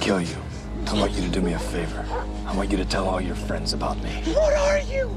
kill you. I want you to do me a favor. I want you to tell all your friends about me. What are you?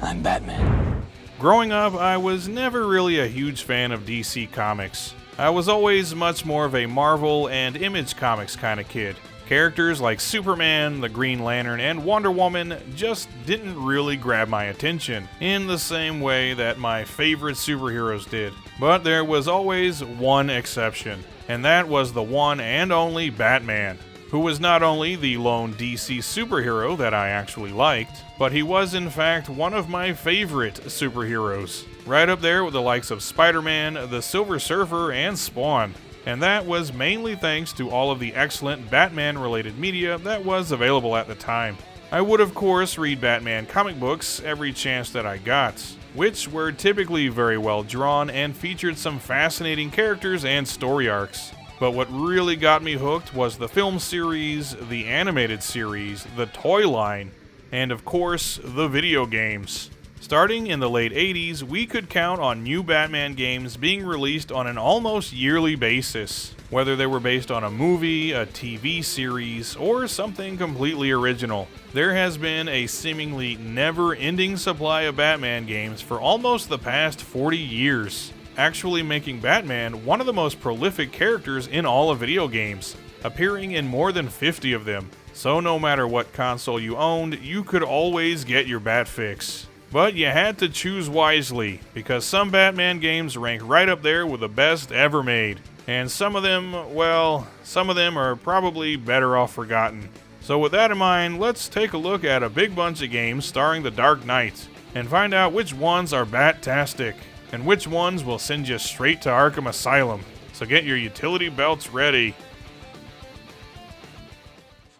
I'm Batman. Growing up, I was never really a huge fan of DC Comics. I was always much more of a Marvel and Image Comics kind of kid. Characters like Superman, the Green Lantern, and Wonder Woman just didn't really grab my attention in the same way that my favorite superheroes did. But there was always one exception, and that was the one and only Batman, who was not only the lone DC superhero that I actually liked, but he was in fact one of my favorite superheroes, right up there with the likes of Spider-Man, the Silver Surfer, and Spawn. And that was mainly thanks to all of the excellent Batman-related media that was available at the time. I would of course read Batman comic books every chance that I got, which were typically very well drawn and featured some fascinating characters and story arcs. But what really got me hooked was the film series, the animated series, the toy line, and of course, the video games. Starting in the late 80s, we could count on new Batman games being released on an almost yearly basis, whether they were based on a movie, a TV series, or something completely original. There has been a seemingly never-ending supply of Batman games for almost the past 40 years, actually making Batman one of the most prolific characters in all of video games, appearing in more than 50 of them. So no matter what console you owned, you could always get your Bat fix. But you had to choose wisely, because some Batman games rank right up there with the best ever made. And some of them, well, some of them are probably better off forgotten. So with that in mind, let's take a look at a big bunch of games starring the Dark Knight, and find out which ones are bat-tastic, and which ones will send you straight to Arkham Asylum. So get your utility belts ready.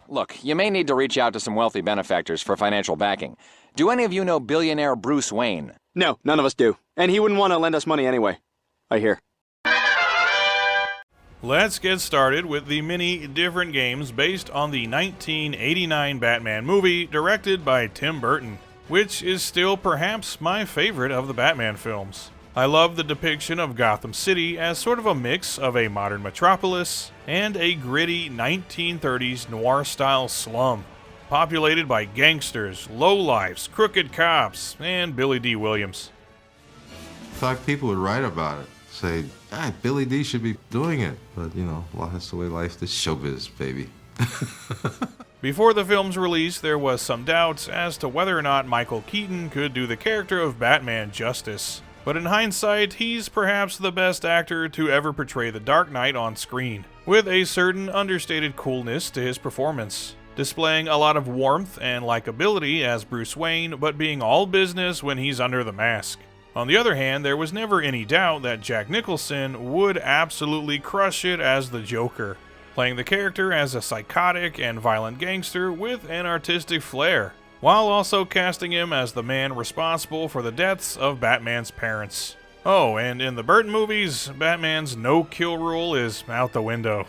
Look, you may need to reach out to some wealthy benefactors for financial backing. Do any of you know billionaire Bruce Wayne? No, none of us do. And he wouldn't want to lend us money anyway, I hear. Let's get started with the many different games based on the 1989 Batman movie directed by Tim Burton, which is still perhaps my favorite of the Batman films. I love the depiction of Gotham City as sort of a mix of a modern metropolis and a gritty 1930s noir-style slum, populated by gangsters, lowlifes, crooked cops, and Billy D. Williams. Thought people would write about it, say, Billy D should be doing it. But, well, that's the way life is. Showbiz, baby. Before the film's release, there was some doubts as to whether or not Michael Keaton could do the character of Batman justice. But in hindsight, he's perhaps the best actor to ever portray the Dark Knight on screen, with a certain understated coolness to his performance, displaying a lot of warmth and likability as Bruce Wayne, but being all business when he's under the mask. On the other hand, there was never any doubt that Jack Nicholson would absolutely crush it as the Joker, playing the character as a psychotic and violent gangster with an artistic flair, while also casting him as the man responsible for the deaths of Batman's parents. Oh, and in the Burton movies, Batman's no-kill rule is out the window.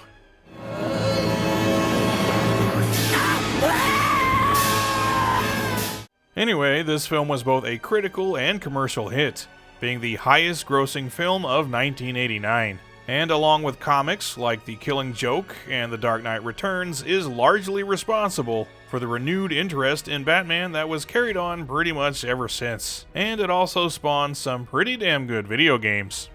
Anyway, this film was both a critical and commercial hit, being the highest-grossing film of 1989. And along with comics like The Killing Joke and The Dark Knight Returns, is largely responsible for the renewed interest in Batman that was carried on pretty much ever since. And it also spawned some pretty damn good video games.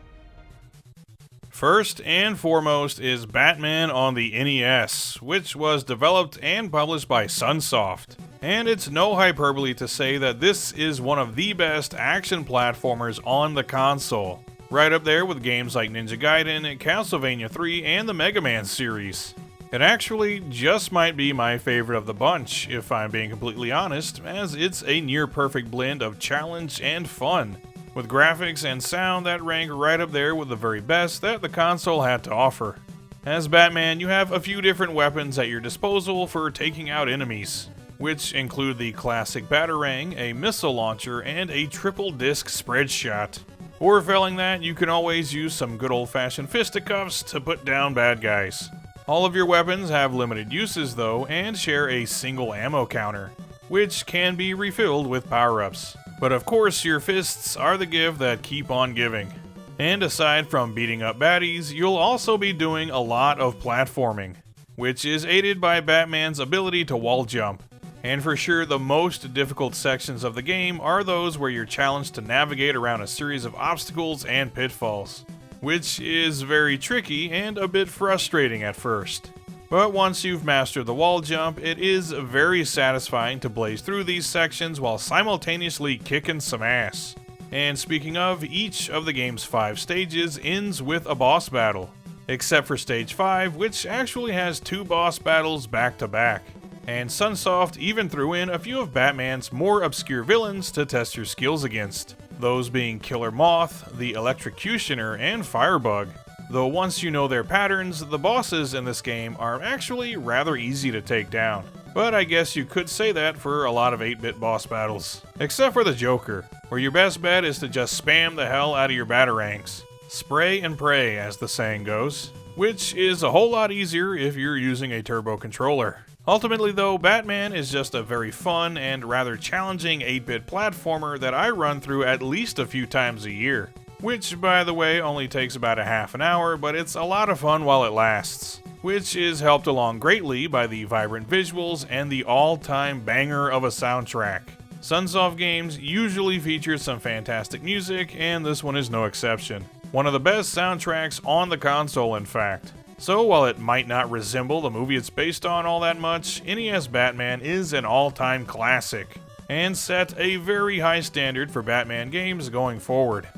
First and foremost is Batman on the NES, which was developed and published by Sunsoft. And it's no hyperbole to say that this is one of the best action platformers on the console. Right up there with games like Ninja Gaiden, Castlevania 3, and the Mega Man series. It actually just might be my favorite of the bunch, if I'm being completely honest, as it's a near-perfect blend of challenge and fun, with graphics and sound that rank right up there with the very best that the console had to offer. As Batman, you have a few different weapons at your disposal for taking out enemies, which include the classic Batarang, a missile launcher, and a triple-disc spread shot. Or failing that, you can always use some good old-fashioned fisticuffs to put down bad guys. All of your weapons have limited uses though, and share a single ammo counter, which can be refilled with power-ups. But of course, your fists are the gift that keep on giving. And aside from beating up baddies, you'll also be doing a lot of platforming. which is aided by Batman's ability to wall jump. And for sure, the most difficult sections of the game are those where you're challenged to navigate around a series of obstacles and pitfalls, which is very tricky and a bit frustrating at first. But once you've mastered the wall jump, it is very satisfying to blaze through these sections while simultaneously kicking some ass. And speaking of, each of the game's 5 stages ends with a boss battle, except for stage 5, which actually has 2 boss battles back to back. And Sunsoft even threw in a few of Batman's more obscure villains to test your skills against, those being Killer Moth, the Electrocutioner, and Firebug. Though once you know their patterns, the bosses in this game are actually rather easy to take down. But I guess you could say that for a lot of 8-bit boss battles. Except for the Joker, where your best bet is to just spam the hell out of your batarangs. Spray and pray, as the saying goes. Which is a whole lot easier if you're using a turbo controller. Ultimately though, Batman is just a very fun and rather challenging 8-bit platformer that I run through at least a few times a year. Which, by the way, only takes about a half an hour, but it's a lot of fun while it lasts. Which is helped along greatly by the vibrant visuals and the all-time banger of a soundtrack. Sunsoft games usually feature some fantastic music, and this one is no exception. One of the best soundtracks on the console, in fact. So while it might not resemble the movie it's based on all that much, NES Batman is an all-time classic, and set a very high standard for Batman games going forward.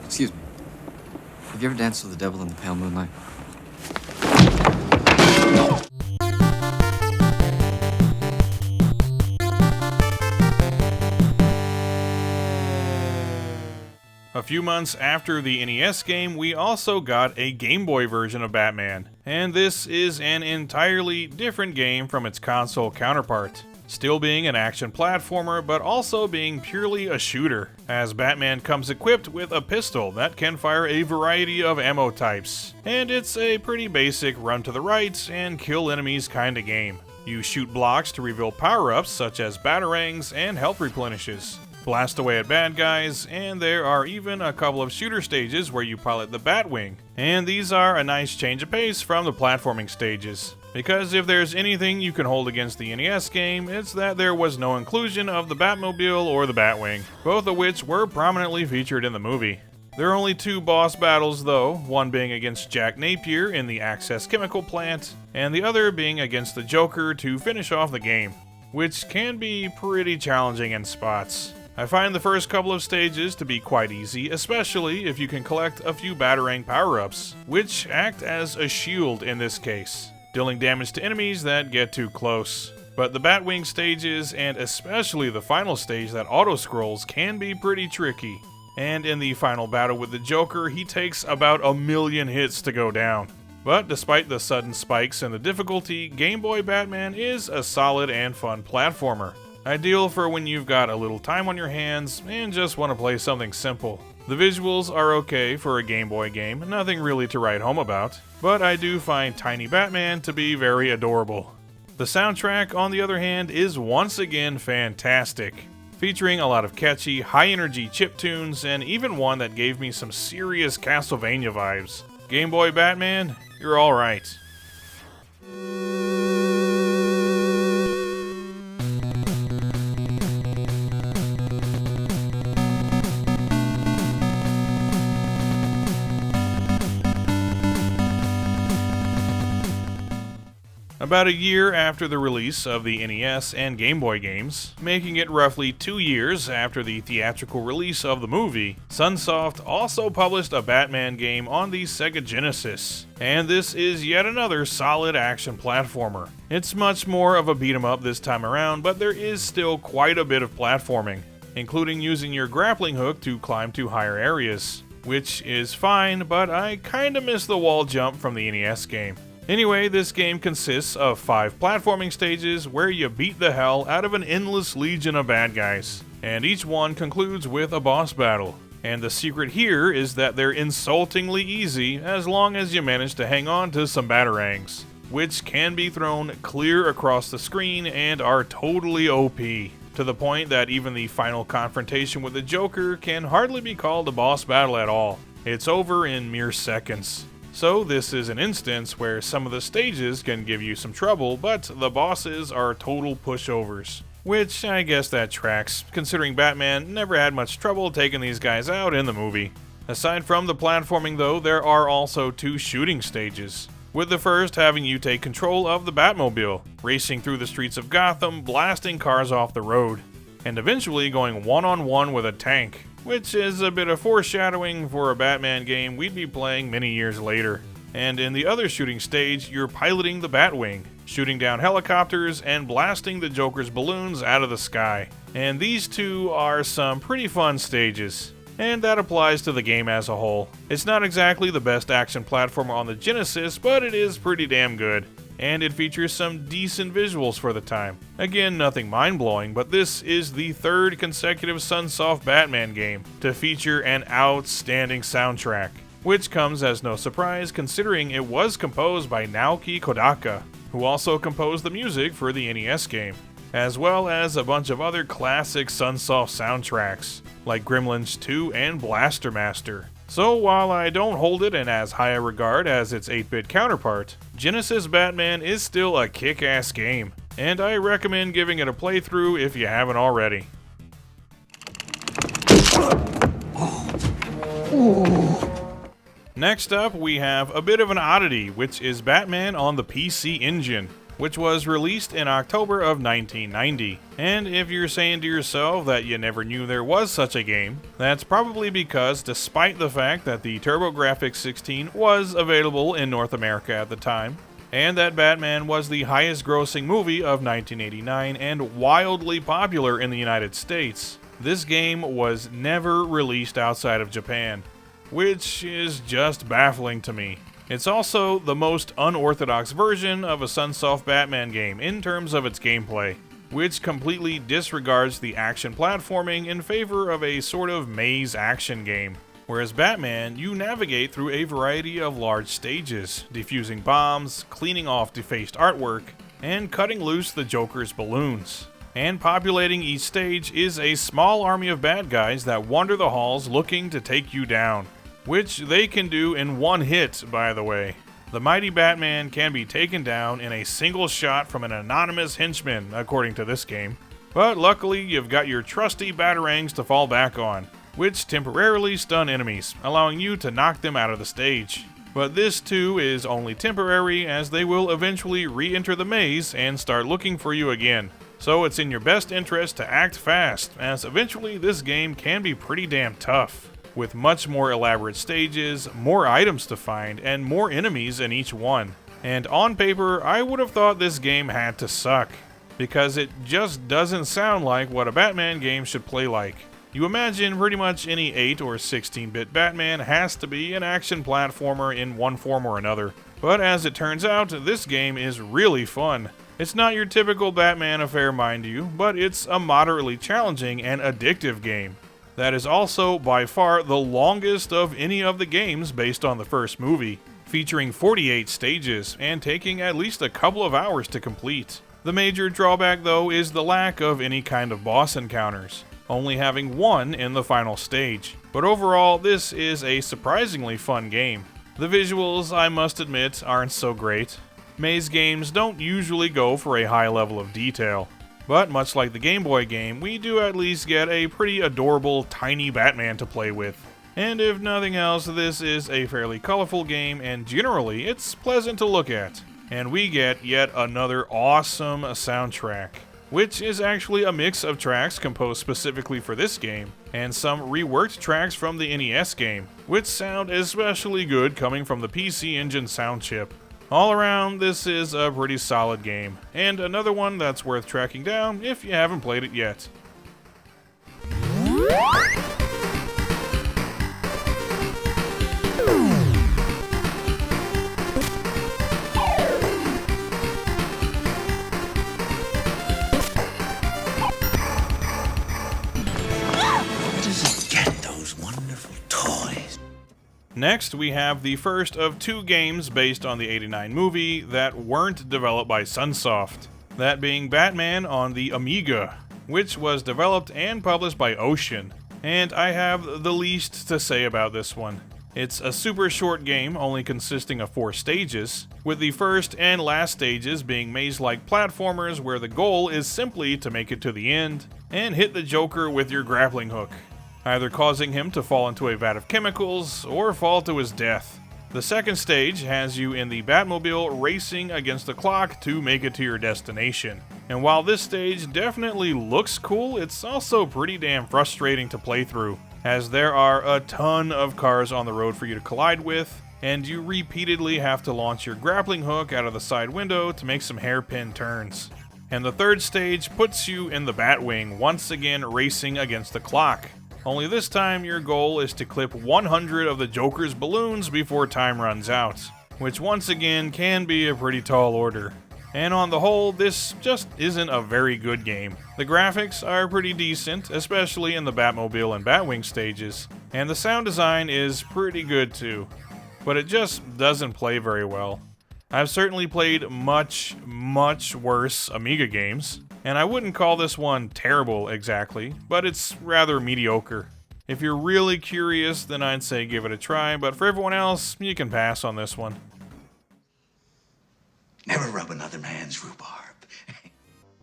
Excuse me. Have you ever danced with the devil in the pale moonlight? A few months after the NES game, we also got a Game Boy version of Batman, and this is an entirely different game from its console counterpart. Still being an action platformer, but also being purely a shooter, as Batman comes equipped with a pistol that can fire a variety of ammo types. And it's a pretty basic run to the right and kill enemies kinda game. You shoot blocks to reveal power-ups such as batarangs and health replenishes, blast away at bad guys, and there are even a couple of shooter stages where you pilot the Batwing. And these are a nice change of pace from the platforming stages. Because if there's anything you can hold against the NES game, it's that there was no inclusion of the Batmobile or the Batwing, both of which were prominently featured in the movie. There are only 2 boss battles though, one being against Jack Napier in the Access Chemical Plant, and the other being against the Joker to finish off the game, which can be pretty challenging in spots. I find the first couple of stages to be quite easy, especially if you can collect a few Batarang power-ups, which act as a shield in this case, dealing damage to enemies that get too close. But the Batwing stages, and especially the final stage that auto-scrolls, can be pretty tricky. And in the final battle with the Joker, he takes about 1,000,000 hits to go down. But despite the sudden spikes in the difficulty, Game Boy Batman is a solid and fun platformer. Ideal for when you've got a little time on your hands and just want to play something simple. The visuals are okay for a Game Boy game, nothing really to write home about, but I do find Tiny Batman to be very adorable. The soundtrack, on the other hand, is once again fantastic, featuring a lot of catchy, high-energy chiptunes, and even one that gave me some serious Castlevania vibes. Game Boy Batman, you're alright. About a year after the release of the NES and Game Boy games, making it roughly 2 years after the theatrical release of the movie, Sunsoft also published a Batman game on the Sega Genesis, and this is yet another solid action platformer. It's much more of a beat-em-up this time around, but there is still quite a bit of platforming, including using your grappling hook to climb to higher areas, which is fine, but I kinda miss the wall jump from the NES game. Anyway, this game consists of 5 platforming stages where you beat the hell out of an endless legion of bad guys, and each one concludes with a boss battle. And the secret here is that they're insultingly easy as long as you manage to hang on to some batarangs, which can be thrown clear across the screen and are totally OP, to the point that even the final confrontation with the Joker can hardly be called a boss battle at all. It's over in mere seconds. So this is an instance where some of the stages can give you some trouble, but the bosses are total pushovers. Which I guess that tracks, considering Batman never had much trouble taking these guys out in the movie. Aside from the platforming though, there are also 2 shooting stages, with the first having you take control of the Batmobile, racing through the streets of Gotham, blasting cars off the road, and eventually going one-on-one with a tank, which is a bit of foreshadowing for a Batman game we'd be playing many years later. And in the other shooting stage, you're piloting the Batwing, shooting down helicopters and blasting the Joker's balloons out of the sky. And these 2 are some pretty fun stages, and that applies to the game as a whole. It's not exactly the best action platformer on the Genesis, but it is pretty damn good, and it features some decent visuals for the time. Again, nothing mind-blowing, but this is the 3rd consecutive Sunsoft Batman game to feature an outstanding soundtrack, which comes as no surprise considering it was composed by Naoki Kodaka, who also composed the music for the NES game, as well as a bunch of other classic Sunsoft soundtracks, like Gremlins 2 and Blaster Master. So while I don't hold it in as high a regard as its 8-bit counterpart, Genesis Batman is still a kick-ass game, and I recommend giving it a playthrough if you haven't already. Next up, we have a bit of an oddity, which is Batman on the PC Engine, which was released in October of 1990. And if you're saying to yourself that you never knew there was such a game, that's probably because despite the fact that the TurboGrafx 16 was available in North America at the time, and that Batman was the highest grossing movie of 1989 and wildly popular in the United States, this game was never released outside of Japan, which is just baffling to me. It's also the most unorthodox version of a Sunsoft Batman game in terms of its gameplay, which completely disregards the action platforming in favor of a sort of maze action game. Whereas Batman, you navigate through a variety of large stages, defusing bombs, cleaning off defaced artwork, and cutting loose the Joker's balloons. And populating each stage is a small army of bad guys that wander the halls looking to take you down, which they can do in one hit, by the way. The mighty Batman can be taken down in a single shot from an anonymous henchman, according to this game. But luckily, you've got your trusty batarangs to fall back on, which temporarily stun enemies, allowing you to knock them out of the stage. But this too is only temporary, as they will eventually re-enter the maze and start looking for you again. So it's in your best interest to act fast, as eventually this game can be pretty damn tough, with much more elaborate stages, more items to find, and more enemies in each one. And on paper, I would have thought this game had to suck, because it just doesn't sound like what a Batman game should play like. You imagine pretty much any 8 or 16-bit Batman has to be an action platformer in one form or another. But as it turns out, this game is really fun. It's not your typical Batman affair, mind you, but it's a moderately challenging and addictive game that is also by far the longest of any of the games based on the first movie, featuring 48 stages and taking at least a couple of hours to complete. The major drawback though is the lack of any kind of boss encounters, only having one in the final stage. But overall, this is a surprisingly fun game. The visuals, I must admit, aren't so great. Maze games don't usually go for a high level of detail, but much like the Gameboy game, we do at least get a pretty adorable tiny Batman to play with. And if nothing else, this is a fairly colorful game, and generally it's pleasant to look at. And we get yet another awesome soundtrack, which is actually a mix of tracks composed specifically for this game, and some reworked tracks from the NES game, which sound especially good coming from the PC Engine sound chip. All around, this is a pretty solid game, and another one that's worth tracking down if you haven't played it yet. Next, we have the first of 2 games based on the '89 movie that weren't developed by Sunsoft, that being Batman on the Amiga, which was developed and published by Ocean. And I have the least to say about this one. It's a super short game, only consisting of 4 stages, with the first and last stages being maze-like platformers where the goal is simply to make it to the end and hit the Joker with your grappling hook, either causing him to fall into a vat of chemicals or fall to his death. The second stage has you in the Batmobile racing against the clock to make it to your destination. And while this stage definitely looks cool, it's also pretty damn frustrating to play through, as there are a ton of cars on the road for you to collide with, and you repeatedly have to launch your grappling hook out of the side window to make some hairpin turns. And the third stage puts you in the Batwing, once again racing against the clock. Only this time your goal is to clip 100 of the Joker's balloons before time runs out, which once again can be a pretty tall order. And on the whole, this just isn't a very good game. The graphics are pretty decent, especially in the Batmobile and Batwing stages, and the sound design is pretty good too, but it just doesn't play very well. I've certainly played much worse Amiga games, and I wouldn't call this one terrible exactly, but it's rather mediocre. If you're really curious, then I'd say give it a try, but for everyone else, you can pass on this one. Never rub another man's rhubarb.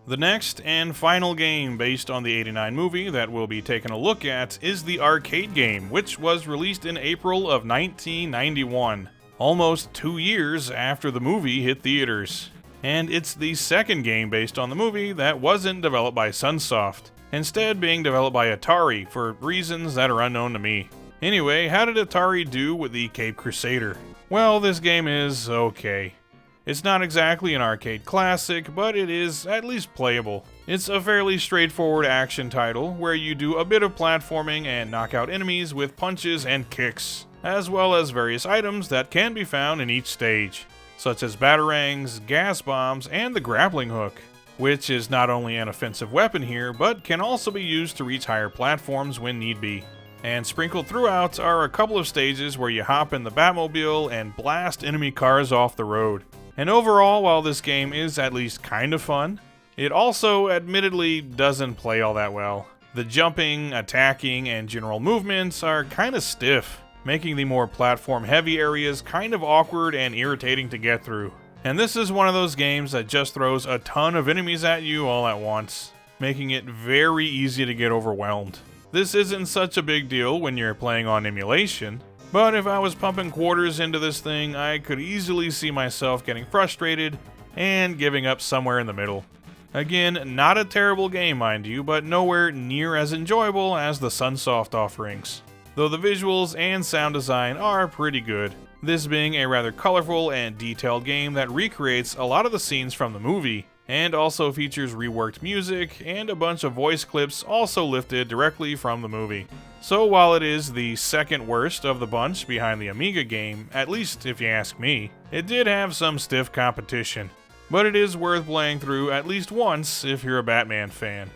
The next and final game based on the '89 movie that we'll be taking a look at is the arcade game, which was released in April of 1991, almost 2 years after the movie hit theaters. And it's the second game based on the movie that wasn't developed by Sunsoft, instead being developed by Atari for reasons that are unknown to me. Anyway, how did Atari do with the Cape Crusader? Well, this game is okay. It's not exactly an arcade classic, but it is at least playable. It's a fairly straightforward action title where you do a bit of platforming and knock out enemies with punches and kicks, as well as various items that can be found in each stage, such as batarangs, gas bombs, and the grappling hook, which is not only an offensive weapon here, but can also be used to reach higher platforms when need be. And sprinkled throughout are a couple of stages where you hop in the Batmobile and blast enemy cars off the road. And overall, while this game is at least kind of fun, it also admittedly doesn't play all that well. The jumping, attacking, and general movements are kind of stiff, making the more platform-heavy areas kind of awkward and irritating to get through. And this is one of those games that just throws a ton of enemies at you all at once, making it very easy to get overwhelmed. This isn't such a big deal when you're playing on emulation, but if I was pumping quarters into this thing, I could easily see myself getting frustrated and giving up somewhere in the middle. Again, not a terrible game, mind you, but nowhere near as enjoyable as the Sunsoft offerings, though the visuals and sound design are pretty good, this being a rather colorful and detailed game that recreates a lot of the scenes from the movie, and also features reworked music and a bunch of voice clips also lifted directly from the movie. So while it is the second worst of the bunch behind the Amiga game, at least if you ask me, it did have some stiff competition, but it is worth playing through at least once if you're a Batman fan.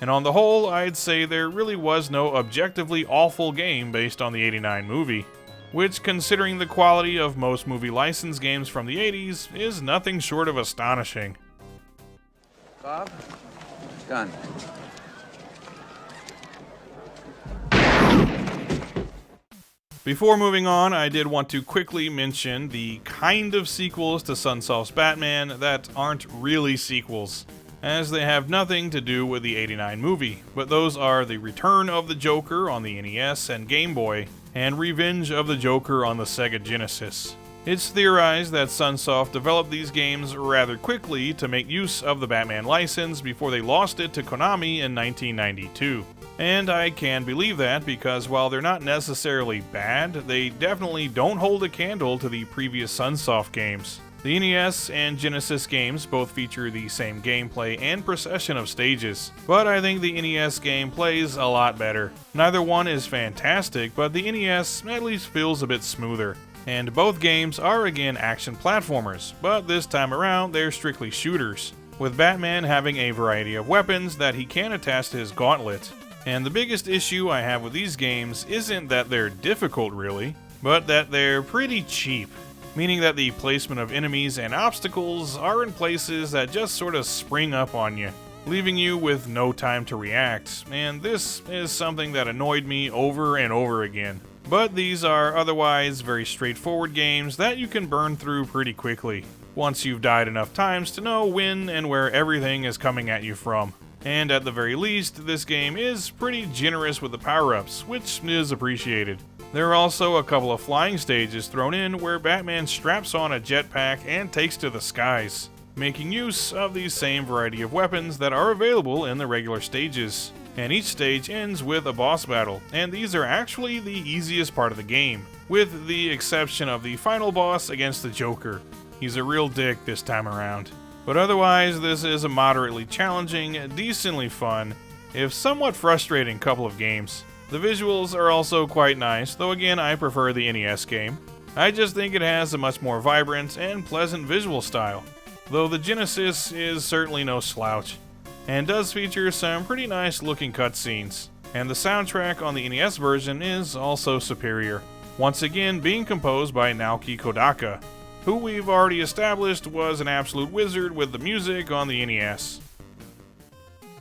And on the whole, I'd say there really was no objectively awful game based on the '89 movie, which, considering the quality of most movie license games from the '80s, is nothing short of astonishing. Bob? Done. Before moving on, I did want to quickly mention the kind of sequels to Sunsoft's Batman that aren't really sequels, as they have nothing to do with the '89 movie, but those are The Return of the Joker on the NES and Game Boy, and Revenge of the Joker on the Sega Genesis. It's theorized that Sunsoft developed these games rather quickly to make use of the Batman license before they lost it to Konami in 1992. And I can believe that because while they're not necessarily bad, they definitely don't hold a candle to the previous Sunsoft games. The NES and Genesis games both feature the same gameplay and procession of stages, but I think the NES game plays a lot better. Neither one is fantastic, but the NES at least feels a bit smoother. And both games are again action platformers, but this time around they're strictly shooters, with Batman having a variety of weapons that he can attach to his gauntlet. And the biggest issue I have with these games isn't that they're difficult really, but that they're pretty cheap, meaning that the placement of enemies and obstacles are in places that just sort of spring up on you, leaving you with no time to react, and this is something that annoyed me over and over again. But these are otherwise very straightforward games that you can burn through pretty quickly, once you've died enough times to know when and where everything is coming at you from. And at the very least, this game is pretty generous with the power-ups, which is appreciated. There are also a couple of flying stages thrown in where Batman straps on a jetpack and takes to the skies, making use of these same variety of weapons that are available in the regular stages. And each stage ends with a boss battle, and these are actually the easiest part of the game, with the exception of the final boss against the Joker. He's a real dick this time around. But otherwise, this is a moderately challenging, decently fun, if somewhat frustrating couple of games. The visuals are also quite nice, though again I prefer the NES game. I just think it has a much more vibrant and pleasant visual style, though the Genesis is certainly no slouch, and does feature some pretty nice looking cutscenes. And the soundtrack on the NES version is also superior, once again being composed by Naoki Kodaka, who we've already established was an absolute wizard with the music on the NES.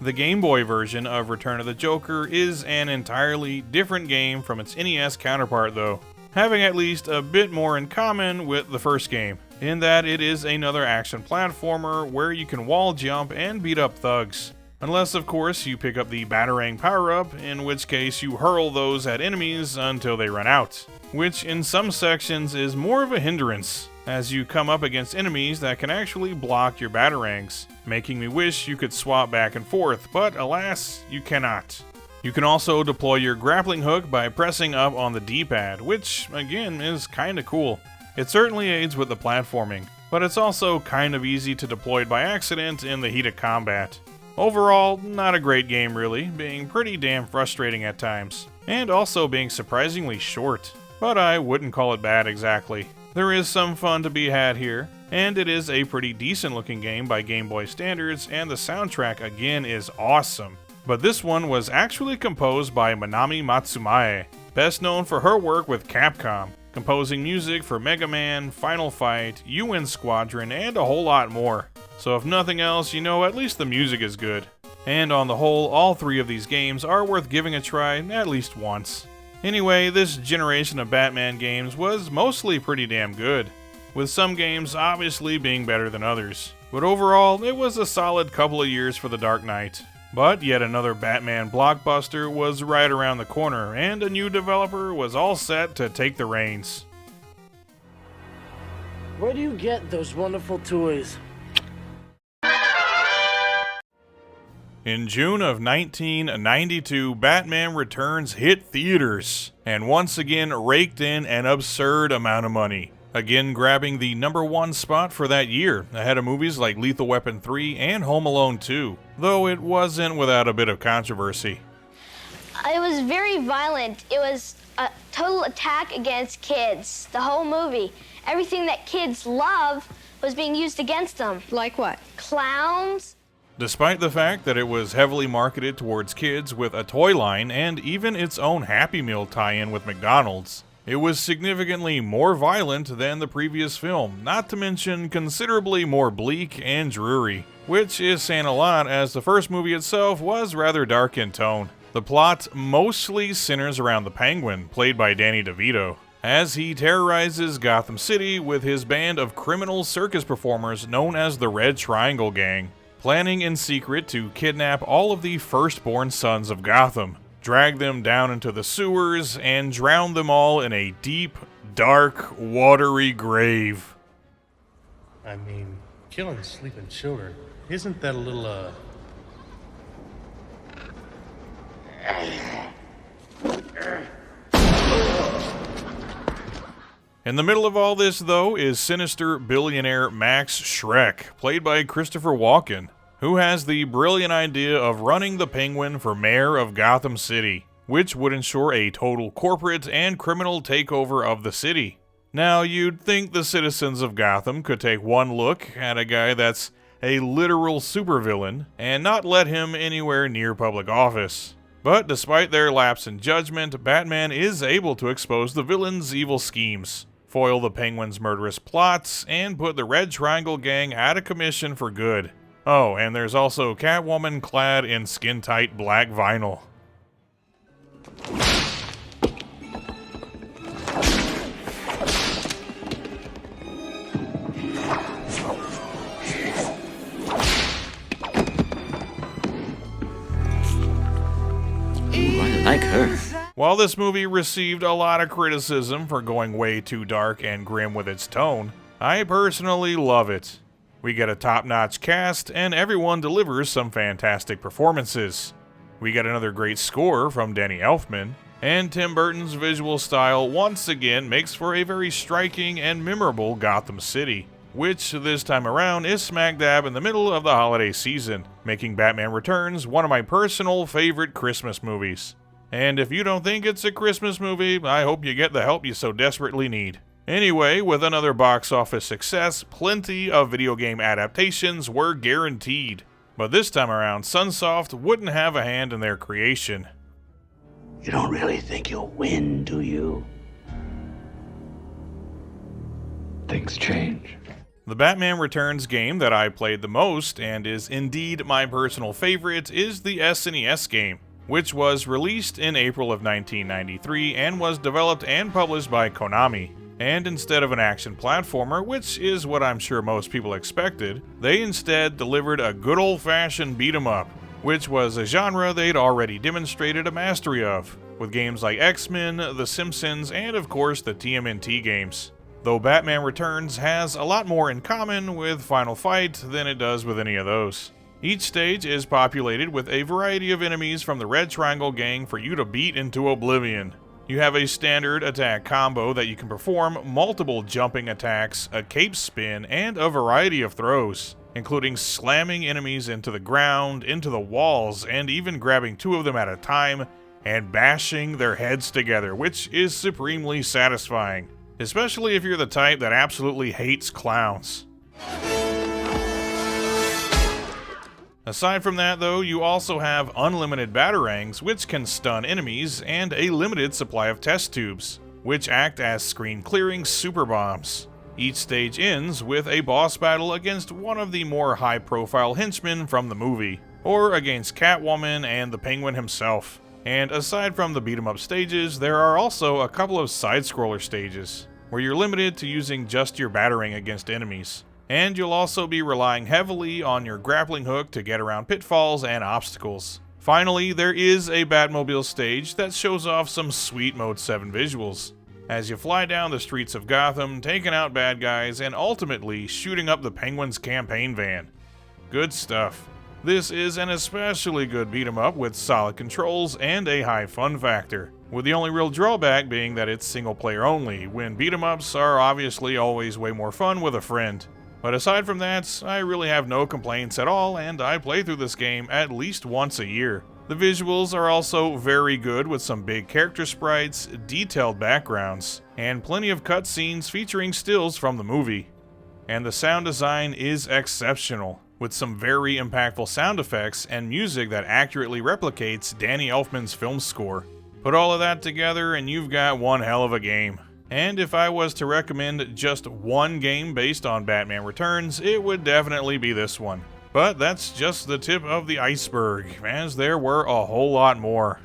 The Game Boy version of Return of the Joker is an entirely different game from its NES counterpart though, having at least a bit more in common with the first game, in that it is another action platformer where you can wall jump and beat up thugs. Unless of course you pick up the Batarang power-up, in which case you hurl those at enemies until they run out, which in some sections is more of a hindrance, as you come up against enemies that can actually block your Batarangs, making me wish you could swap back and forth, but alas, you cannot. You can also deploy your grappling hook by pressing up on the D-pad, which again is kinda cool. It certainly aids with the platforming, but it's also kind of easy to deploy it by accident in the heat of combat. Overall, not a great game really, being pretty damn frustrating at times, and also being surprisingly short, but I wouldn't call it bad exactly. There is some fun to be had here, and it is a pretty decent looking game by Game Boy standards, and the soundtrack again is awesome. But this one was actually composed by Manami Matsumae, best known for her work with Capcom, composing music for Mega Man, Final Fight, UN Squadron, and a whole lot more. So if nothing else, you know at least the music is good. And on the whole, all three of these games are worth giving a try at least once. Anyway, this generation of Batman games was mostly pretty damn good, with some games obviously being better than others. But overall, it was a solid couple of years for The Dark Knight. But yet another Batman blockbuster was right around the corner, and a new developer was all set to take the reins. Where do you get those wonderful toys? In June of 1992, Batman Returns hit theaters, and once again raked in an absurd amount of money, again grabbing the #1 spot for that year, ahead of movies like Lethal Weapon 3 and Home Alone 2, though it wasn't without a bit of controversy. It was very violent. It was a total attack against kids, the whole movie. Everything that kids love was being used against them. Like what? Clowns. Despite the fact that it was heavily marketed towards kids with a toy line and even its own Happy Meal tie-in with McDonald's, it was significantly more violent than the previous film, not to mention considerably more bleak and dreary, which is saying a lot as the first movie itself was rather dark in tone. The plot mostly centers around the Penguin, played by Danny DeVito, as he terrorizes Gotham City with his band of criminal circus performers known as the Red Triangle Gang, planning in secret to kidnap all of the firstborn sons of Gotham, drag them down into the sewers, and drown them all in a deep, dark, watery grave. I mean, killing sleeping children, isn't that a little, In the middle of all this, though, is sinister billionaire Max Schreck, played by Christopher Walken, who has the brilliant idea of running the Penguin for mayor of Gotham City, which would ensure a total corporate and criminal takeover of the city. Now, you'd think the citizens of Gotham could take one look at a guy that's a literal supervillain and not let him anywhere near public office. But despite their lapse in judgment, Batman is able to expose the villain's evil schemes, foil the Penguin's murderous plots, and put the Red Triangle Gang out of commission for good. Oh, and there's also Catwoman clad in skin-tight black vinyl. like her. While this movie received a lot of criticism for going way too dark and grim with its tone, I personally love it. We get a top-notch cast, and everyone delivers some fantastic performances. We get another great score from Danny Elfman, and Tim Burton's visual style once again makes for a very striking and memorable Gotham City, which this time around is smack dab in the middle of the holiday season, making Batman Returns one of my personal favorite Christmas movies. And if you don't think it's a Christmas movie, I hope you get the help you so desperately need. Anyway, with another box office success, plenty of video game adaptations were guaranteed. But this time around, Sunsoft wouldn't have a hand in their creation. You don't really think you'll win, do you? Things change. The Batman Returns game that I played the most, and is indeed my personal favorite, is the SNES game, which was released in April of 1993 and was developed and published by Konami. And instead of an action platformer, which is what I'm sure most people expected, they instead delivered a good old-fashioned beat-em-up, which was a genre they'd already demonstrated a mastery of, with games like X-Men, The Simpsons, and of course the TMNT games. Though Batman Returns has a lot more in common with Final Fight than it does with any of those. Each stage is populated with a variety of enemies from the Red Triangle Gang for you to beat into oblivion. You have a standard attack combo that you can perform multiple jumping attacks, a cape spin, and a variety of throws, including slamming enemies into the ground, into the walls, and even grabbing two of them at a time and bashing their heads together, which is supremely satisfying, especially if you're the type that absolutely hates clowns. Aside from that though, you also have unlimited batarangs, which can stun enemies, and a limited supply of test tubes, which act as screen-clearing super bombs. Each stage ends with a boss battle against one of the more high-profile henchmen from the movie, or against Catwoman and the Penguin himself. And aside from the beat-em-up stages, there are also a couple of side-scroller stages, where you're limited to using just your batarang against enemies. And you'll also be relying heavily on your grappling hook to get around pitfalls and obstacles. Finally, there is a Batmobile stage that shows off some sweet Mode 7 visuals, as you fly down the streets of Gotham, taking out bad guys, and ultimately shooting up the Penguin's campaign van. Good stuff. This is an especially good beat-em-up with solid controls and a high fun factor, with the only real drawback being that it's single-player only, when beat-em-ups are obviously always way more fun with a friend. But aside from that, I really have no complaints at all, and I play through this game at least once a year. The visuals are also very good with some big character sprites, detailed backgrounds, and plenty of cutscenes featuring stills from the movie. And the sound design is exceptional, with some very impactful sound effects and music that accurately replicates Danny Elfman's film score. Put all of that together and you've got one hell of a game. And if I was to recommend just one game based on Batman Returns, it would definitely be this one. But that's just the tip of the iceberg, as there were a whole lot more.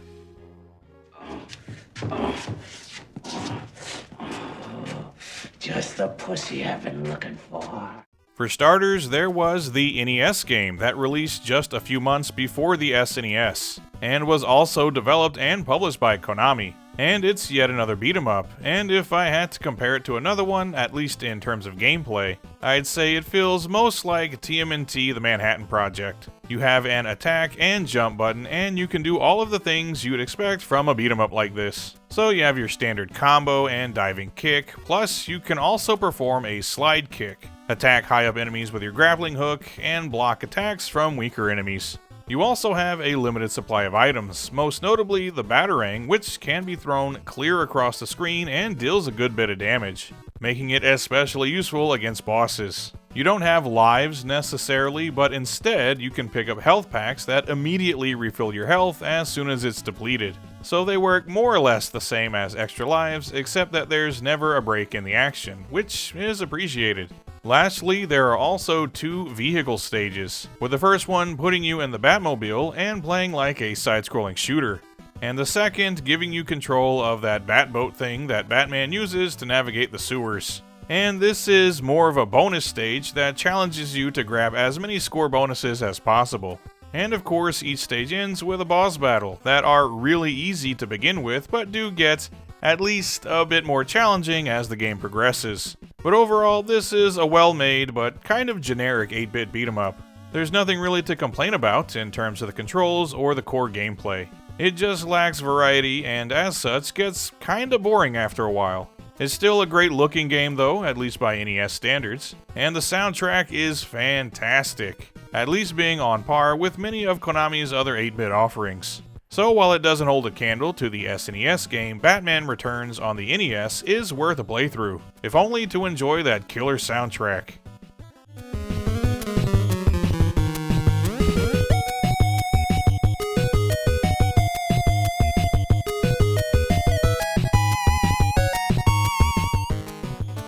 Just the pussy I've been looking for. For starters, there was the NES game that released just a few months before the SNES, and was also developed and published by Konami. And it's yet another beat-em-up, and if I had to compare it to another one, at least in terms of gameplay, I'd say it feels most like TMNT The Manhattan Project. You have an attack and jump button, and you can do all of the things you'd expect from a beat-em-up like this. So you have your standard combo and diving kick, plus you can also perform a slide kick, attack high-up enemies with your grappling hook, and block attacks from weaker enemies. You also have a limited supply of items, most notably the Batarang, which can be thrown clear across the screen and deals a good bit of damage, making it especially useful against bosses. You don't have lives necessarily, but instead you can pick up health packs that immediately refill your health as soon as it's depleted. So they work more or less the same as extra lives, except that there's never a break in the action, which is appreciated. Lastly, there are also two vehicle stages, with the first one putting you in the Batmobile and playing like a side-scrolling shooter, and the second giving you control of that Batboat thing that Batman uses to navigate the sewers. And this is more of a bonus stage that challenges you to grab as many score bonuses as possible. And of course, each stage ends with a boss battle that are really easy to begin with, but do get at least a bit more challenging as the game progresses. But overall, this is a well-made but kind of generic 8-bit beat-em-up. There's nothing really to complain about in terms of the controls or the core gameplay. It just lacks variety and as such gets kinda boring after a while. It's still a great looking game though, at least by NES standards, and the soundtrack is fantastic, at least being on par with many of Konami's other 8-bit offerings. So while it doesn't hold a candle to the SNES game, Batman Returns on the NES is worth a playthrough, if only to enjoy that killer soundtrack.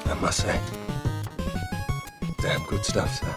I must say, damn good stuff, sir.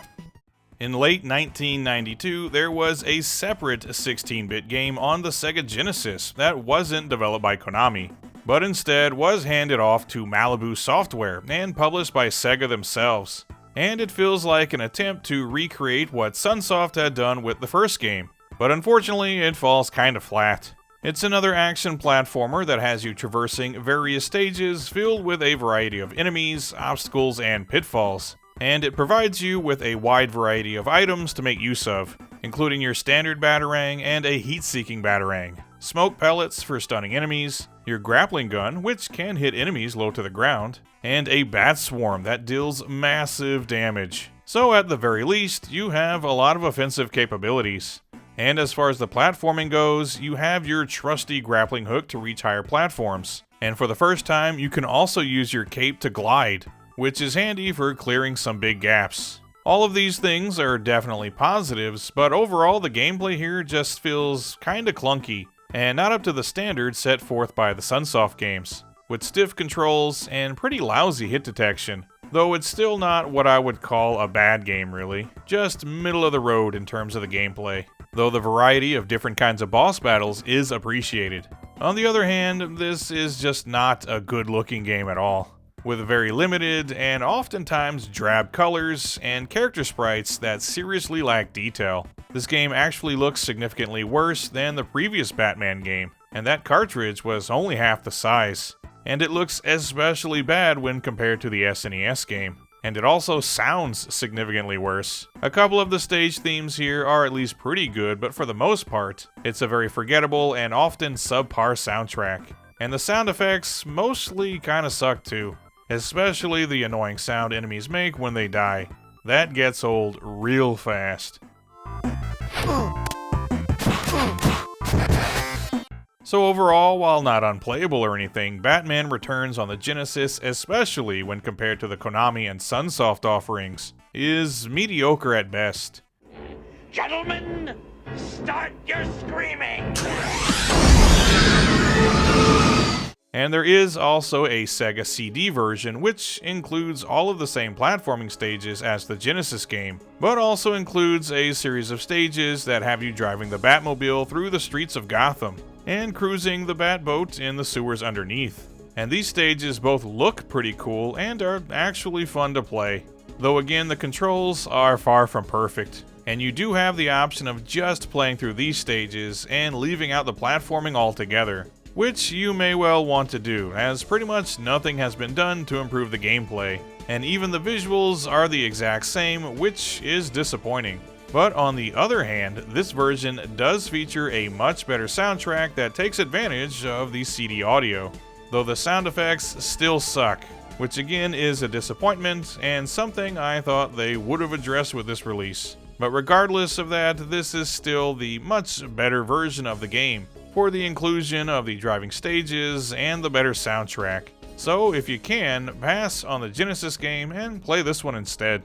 In late 1992, there was a separate 16-bit game on the Sega Genesis that wasn't developed by Konami, but instead was handed off to Malibu Software and published by Sega themselves. And it feels like an attempt to recreate what Sunsoft had done with the first game, but unfortunately it falls kinda flat. It's another action platformer that has you traversing various stages filled with a variety of enemies, obstacles, and pitfalls. And it provides you with a wide variety of items to make use of, including your standard batarang and a heat-seeking batarang, smoke pellets for stunning enemies, your grappling gun, which can hit enemies low to the ground, and a bat swarm that deals massive damage. So at the very least, you have a lot of offensive capabilities. And as far as the platforming goes, you have your trusty grappling hook to reach higher platforms. And for the first time, you can also use your cape to glide, which is handy for clearing some big gaps. All of these things are definitely positives, but overall the gameplay here just feels kinda clunky, and not up to the standards set forth by the Sunsoft games, with stiff controls and pretty lousy hit detection, though it's still not what I would call a bad game really, just middle of the road in terms of the gameplay, though the variety of different kinds of boss battles is appreciated. On the other hand, this is just not a good looking game at all, with very limited and oftentimes drab colors and character sprites that seriously lack detail. This game actually looks significantly worse than the previous Batman game, and that cartridge was only half the size. And it looks especially bad when compared to the SNES game. And it also sounds significantly worse. A couple of the stage themes here are at least pretty good, but for the most part, it's a very forgettable and often subpar soundtrack. And the sound effects mostly kinda suck too. Especially the annoying sound enemies make when they die. That gets old real fast. So overall, while not unplayable or anything, Batman Returns on the Genesis, especially when compared to the Konami and Sunsoft offerings, is mediocre at best. Gentlemen, start your screaming! And there is also a Sega CD version, which includes all of the same platforming stages as the Genesis game, but also includes a series of stages that have you driving the Batmobile through the streets of Gotham, and cruising the Batboat in the sewers underneath. And these stages both look pretty cool and are actually fun to play, though again the controls are far from perfect. And you do have the option of just playing through these stages and leaving out the platforming altogether, which you may well want to do, as pretty much nothing has been done to improve the gameplay, and even the visuals are the exact same, which is disappointing. But on the other hand, this version does feature a much better soundtrack that takes advantage of the CD audio, though the sound effects still suck, which again is a disappointment and something I thought they would have addressed with this release. But regardless of that, this is still the much better version of the game, for the inclusion of the driving stages and the better soundtrack. So if you can, pass on the Genesis game and play this one instead.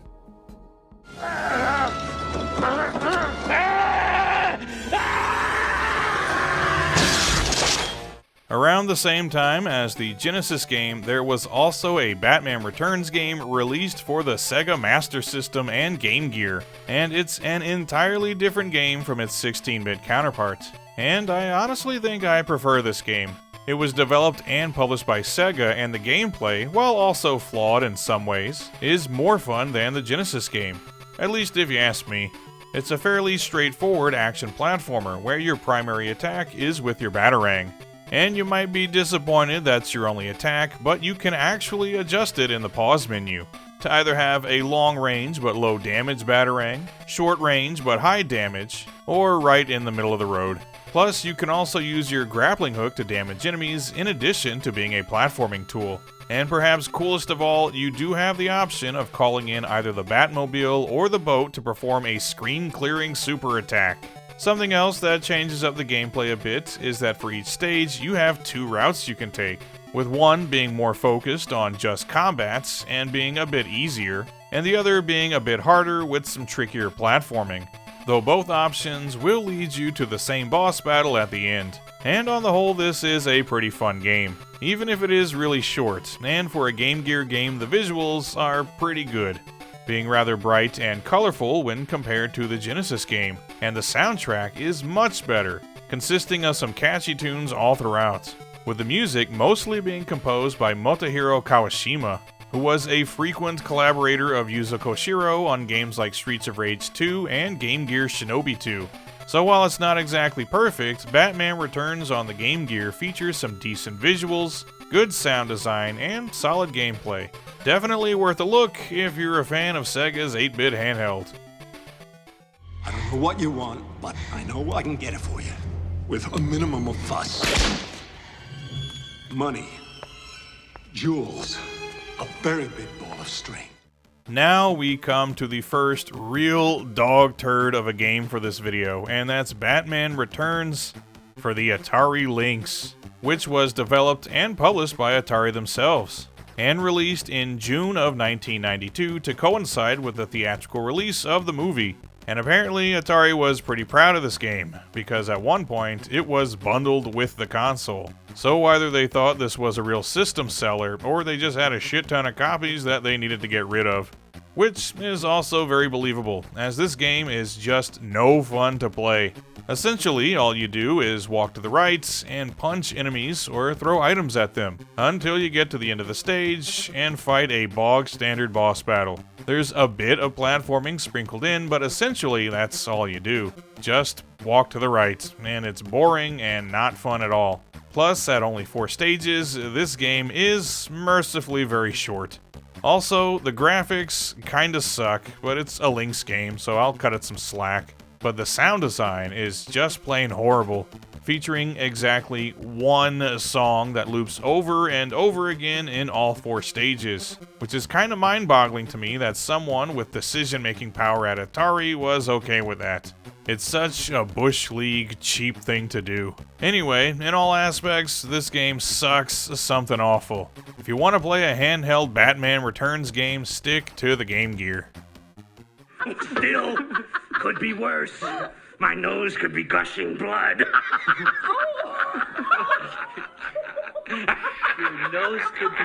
Around the same time as the Genesis game, there was also a Batman Returns game released for the Sega Master System and Game Gear, and it's an entirely different game from its 16-bit counterpart. And I honestly think I prefer this game. It was developed and published by Sega, and the gameplay, while also flawed in some ways, is more fun than the Genesis game. At least if you ask me. It's a fairly straightforward action platformer where your primary attack is with your Batarang. And you might be disappointed that's your only attack, but you can actually adjust it in the pause menu to either have a long range but low damage Batarang, short range but high damage, or right in the middle of the road. Plus, you can also use your grappling hook to damage enemies in addition to being a platforming tool. And perhaps coolest of all, you do have the option of calling in either the Batmobile or the boat to perform a screen-clearing super attack. Something else that changes up the gameplay a bit is that for each stage, you have 2 routes you can take, with one being more focused on just combats and being a bit easier, and the other being a bit harder with some trickier platforming, though both options will lead you to the same boss battle at the end. And on the whole, this is a pretty fun game, even if it is really short, and for a Game Gear game the visuals are pretty good, being rather bright and colorful when compared to the Genesis game, and the soundtrack is much better, consisting of some catchy tunes all throughout, with the music mostly being composed by Motohiro Kawashima, who was a frequent collaborator of Yuzo Koshiro on games like Streets of Rage 2 and Game Gear Shinobi 2. So while it's not exactly perfect, Batman Returns on the Game Gear features some decent visuals, good sound design, and solid gameplay. Definitely worth a look if you're a fan of Sega's 8-bit handheld. I don't know what you want, but I know I can get it for you. With a minimum of fuss. Money. Jewels. A very big ball of string. Now we come to the first real dog turd of a game for this video, and that's Batman Returns for the Atari Lynx, which was developed and published by Atari themselves, and released in June of 1992 to coincide with the theatrical release of the movie. And apparently Atari was pretty proud of this game, because at one point it was bundled with the console. So either they thought this was a real system seller, or they just had a shit ton of copies that they needed to get rid of. Which is also very believable, as this game is just no fun to play. Essentially, all you do is walk to the right and punch enemies or throw items at them, until you get to the end of the stage and fight a bog standard boss battle. There's a bit of platforming sprinkled in, but essentially that's all you do. Just walk to the right, and it's boring and not fun at all. Plus, at only 4 stages, this game is mercifully very short. Also, the graphics kinda suck, but it's a Lynx game, so I'll cut it some slack. But the sound design is just plain horrible, featuring exactly one song that loops over and over again in all 4 stages, which is kinda mind-boggling to me that someone with decision-making power at Atari was okay with that. It's such a Bush League cheap thing to do. Anyway, in all aspects, this game sucks something awful. If you want to play a handheld Batman Returns game, stick to the Game Gear. Still, could be worse. My nose could be gushing blood. Your nose could be...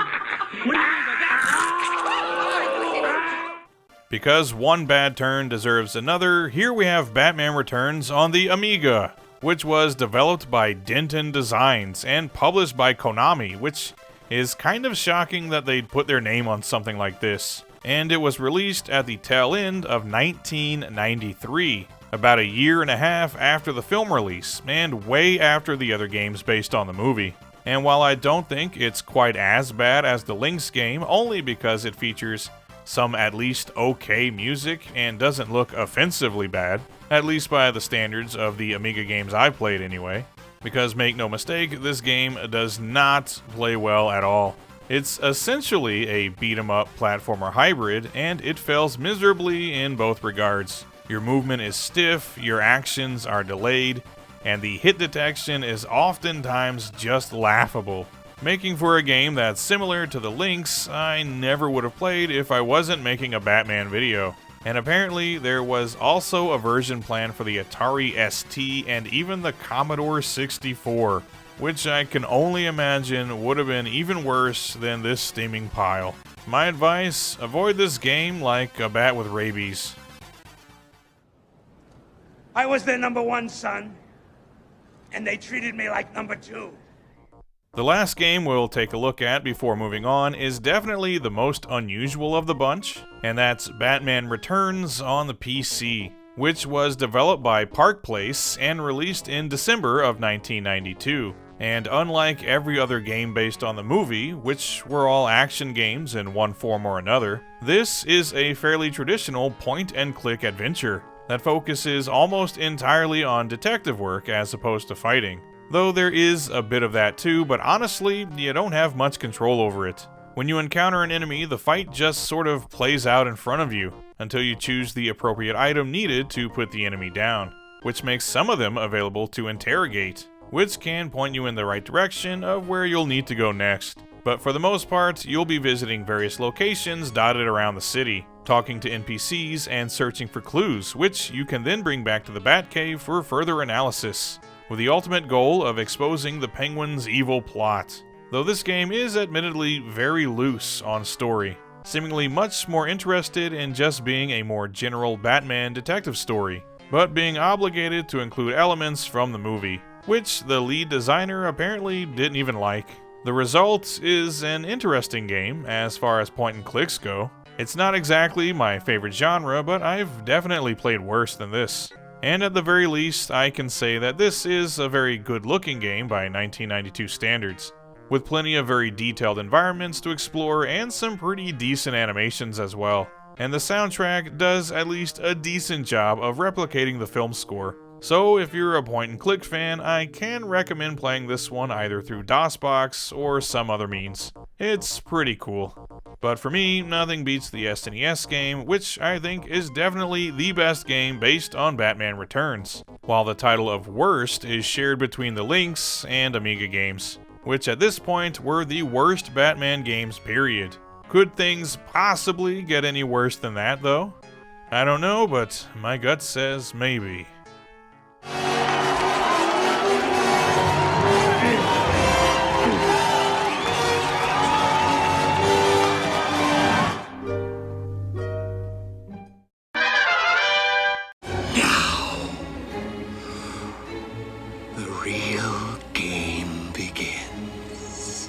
Because one bad turn deserves another, here we have Batman Returns on the Amiga, which was developed by Denton Designs and published by Konami, which is kind of shocking that they'd put their name on something like this. And it was released at the tail end of 1993, about a year and a half after the film release, and way after the other games based on the movie. And while I don't think it's quite as bad as the Lynx game, only because it features some at least okay music and doesn't look offensively bad, at least by the standards of the Amiga games I played anyway. Because make no mistake, this game does not play well at all. It's essentially a beat-em-up platformer hybrid, and it fails miserably in both regards. Your movement is stiff, your actions are delayed, and the hit detection is oftentimes just laughable, making for a game that's similar to the Lynx I never would have played if I wasn't making a Batman video. And apparently there was also a version planned for the Atari ST and even the Commodore 64, which I can only imagine would have been even worse than this steaming pile. My advice, avoid this game like a bat with rabies. I was their #1 son, and they treated me like #2. The last game we'll take a look at before moving on is definitely the most unusual of the bunch, and that's Batman Returns on the PC. which was developed by Park Place and released in December of 1992. And unlike every other game based on the movie, which were all action games in one form or another, this is a fairly traditional point-and-click adventure that focuses almost entirely on detective work as opposed to fighting. Though there is a bit of that too, but honestly, you don't have much control over it. When you encounter an enemy, the fight just sort of plays out in front of you, until you choose the appropriate item needed to put the enemy down, which makes some of them available to interrogate, which can point you in the right direction of where you'll need to go next. But for the most part, you'll be visiting various locations dotted around the city, talking to NPCs and searching for clues, which you can then bring back to the Batcave for further analysis, with the ultimate goal of exposing the Penguin's evil plot. Though this game is admittedly very loose on story, seemingly much more interested in just being a more general Batman detective story, but being obligated to include elements from the movie, which the lead designer apparently didn't even like. The result is an interesting game as far as point and clicks go. It's not exactly my favorite genre, but I've definitely played worse than this. And at the very least, I can say that this is a very good looking game by 1992 standards, with plenty of very detailed environments to explore and some pretty decent animations as well. And the soundtrack does at least a decent job of replicating the film score. So if you're a point-and-click fan, I can recommend playing this one either through DOSBox or some other means. It's pretty cool. But for me, nothing beats the SNES game, which I think is definitely the best game based on Batman Returns, while the title of Worst is shared between the Lynx and Amiga games, which at this point were the worst Batman games period. Could things possibly get any worse than that though? I don't know, but my gut says maybe. The real game begins.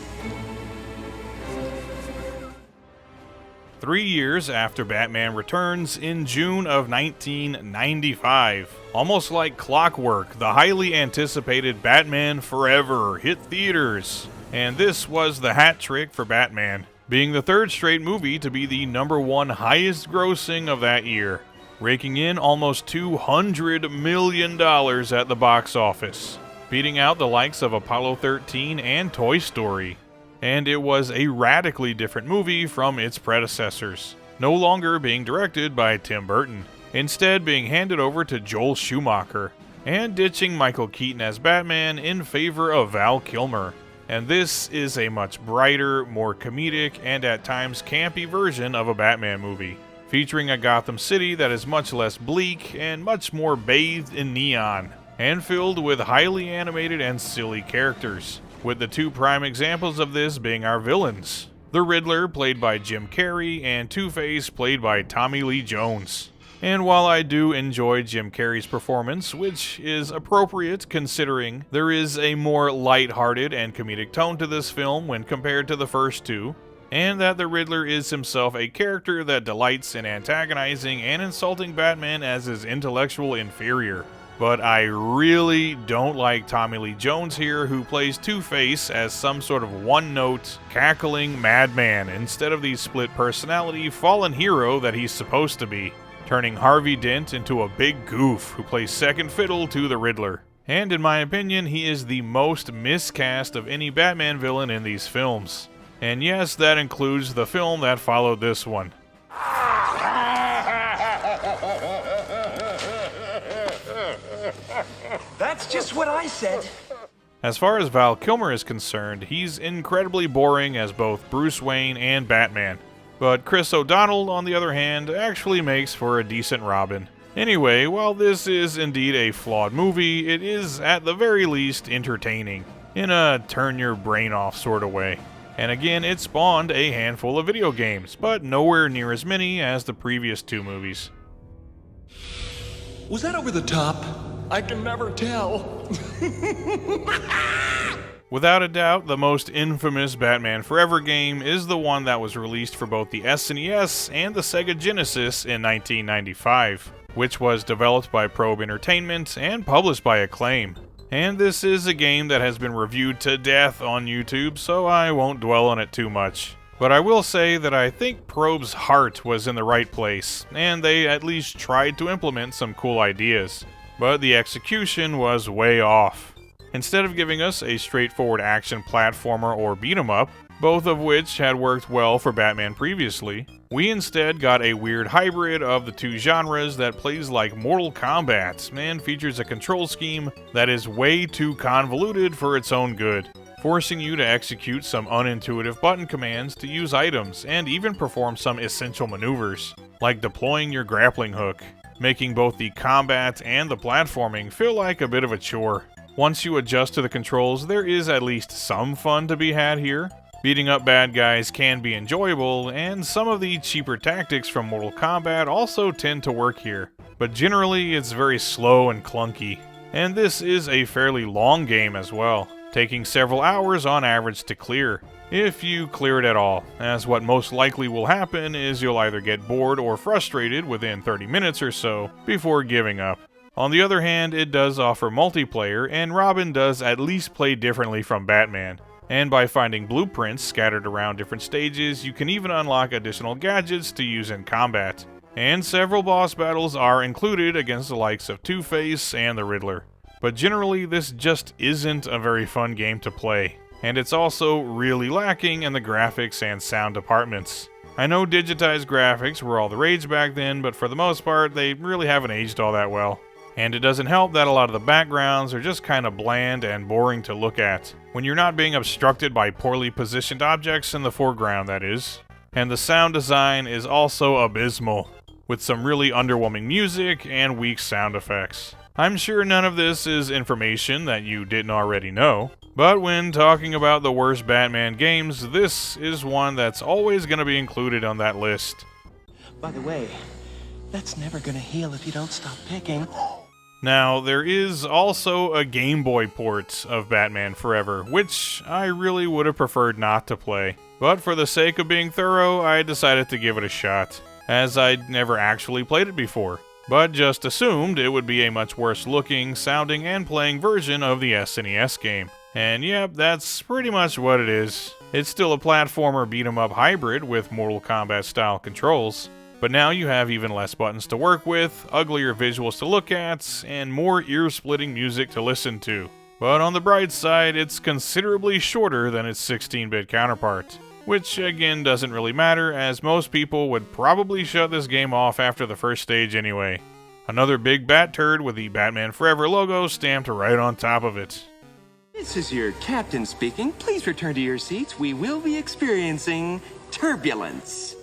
3 years after Batman Returns in June of 1995, almost like clockwork, the highly anticipated Batman Forever hit theaters. And this was the hat trick for Batman, being the third straight movie to be the #1 highest grossing of that year, raking in almost $200 million at the box office, beating out the likes of Apollo 13 and Toy Story. And it was a radically different movie from its predecessors, no longer being directed by Tim Burton, instead being handed over to Joel Schumacher, and ditching Michael Keaton as Batman in favor of Val Kilmer. And this is a much brighter, more comedic, and at times campy version of a Batman movie, featuring a Gotham City that is much less bleak and much more bathed in neon, and filled with highly animated and silly characters, with the two prime examples of this being our villains, the Riddler, played by Jim Carrey, and Two-Face, played by Tommy Lee Jones. And while I do enjoy Jim Carrey's performance, which is appropriate considering there is a more light-hearted and comedic tone to this film when compared to the first two, and that the Riddler is himself a character that delights in antagonizing and insulting Batman as his intellectual inferior. But I really don't like Tommy Lee Jones here, who plays Two-Face as some sort of one-note, cackling madman instead of the split-personality fallen hero that he's supposed to be, turning Harvey Dent into a big goof who plays second fiddle to the Riddler. And in my opinion, he is the most miscast of any Batman villain in these films. And yes, that includes the film that followed this one. That's just what I said. As far as Val Kilmer is concerned, he's incredibly boring as both Bruce Wayne and Batman. But Chris O'Donnell, on the other hand, actually makes for a decent Robin. Anyway, while this is indeed a flawed movie, it is at the very least entertaining, in a turn-your-brain-off sort of way. And again, it spawned a handful of video games, but nowhere near as many as the previous two movies. Was that over the top? I can never tell. Without a doubt, the most infamous Batman Forever game is the one that was released for both the SNES and the Sega Genesis in 1995. which was developed by Probe Entertainment and published by Acclaim. And this is a game that has been reviewed to death on YouTube, so I won't dwell on it too much. But I will say that I think Probe's heart was in the right place, and they at least tried to implement some cool ideas. But the execution was way off. Instead of giving us a straightforward action platformer or beat-em-up, both of which had worked well for Batman previously, we instead got a weird hybrid of the two genres that plays like Mortal Kombat and features a control scheme that is way too convoluted for its own good, forcing you to execute some unintuitive button commands to use items and even perform some essential maneuvers, like deploying your grappling hook, making both the combat and the platforming feel like a bit of a chore. Once you adjust to the controls, there is at least some fun to be had here. Beating up bad guys can be enjoyable, and some of the cheaper tactics from Mortal Kombat also tend to work here, but generally it's very slow and clunky. And this is a fairly long game as well, taking several hours on average to clear, if you clear it at all, as what most likely will happen is you'll either get bored or frustrated within 30 minutes or so before giving up. On the other hand, it does offer multiplayer, and Robin does at least play differently from Batman. And by finding blueprints scattered around different stages, you can even unlock additional gadgets to use in combat. And several boss battles are included against the likes of Two-Face and the Riddler. But generally, this just isn't a very fun game to play. And it's also really lacking in the graphics and sound departments. I know digitized graphics were all the rage back then, but for the most part, they really haven't aged all that well. And it doesn't help that a lot of the backgrounds are just kind of bland and boring to look at, when you're not being obstructed by poorly positioned objects in the foreground, that is. And the sound design is also abysmal, with some really underwhelming music and weak sound effects. I'm sure none of this is information that you didn't already know, but when talking about the worst Batman games, this is one that's always going to be included on that list. By the way, that's never going to heal if you don't stop picking. Now, there is also a Game Boy port of Batman Forever, which I really would have preferred not to play. But for the sake of being thorough, I decided to give it a shot, as I'd never actually played it before, but just assumed it would be a much worse looking, sounding, and playing version of the SNES game. And yep, that's pretty much what it is. It's still a platformer beat-em-up hybrid with Mortal Kombat style controls. But now you have even less buttons to work with, uglier visuals to look at, and more ear-splitting music to listen to. But on the bright side, it's considerably shorter than its 16-bit counterpart, which again doesn't really matter, as most people would probably shut this game off after the first stage anyway. Another big bat turd with the Batman Forever logo stamped right on top of it. This is your captain speaking. Please return to your seats. We will be experiencing turbulence.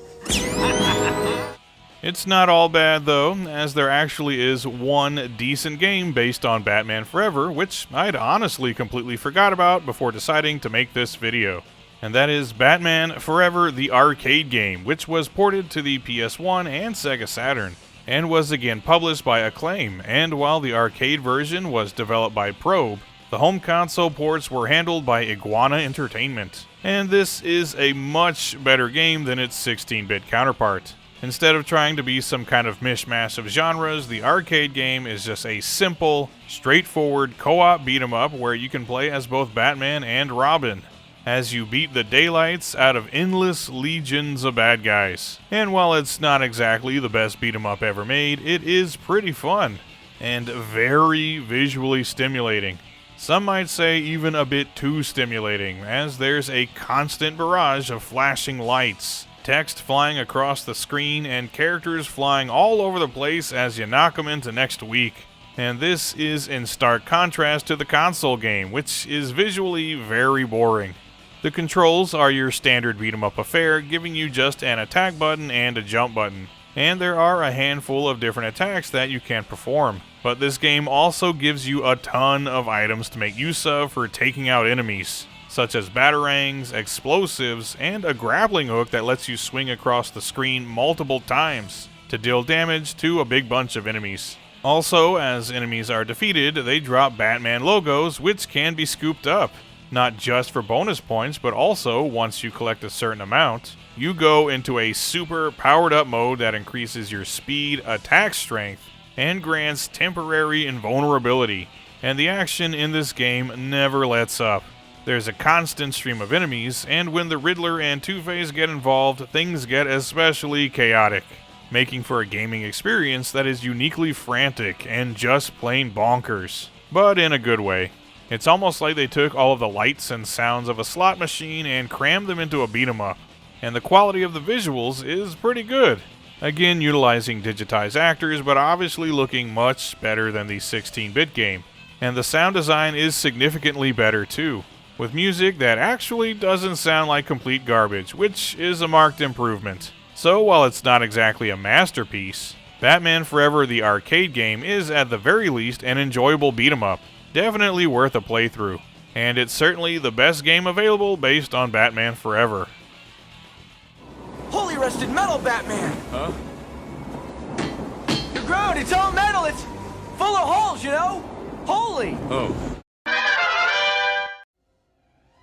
It's not all bad though, as there actually is one decent game based on Batman Forever, which I'd honestly completely forgot about before deciding to make this video. And that is Batman Forever the arcade game, which was ported to the PS1 and Sega Saturn, and was again published by Acclaim, and while the arcade version was developed by Probe, the home console ports were handled by Iguana Entertainment. And this is a much better game than its 16-bit counterpart. Instead of trying to be some kind of mishmash of genres, the arcade game is just a simple, straightforward co-op beat-em-up where you can play as both Batman and Robin, as you beat the daylights out of endless legions of bad guys. And while it's not exactly the best beat-em-up ever made, it is pretty fun, and very visually stimulating. Some might say even a bit too stimulating, as there's a constant barrage of flashing lights, text flying across the screen, and characters flying all over the place as you knock them into next week. And this is in stark contrast to the console game, which is visually very boring. The controls are your standard beat-em-up affair, giving you just an attack button and a jump button. And there are a handful of different attacks that you can perform. But this game also gives you a ton of items to make use of for taking out enemies, such as batarangs, explosives, and a grappling hook that lets you swing across the screen multiple times to deal damage to a big bunch of enemies. Also, as enemies are defeated, they drop Batman logos, which can be scooped up, not just for bonus points, but also, once you collect a certain amount, you go into a super powered up mode that increases your speed, attack strength, and grants temporary invulnerability. And the action in this game never lets up. There's a constant stream of enemies, and when the Riddler and Two-Face get involved, things get especially chaotic, making for a gaming experience that is uniquely frantic and just plain bonkers, but in a good way. It's almost like they took all of the lights and sounds of a slot machine and crammed them into a beat-em-up. And the quality of the visuals is pretty good. Again, utilizing digitized actors, but obviously looking much better than the 16-bit game. And the sound design is significantly better too, with music that actually doesn't sound like complete garbage, which is a marked improvement. So while it's not exactly a masterpiece, Batman Forever the arcade game is at the very least an enjoyable beat-em-up, definitely worth a playthrough. And it's certainly the best game available based on Batman Forever. Holy rusted metal, Batman! Huh? You're grown, it's all metal, it's full of holes, you know? Holy! Oh.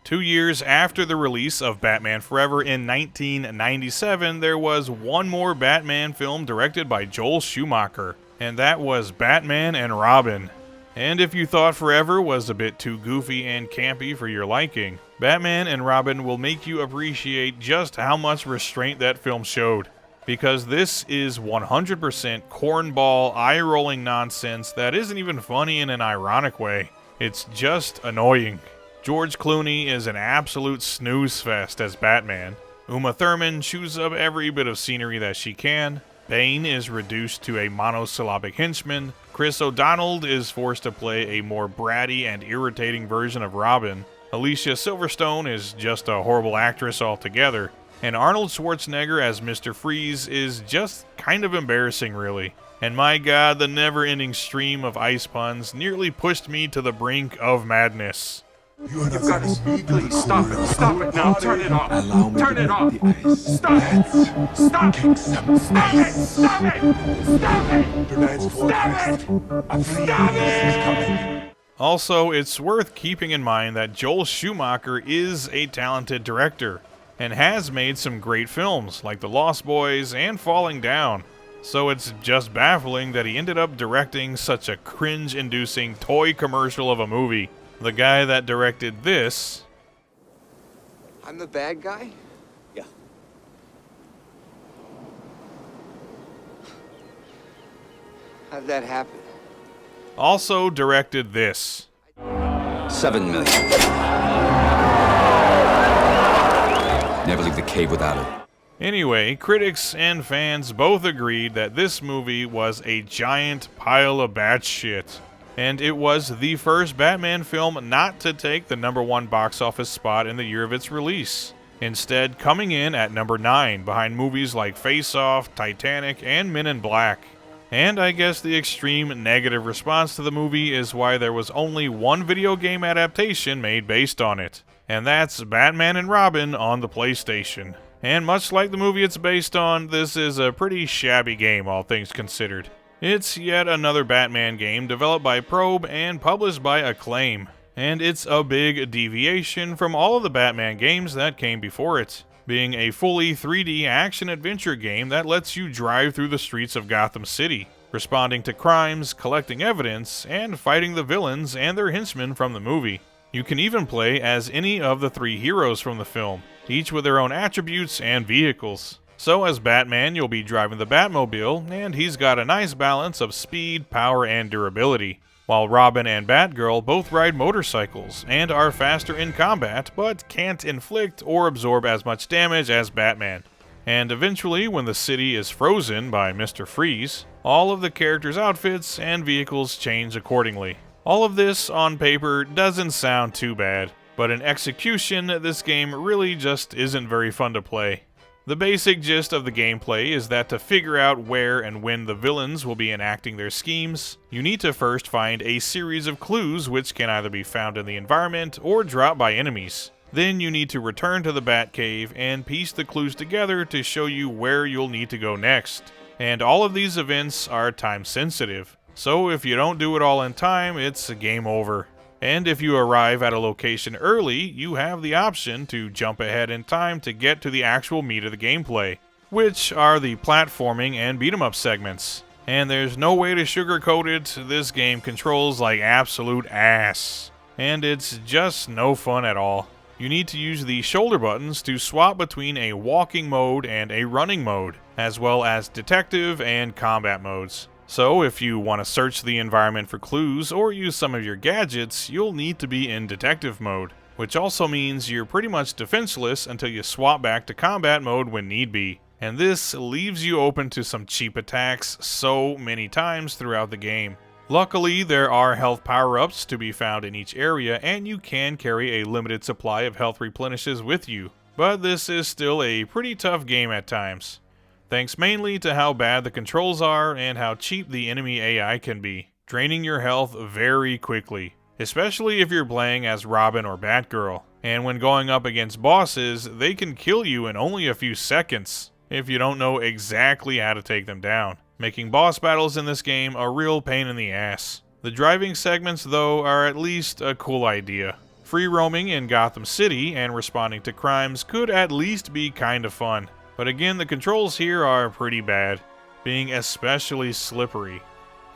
2 years after the release of Batman Forever in 1997, there was one more Batman film directed by Joel Schumacher, and that was Batman and Robin. And if you thought Forever was a bit too goofy and campy for your liking, Batman and Robin will make you appreciate just how much restraint that film showed. Because this is 100% cornball, eye-rolling nonsense that isn't even funny in an ironic way. It's just annoying. George Clooney is an absolute snooze fest as Batman. Uma Thurman chews up every bit of scenery that she can. Bane is reduced to a monosyllabic henchman. Chris O'Donnell is forced to play a more bratty and irritating version of Robin. Alicia Silverstone is just a horrible actress altogether. And Arnold Schwarzenegger as Mr. Freeze is just kind of embarrassing, really. And my god, the never-ending stream of ice puns nearly pushed me to the brink of madness. You've got to speak. Please stop it. Stop it now. Turn it off. Turn it off. Stop it. Stop it. Stop it. Stop it. Stop it. Stop it. Also, it's worth keeping in mind that Joel Schumacher is a talented director and has made some great films like The Lost Boys and Falling Down. So it's just baffling that he ended up directing such a cringe-inducing toy commercial of a movie. The guy that directed this... I'm the bad guy? Yeah. How'd that happen? also directed this. $7 million. Never leave the cave without it. Anyway, critics and fans both agreed that this movie was a giant pile of bad shit. And it was the first Batman film not to take the #1 box office spot in the year of its release. Instead, coming in at number 9 behind movies like Face Off, Titanic, and Men in Black. And I guess the extreme negative response to the movie is why there was only one video game adaptation made based on it. And that's Batman and Robin on the PlayStation. And much like the movie it's based on, this is a pretty shabby game, all things considered. It's yet another Batman game developed by Probe and published by Acclaim. And it's a big deviation from all of the Batman games that came before it, being a fully 3D action-adventure game that lets you drive through the streets of Gotham City, responding to crimes, collecting evidence, and fighting the villains and their henchmen from the movie. You can even play as any of the 3 heroes from the film, each with their own attributes and vehicles. So as Batman, you'll be driving the Batmobile, and he's got a nice balance of speed, power, and durability. While Robin and Batgirl both ride motorcycles, and are faster in combat, but can't inflict or absorb as much damage as Batman. And eventually, when the city is frozen by Mr. Freeze, all of the characters' outfits and vehicles change accordingly. All of this, on paper, doesn't sound too bad, but in execution, this game really just isn't very fun to play. The basic gist of the gameplay is that to figure out where and when the villains will be enacting their schemes, you need to first find a series of clues which can either be found in the environment or dropped by enemies. Then you need to return to the Batcave and piece the clues together to show you where you'll need to go next. And all of these events are time sensitive, so if you don't do it all in time, it's a game over. And if you arrive at a location early, you have the option to jump ahead in time to get to the actual meat of the gameplay, which are the platforming and beat-em-up segments. And there's no way to sugarcoat it, this game controls like absolute ass. And it's just no fun at all. You need to use the shoulder buttons to swap between a walking mode and a running mode, as well as detective and combat modes. So if you want to search the environment for clues or use some of your gadgets, you'll need to be in detective mode, which also means you're pretty much defenseless until you swap back to combat mode when need be. And this leaves you open to some cheap attacks so many times throughout the game. Luckily, there are health power-ups to be found in each area, and you can carry a limited supply of health replenishes with you, but this is still a pretty tough game at times, thanks mainly to how bad the controls are and how cheap the enemy AI can be, draining your health very quickly, especially if you're playing as Robin or Batgirl, and when going up against bosses, they can kill you in only a few seconds if you don't know exactly how to take them down, making boss battles in this game a real pain in the ass. The driving segments, though, are at least a cool idea. Free roaming in Gotham City and responding to crimes could at least be kind of fun, but again, the controls here are pretty bad, being especially slippery.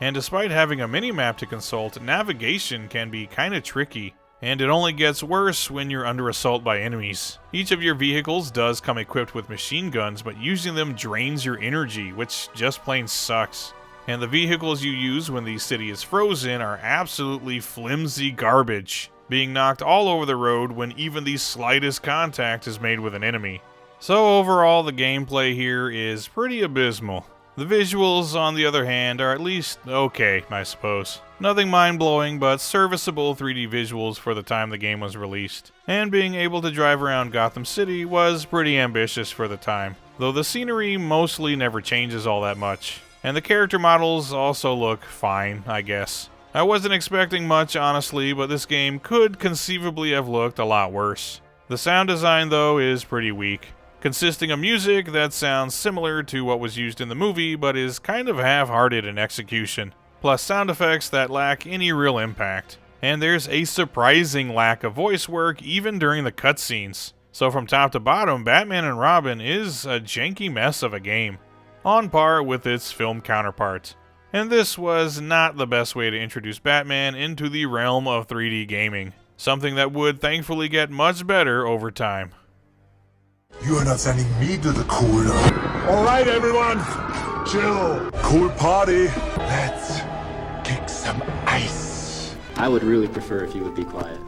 And despite having a mini-map to consult, navigation can be kinda tricky, and it only gets worse when you're under assault by enemies. Each of your vehicles does come equipped with machine guns, but using them drains your energy, which just plain sucks. And the vehicles you use when the city is frozen are absolutely flimsy garbage, being knocked all over the road when even the slightest contact is made with an enemy. So overall, the gameplay here is pretty abysmal. The visuals, on the other hand, are at least okay, I suppose. Nothing mind-blowing, but serviceable 3D visuals for the time the game was released. And being able to drive around Gotham City was pretty ambitious for the time, though the scenery mostly never changes all that much. And the character models also look fine, I guess. I wasn't expecting much, honestly, but this game could conceivably have looked a lot worse. The sound design, though, is pretty weak, consisting of music that sounds similar to what was used in the movie, but is kind of half-hearted in execution, plus sound effects that lack any real impact. And there's a surprising lack of voice work even during the cutscenes. So from top to bottom, Batman and Robin is a janky mess of a game, on par with its film counterpart. And this was not the best way to introduce Batman into the realm of 3D gaming, something that would thankfully get much better over time. You are not sending me to the cooler. All right, everyone. Chill. Cool party. Let's kick some ice. I would really prefer if you would be quiet.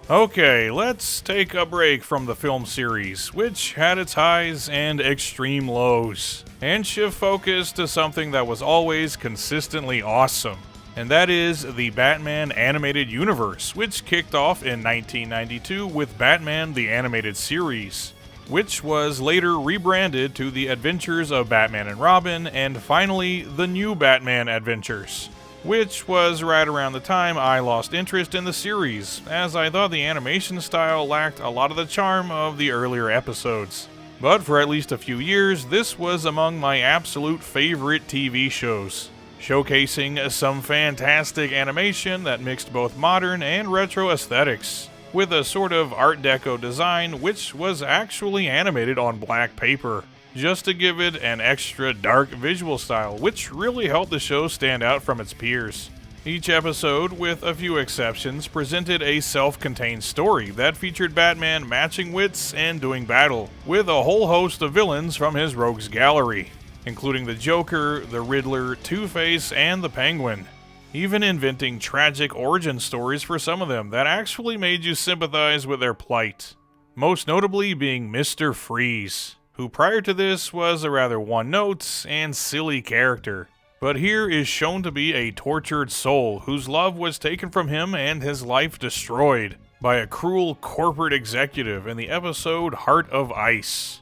Okay, let's take a break from the film series, which had its highs and extreme lows, and shift focus to something that was always consistently awesome. And that is the Batman animated universe, which kicked off in 1992 with Batman the Animated Series, which was later rebranded to The Adventures of Batman and Robin, and finally, The New Batman Adventures, which was right around the time I lost interest in the series, as I thought the animation style lacked a lot of the charm of the earlier episodes. But for at least a few years, this was among my absolute favorite TV shows, showcasing some fantastic animation that mixed both modern and retro aesthetics, with a sort of Art Deco design which was actually animated on black paper, just to give it an extra dark visual style, which really helped the show stand out from its peers. Each episode, with a few exceptions, presented a self-contained story that featured Batman matching wits and doing battle, with a whole host of villains from his rogues gallery, including the Joker, the Riddler, Two-Face, and the Penguin, even inventing tragic origin stories for some of them that actually made you sympathize with their plight, most notably being Mr. Freeze, who prior to this was a rather one-note and silly character, but here is shown to be a tortured soul whose love was taken from him and his life destroyed by a cruel corporate executive in the episode Heart of Ice.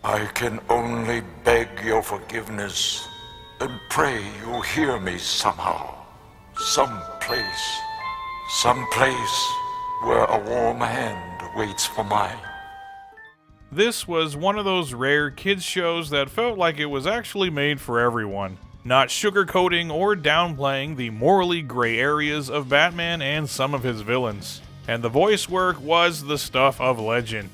I can only beg your forgiveness and pray you hear me somehow. Someplace where a warm hand waits for mine. This was one of those rare kids shows that felt like it was actually made for everyone, not sugarcoating or downplaying the morally gray areas of Batman and some of his villains. And the voice work was the stuff of legend.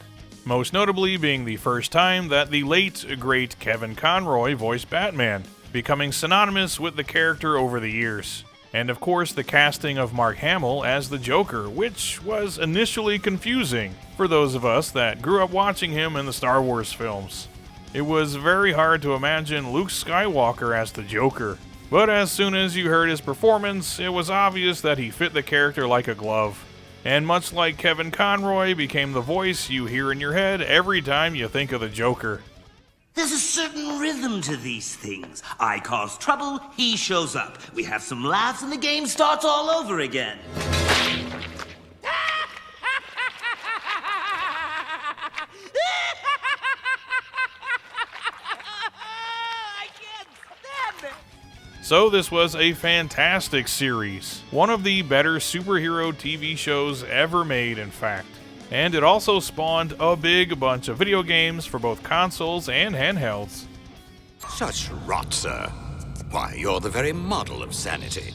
most notably being the first time that the late, great Kevin Conroy voiced Batman, becoming synonymous with the character over the years. And of course the casting of Mark Hamill as the Joker, which was initially confusing for those of us that grew up watching him in the Star Wars films. It was very hard to imagine Luke Skywalker as the Joker, but as soon as you heard his performance, it was obvious that he fit the character like a glove. And much like Kevin Conroy became the voice you hear in your head every time you think of the Joker. There's a certain rhythm to these things. I cause trouble, he shows up. We have some laughs and the game starts all over again. So this was a fantastic series, one of the better superhero TV shows ever made, in fact. And it also spawned a big bunch of video games for both consoles and handhelds. Such rot, sir. Why, you're the very model of sanity.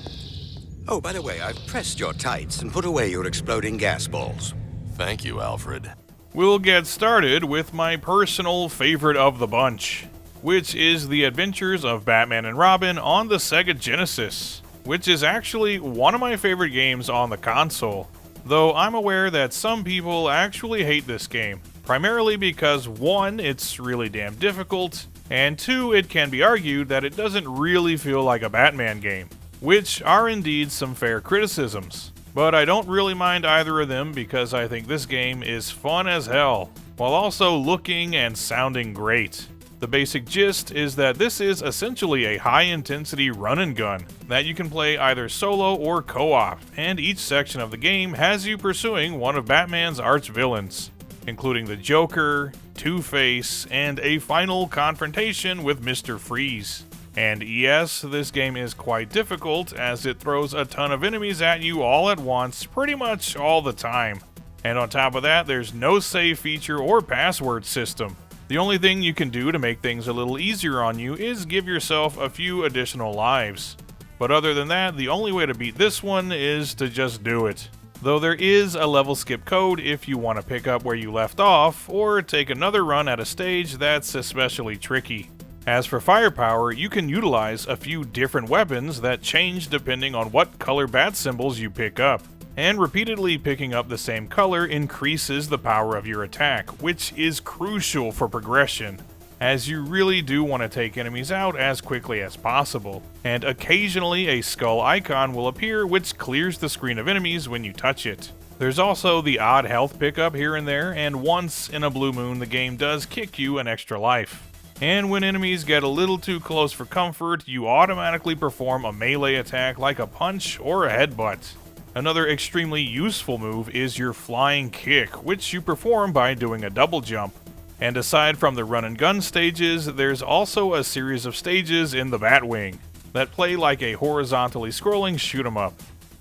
Oh, by the way, I've pressed your tights and put away your exploding gas balls. Thank you, Alfred. We'll get started with my personal favorite of the bunch, which is The Adventures of Batman and Robin on the Sega Genesis, which is actually one of my favorite games on the console. Though I'm aware that some people actually hate this game, primarily because 1, it's really damn difficult, and 2, it can be argued that it doesn't really feel like a Batman game, which are indeed some fair criticisms. But I don't really mind either of them because I think this game is fun as hell, while also looking and sounding great. The basic gist is that this is essentially a high-intensity run-and-gun that you can play either solo or co-op, and each section of the game has you pursuing one of Batman's arch-villains, including the Joker, Two-Face, and a final confrontation with Mr. Freeze. And yes, this game is quite difficult as it throws a ton of enemies at you all at once pretty much all the time. And on top of that, there's no save feature or password system. The only thing you can do to make things a little easier on you is give yourself a few additional lives. But other than that, the only way to beat this one is to just do it. Though there is a level skip code if you want to pick up where you left off, or take another run at a stage that's especially tricky. As for firepower, you can utilize a few different weapons that change depending on what color bat symbols you pick up. And repeatedly picking up the same color increases the power of your attack, which is crucial for progression, as you really do want to take enemies out as quickly as possible. And occasionally a skull icon will appear which clears the screen of enemies when you touch it. There's also the odd health pickup here and there, and once in a blue moon the game does kick you an extra life. And when enemies get a little too close for comfort, you automatically perform a melee attack like a punch or a headbutt. Another extremely useful move is your flying kick, which you perform by doing a double jump. And aside from the run and gun stages, there's also a series of stages in the Batwing that play like a horizontally scrolling shoot 'em up,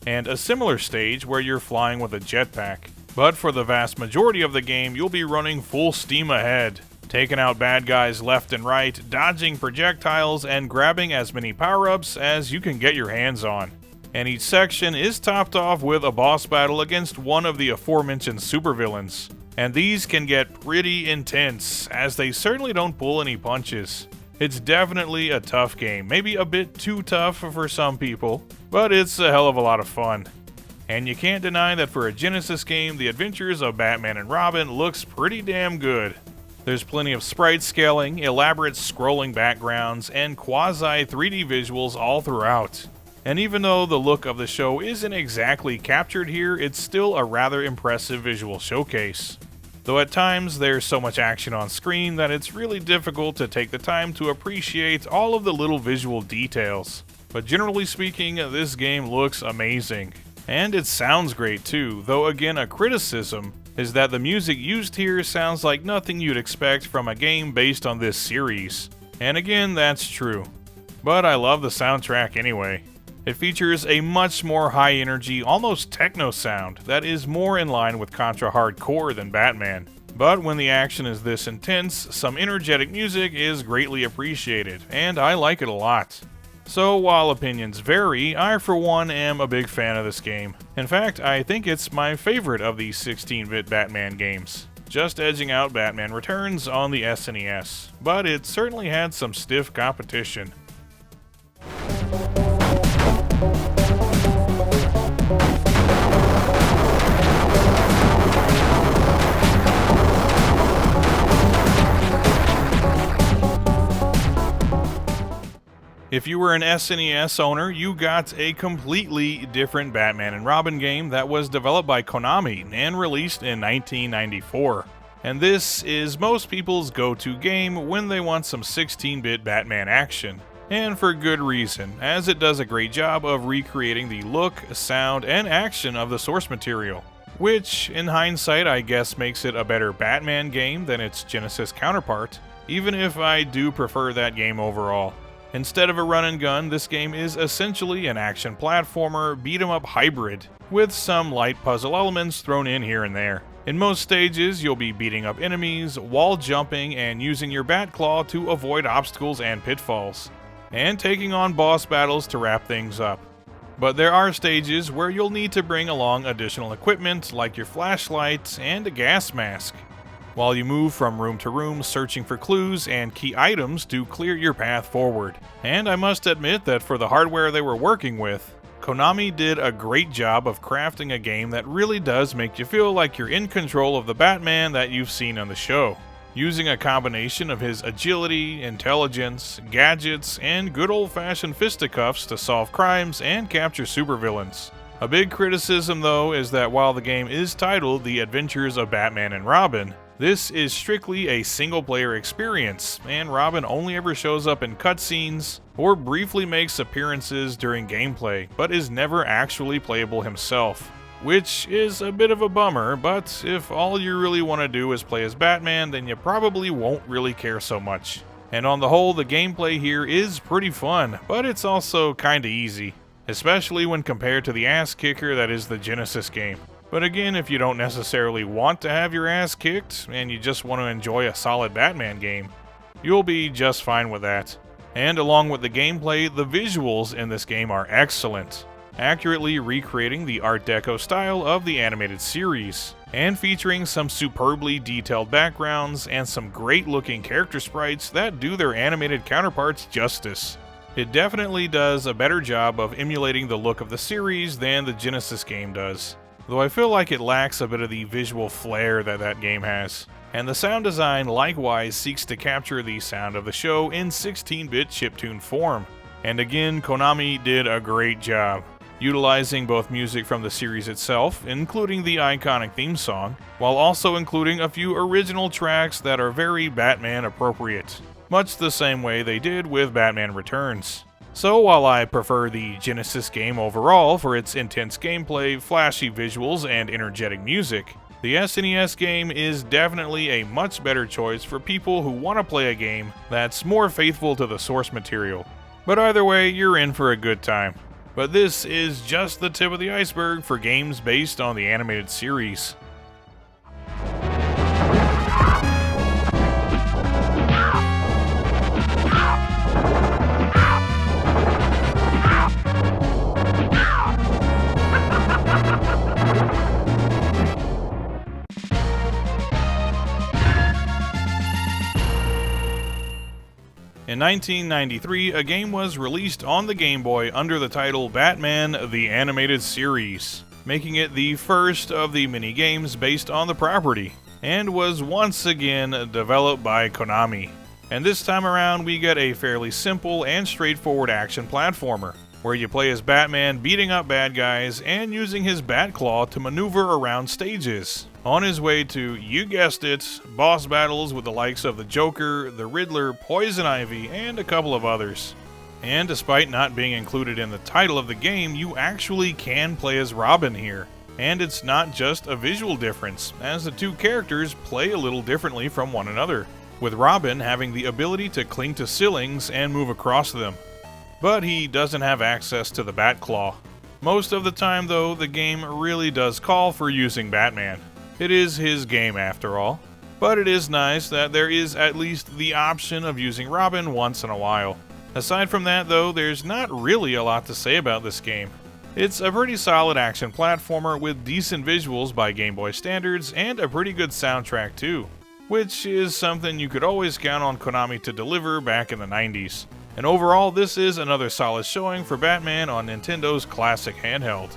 and a similar stage where you're flying with a jetpack. But for the vast majority of the game, you'll be running full steam ahead, taking out bad guys left and right, dodging projectiles, and grabbing as many power-ups as you can get your hands on. And each section is topped off with a boss battle against one of the aforementioned supervillains. And these can get pretty intense, as they certainly don't pull any punches. It's definitely a tough game, maybe a bit too tough for some people, but it's a hell of a lot of fun. And you can't deny that for a Genesis game, The Adventures of Batman and Robin looks pretty damn good. There's plenty of sprite scaling, elaborate scrolling backgrounds, and quasi 3D visuals all throughout. And even though the look of the show isn't exactly captured here, it's still a rather impressive visual showcase. Though at times there's so much action on screen that it's really difficult to take the time to appreciate all of the little visual details. But generally speaking, this game looks amazing. And it sounds great too, though again a criticism is that the music used here sounds like nothing you'd expect from a game based on this series. And again, that's true. But I love the soundtrack anyway. It features a much more high-energy, almost techno sound that is more in line with Contra Hardcore than Batman. But when the action is this intense, some energetic music is greatly appreciated, and I like it a lot. So while opinions vary, I for one am a big fan of this game. In fact, I think it's my favorite of the 16-bit Batman games. just edging out Batman Returns on the SNES, but it certainly had some stiff competition. If you were an SNES owner, you got a completely different Batman and Robin game that was developed by Konami and released in 1994. And this is most people's go-to game when they want some 16-bit Batman action. And for good reason, as it does a great job of recreating the look, sound, and action of the source material. Which, in hindsight, I guess makes it a better Batman game than its Genesis counterpart, even if I do prefer that game overall. Instead of a run and gun, this game is essentially an action platformer beat-em-up hybrid, with some light puzzle elements thrown in here and there. In most stages, you'll be beating up enemies, wall jumping, and using your bat claw to avoid obstacles and pitfalls, and taking on boss battles to wrap things up. But there are stages where you'll need to bring along additional equipment like your flashlight and a gas mask, while you move from room to room searching for clues and key items to clear your path forward. And I must admit that for the hardware they were working with, Konami did a great job of crafting a game that really does make you feel like you're in control of the Batman that you've seen on the show, using a combination of his agility, intelligence, gadgets, and good old-fashioned fisticuffs to solve crimes and capture supervillains. A big criticism, though, is that while the game is titled The Adventures of Batman and Robin, this is strictly a single-player experience, and Robin only ever shows up in cutscenes or briefly makes appearances during gameplay, but is never actually playable himself. Which is a bit of a bummer, but if all you really want to do is play as Batman, then you probably won't really care so much. And on the whole, the gameplay here is pretty fun, but it's also kinda easy, especially when compared to the ass kicker that is the Genesis game. But again, if you don't necessarily want to have your ass kicked, and you just want to enjoy a solid Batman game, you'll be just fine with that. And along with the gameplay, the visuals in this game are excellent, accurately recreating the Art Deco style of the animated series, and featuring some superbly detailed backgrounds and some great-looking character sprites that do their animated counterparts justice. It definitely does a better job of emulating the look of the series than the Genesis game does, though I feel like it lacks a bit of the visual flair that that game has. And the sound design likewise seeks to capture the sound of the show in 16-bit chiptune form. And again, Konami did a great job, utilizing both music from the series itself, including the iconic theme song, while also including a few original tracks that are very Batman appropriate, much the same way they did with Batman Returns. So while I prefer the Genesis game overall for its intense gameplay, flashy visuals, and energetic music, the SNES game is definitely a much better choice for people who want to play a game that's more faithful to the source material. But either way, you're in for a good time. But this is just the tip of the iceberg for games based on the animated series. In 1993, a game was released on the Game Boy under the title Batman the Animated Series, making it the first of the mini games based on the property, and was once again developed by Konami. And this time around, we get a fairly simple and straightforward action platformer, where you play as Batman beating up bad guys and using his bat claw to maneuver around stages, on his way to, you guessed it, boss battles with the likes of the Joker, the Riddler, Poison Ivy, and a couple of others. And despite not being included in the title of the game, you actually can play as Robin here. And it's not just a visual difference, as the two characters play a little differently from one another, with Robin having the ability to cling to ceilings and move across them. But he doesn't have access to the bat claw. Most of the time though, the game really does call for using Batman. It is his game after all, but it is nice that there is at least the option of using Robin once in a while. Aside from that though, there's not really a lot to say about this game. It's a pretty solid action platformer with decent visuals by Game Boy standards and a pretty good soundtrack too, which is something you could always count on Konami to deliver back in the 90s. And overall, this is another solid showing for Batman on Nintendo's classic handheld.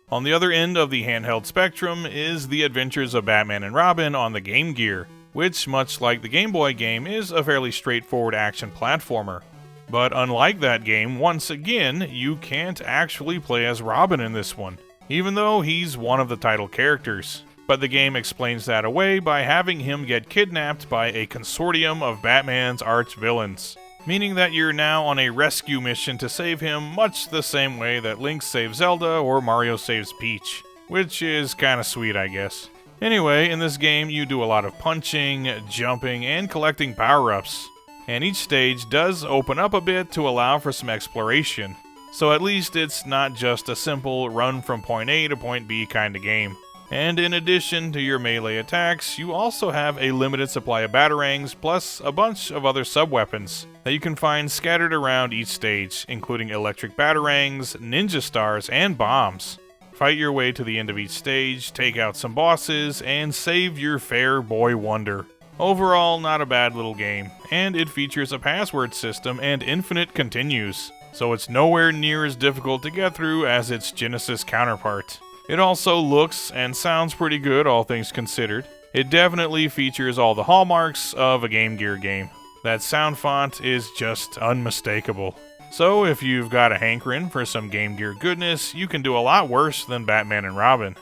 On the other end of the handheld spectrum is The Adventures of Batman and Robin on the Game Gear, which, much like the Game Boy game, is a fairly straightforward action platformer. But unlike that game, once again, you can't actually play as Robin in this one, even though he's one of the title characters. But the game explains that away by having him get kidnapped by a consortium of Batman's arch-villains, meaning that you're now on a rescue mission to save him much the same way that Lynx saves Zelda or Mario saves Peach, which is kinda sweet, I guess. Anyway, in this game you do a lot of punching, jumping, and collecting power-ups, and each stage does open up a bit to allow for some exploration, so at least it's not just a simple run from point A to point B kinda game. And in addition to your melee attacks, you also have a limited supply of batarangs plus a bunch of other sub-weapons that you can find scattered around each stage, including electric batarangs, ninja stars, and bombs. Fight your way to the end of each stage, take out some bosses, and save your fair boy wonder. Overall, not a bad little game, and it features a password system and infinite continues, so it's nowhere near as difficult to get through as its Genesis counterpart. It also looks and sounds pretty good, all things considered. It definitely features all the hallmarks of a Game Gear game. That sound font is just unmistakable. So if you've got a hankering for some Game Gear goodness, you can do a lot worse than Batman and Robin.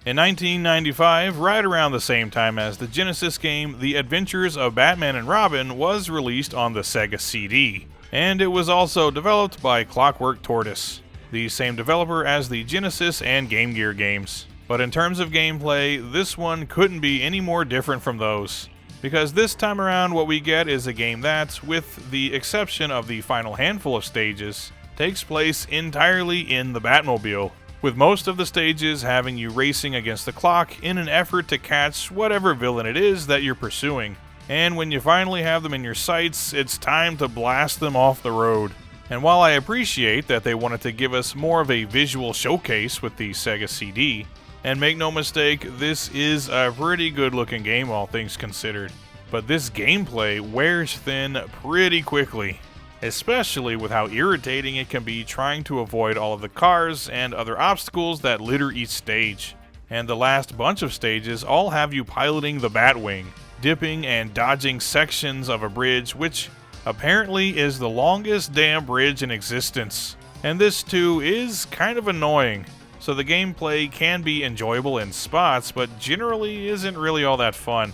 In 1995, right around the same time as the Genesis game, The Adventures of Batman and Robin was released on the Sega CD, and it was also developed by Clockwork Tortoise, the same developer as the Genesis and Game Gear games. But in terms of gameplay, this one couldn't be any more different from those, because this time around what we get is a game that, with the exception of the final handful of stages, takes place entirely in the Batmobile, with most of the stages having you racing against the clock in an effort to catch whatever villain it is that you're pursuing. And when you finally have them in your sights, it's time to blast them off the road. And while I appreciate that they wanted to give us more of a visual showcase with the Sega CD, and make no mistake, this is a pretty good looking game all things considered, but this gameplay wears thin pretty quickly. Especially with how irritating it can be trying to avoid all of the cars and other obstacles that litter each stage. And the last bunch of stages all have you piloting the Batwing, dipping and dodging sections of a bridge which apparently is the longest damn bridge in existence. And this too is kind of annoying, so the gameplay can be enjoyable in spots but generally isn't really all that fun.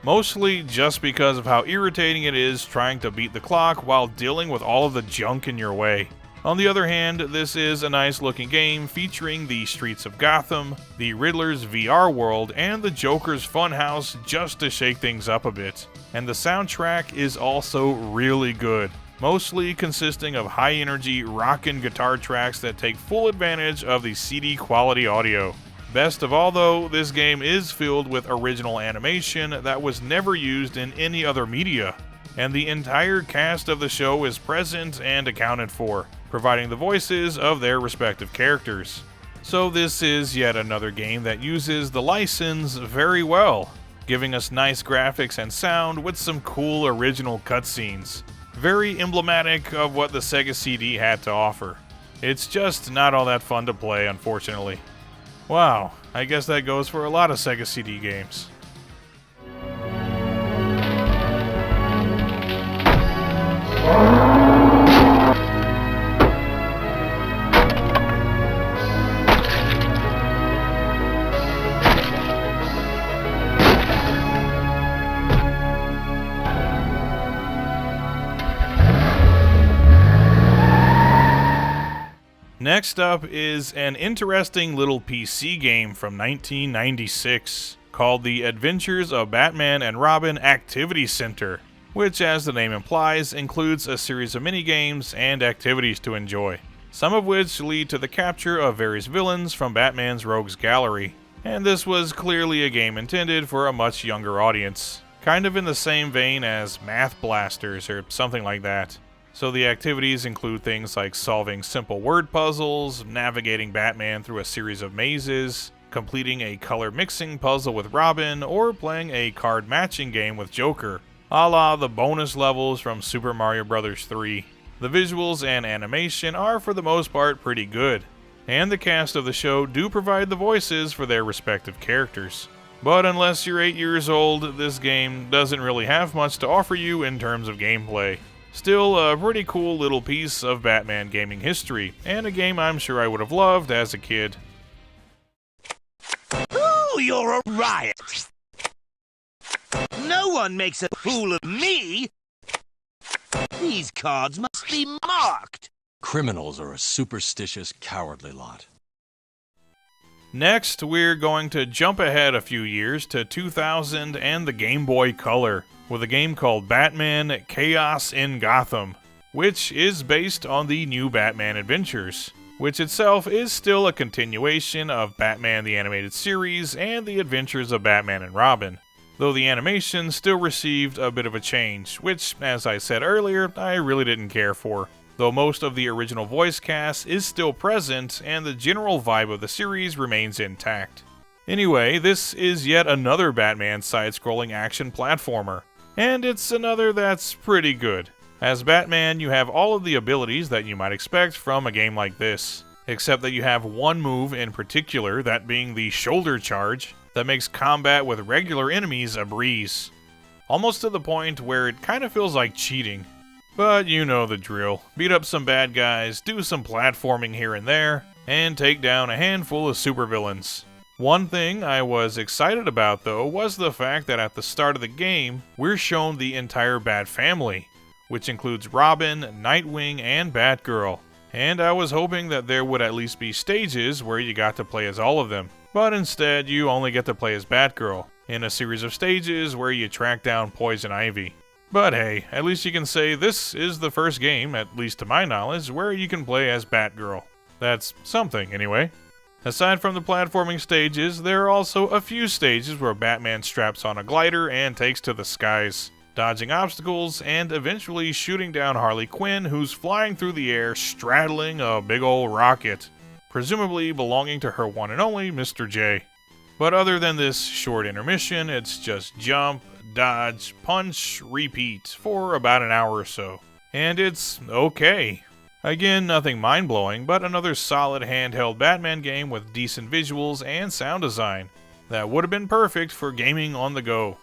Mostly just because of how irritating it is trying to beat the clock while dealing with all of the junk in your way. On the other hand, this is a nice looking game featuring the streets of Gotham, the Riddler's VR world, and the Joker's funhouse just to shake things up a bit. And the soundtrack is also really good, mostly consisting of high energy rockin' guitar tracks that take full advantage of the CD quality audio. Best of all though, this game is filled with original animation that was never used in any other media, and the entire cast of the show is present and accounted for, providing the voices of their respective characters. So this is yet another game that uses the license very well, giving us nice graphics and sound with some cool original cutscenes, very emblematic of what the Sega CD had to offer. It's just not all that fun to play, unfortunately. Wow, I guess that goes for a lot of Sega CD games. Next up is an interesting little PC game from 1996 called The Adventures of Batman and Robin Activity Center, which, as the name implies, includes a series of minigames and activities to enjoy, some of which lead to the capture of various villains from Batman's Rogues Gallery. And this was clearly a game intended for a much younger audience, kind of in the same vein as Math Blasters or something like that. So the activities include things like solving simple word puzzles, navigating Batman through a series of mazes, completing a color mixing puzzle with Robin, or playing a card matching game with Joker, a la the bonus levels from Super Mario Bros. 3. The visuals and animation are for the most part pretty good, and the cast of the show do provide the voices for their respective characters. But unless you're 8 years old, this game doesn't really have much to offer you in terms of gameplay. Still a pretty cool little piece of Batman gaming history, and a game I'm sure I would have loved as a kid. Ooh, you're a riot! No one makes a fool of me! These cards must be marked! Criminals are a superstitious, cowardly lot. Next, we're going to jump ahead a few years to 2000 and the Game Boy Color, with a game called Batman Chaos in Gotham, which is based on the new Batman Adventures, which itself is still a continuation of Batman the Animated Series and the Adventures of Batman and Robin, though the animation still received a bit of a change, which, as I said earlier, I really didn't care for, though most of the original voice cast is still present and the general vibe of the series remains intact. Anyway, this is yet another Batman side-scrolling action platformer, and it's another that's pretty good. As Batman, you have all of the abilities that you might expect from a game like this, except that you have one move in particular, that being the shoulder charge, that makes combat with regular enemies a breeze. Almost to the point where it kind of feels like cheating. But you know the drill. Beat up some bad guys, do some platforming here and there, and take down a handful of supervillains. One thing I was excited about though was the fact that at the start of the game, we're shown the entire Bat family, which includes Robin, Nightwing, and Batgirl. And I was hoping that there would at least be stages where you got to play as all of them, but instead you only get to play as Batgirl, in a series of stages where you track down Poison Ivy. But hey, at least you can say this is the first game, at least to my knowledge, where you can play as Batgirl. That's something, anyway. Aside from the platforming stages, there are also a few stages where Batman straps on a glider and takes to the skies, dodging obstacles and eventually shooting down Harley Quinn, who's flying through the air straddling a big ol' rocket, presumably belonging to her one and only Mr. J. But other than this short intermission, it's just jump, dodge, punch, repeat for about an hour or so. And it's okay. Again, nothing mind-blowing, but another solid handheld Batman game with decent visuals and sound design that would have been perfect for gaming on the go.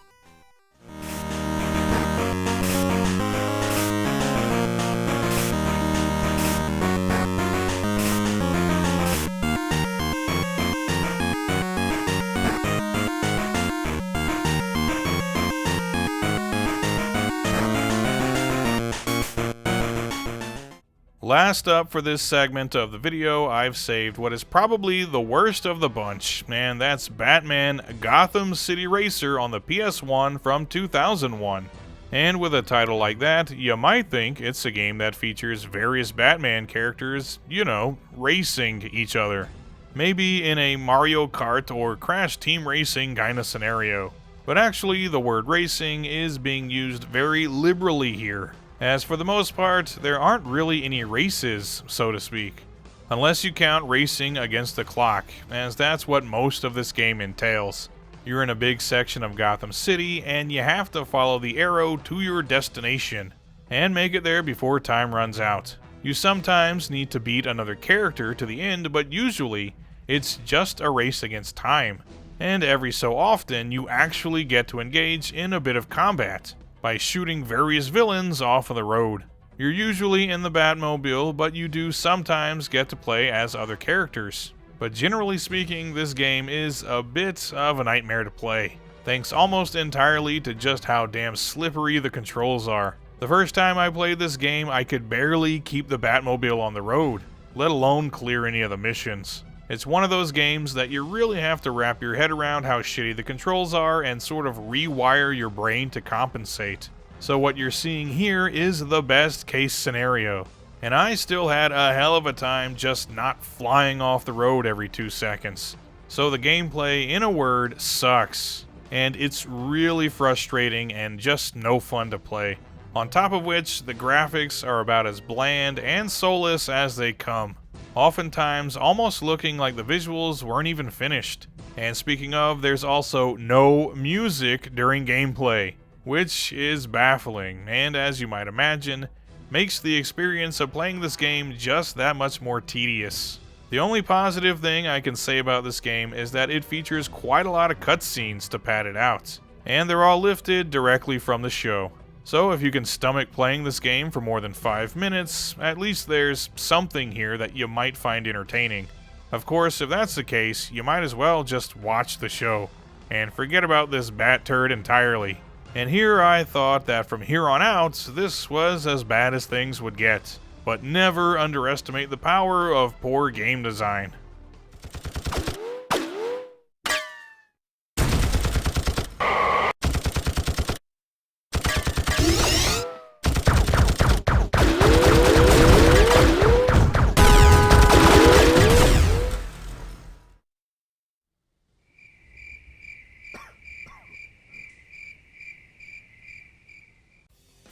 Last up for this segment of the video, I've saved what is probably the worst of the bunch, and that's Batman Gotham City Racer on the PS1 from 2001. And with a title like that, you might think it's a game that features various Batman characters, you know, racing each other. Maybe in a Mario Kart or Crash Team Racing kinda scenario. But actually, the word racing is being used very liberally here, as for the most part, there aren't really any races, so to speak. Unless you count racing against the clock, as that's what most of this game entails. You're in a big section of Gotham City, and you have to follow the arrow to your destination, and make it there before time runs out. You sometimes need to beat another character to the end, but usually, it's just a race against time. And every so often, you actually get to engage in a bit of combat by shooting various villains off of the road. You're usually in the Batmobile, but you do sometimes get to play as other characters. But generally speaking, this game is a bit of a nightmare to play, thanks almost entirely to just how damn slippery the controls are. The first time I played this game, I could barely keep the Batmobile on the road, let alone clear any of the missions. It's one of those games that you really have to wrap your head around how shitty the controls are and sort of rewire your brain to compensate. So what you're seeing here is the best case scenario. And I still had a hell of a time just not flying off the road every 2 seconds. So the gameplay, in a word, sucks. And it's really frustrating and just no fun to play. On top of which, the graphics are about as bland and soulless as they come. Oftentimes, almost looking like the visuals weren't even finished. And speaking of, there's also no music during gameplay, which is baffling, and as you might imagine, makes the experience of playing this game just that much more tedious. The only positive thing I can say about this game is that it features quite a lot of cutscenes to pad it out, and they're all lifted directly from the show. So if you can stomach playing this game for more than 5 minutes, at least there's something here that you might find entertaining. Of course, if that's the case, you might as well just watch the show, and forget about this bat turd entirely. And here I thought that from here on out, this was as bad as things would get. But never underestimate the power of poor game design.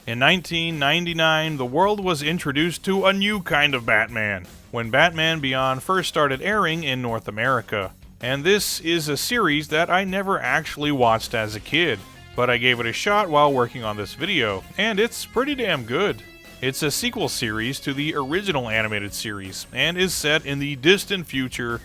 In 1999, the world was introduced to a new kind of Batman, when Batman Beyond first started airing in North America. And this is a series that I never actually watched as a kid, but I gave it a shot while working on this video, and it's pretty damn good. It's a sequel series to the original animated series, and is set in the distant future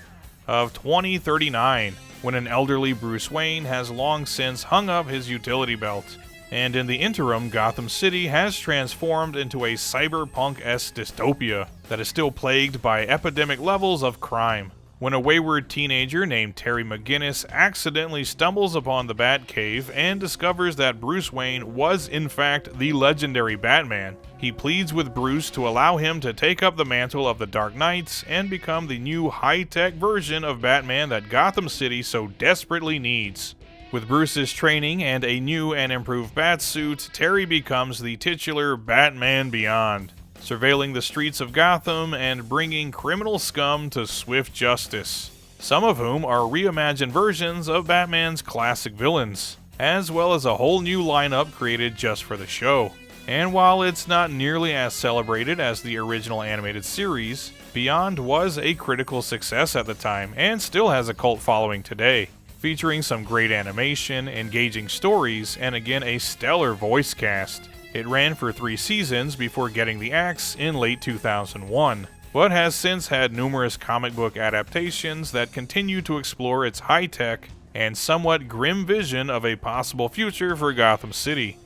of 2039, when an elderly Bruce Wayne has long since hung up his utility belt. And in the interim, Gotham City has transformed into a cyberpunk-esque dystopia that is still plagued by epidemic levels of crime. When a wayward teenager named Terry McGinnis accidentally stumbles upon the Batcave and discovers that Bruce Wayne was in fact the legendary Batman, he pleads with Bruce to allow him to take up the mantle of the Dark Knight and become the new high-tech version of Batman that Gotham City so desperately needs. With Bruce's training and a new and improved Batsuit, Terry becomes the titular Batman Beyond, surveilling the streets of Gotham and bringing criminal scum to swift justice, some of whom are reimagined versions of Batman's classic villains, as well as a whole new lineup created just for the show. And while it's not nearly as celebrated as the original animated series, Beyond was a critical success at the time and still has a cult following today, featuring some great animation, engaging stories, and again a stellar voice cast. It ran for 3 seasons before getting the axe in late 2001, but has since had numerous comic book adaptations that continue to explore its high-tech and somewhat grim vision of a possible future for Gotham City.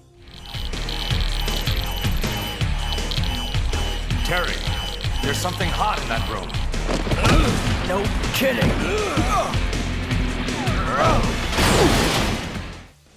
Terry, there's something hot in that room. No kidding.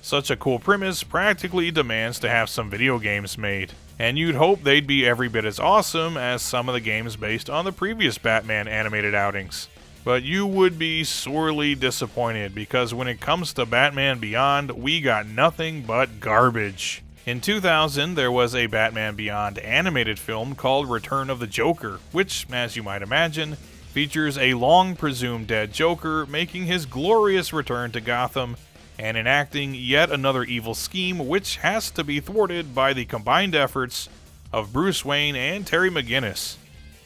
Such a cool premise practically demands to have some video games made, and you'd hope they'd be every bit as awesome as some of the games based on the previous Batman animated outings. But you would be sorely disappointed, because when it comes to Batman Beyond, we got nothing but garbage. In 2000, there was a Batman Beyond animated film called Return of the Joker, which, as you might imagine, features a long-presumed dead Joker making his glorious return to Gotham and enacting yet another evil scheme which has to be thwarted by the combined efforts of Bruce Wayne and Terry McGinnis.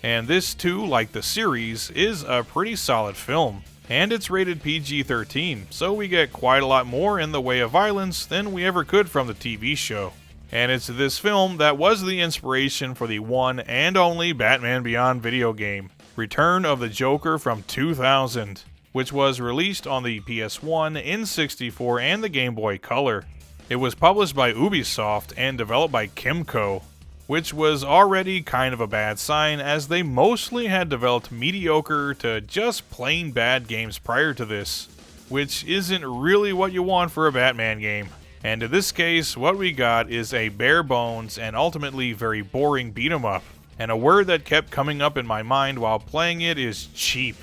And this too, like the series, is a pretty solid film, and it's rated PG-13, so we get quite a lot more in the way of violence than we ever could from the TV show. And it's this film that was the inspiration for the one and only Batman Beyond video game, Return of the Joker from 2000, which was released on the PS1, N64, and the Game Boy Color. It was published by Ubisoft and developed by Kimco, which was already kind of a bad sign as they mostly had developed mediocre to just plain bad games prior to this, which isn't really what you want for a Batman game. And in this case, what we got is a bare bones and ultimately very boring beat-em-up. And a word that kept coming up in my mind while playing it is cheap.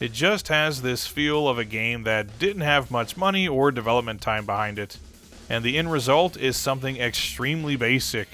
It just has this feel of a game that didn't have much money or development time behind it. And the end result is something extremely basic.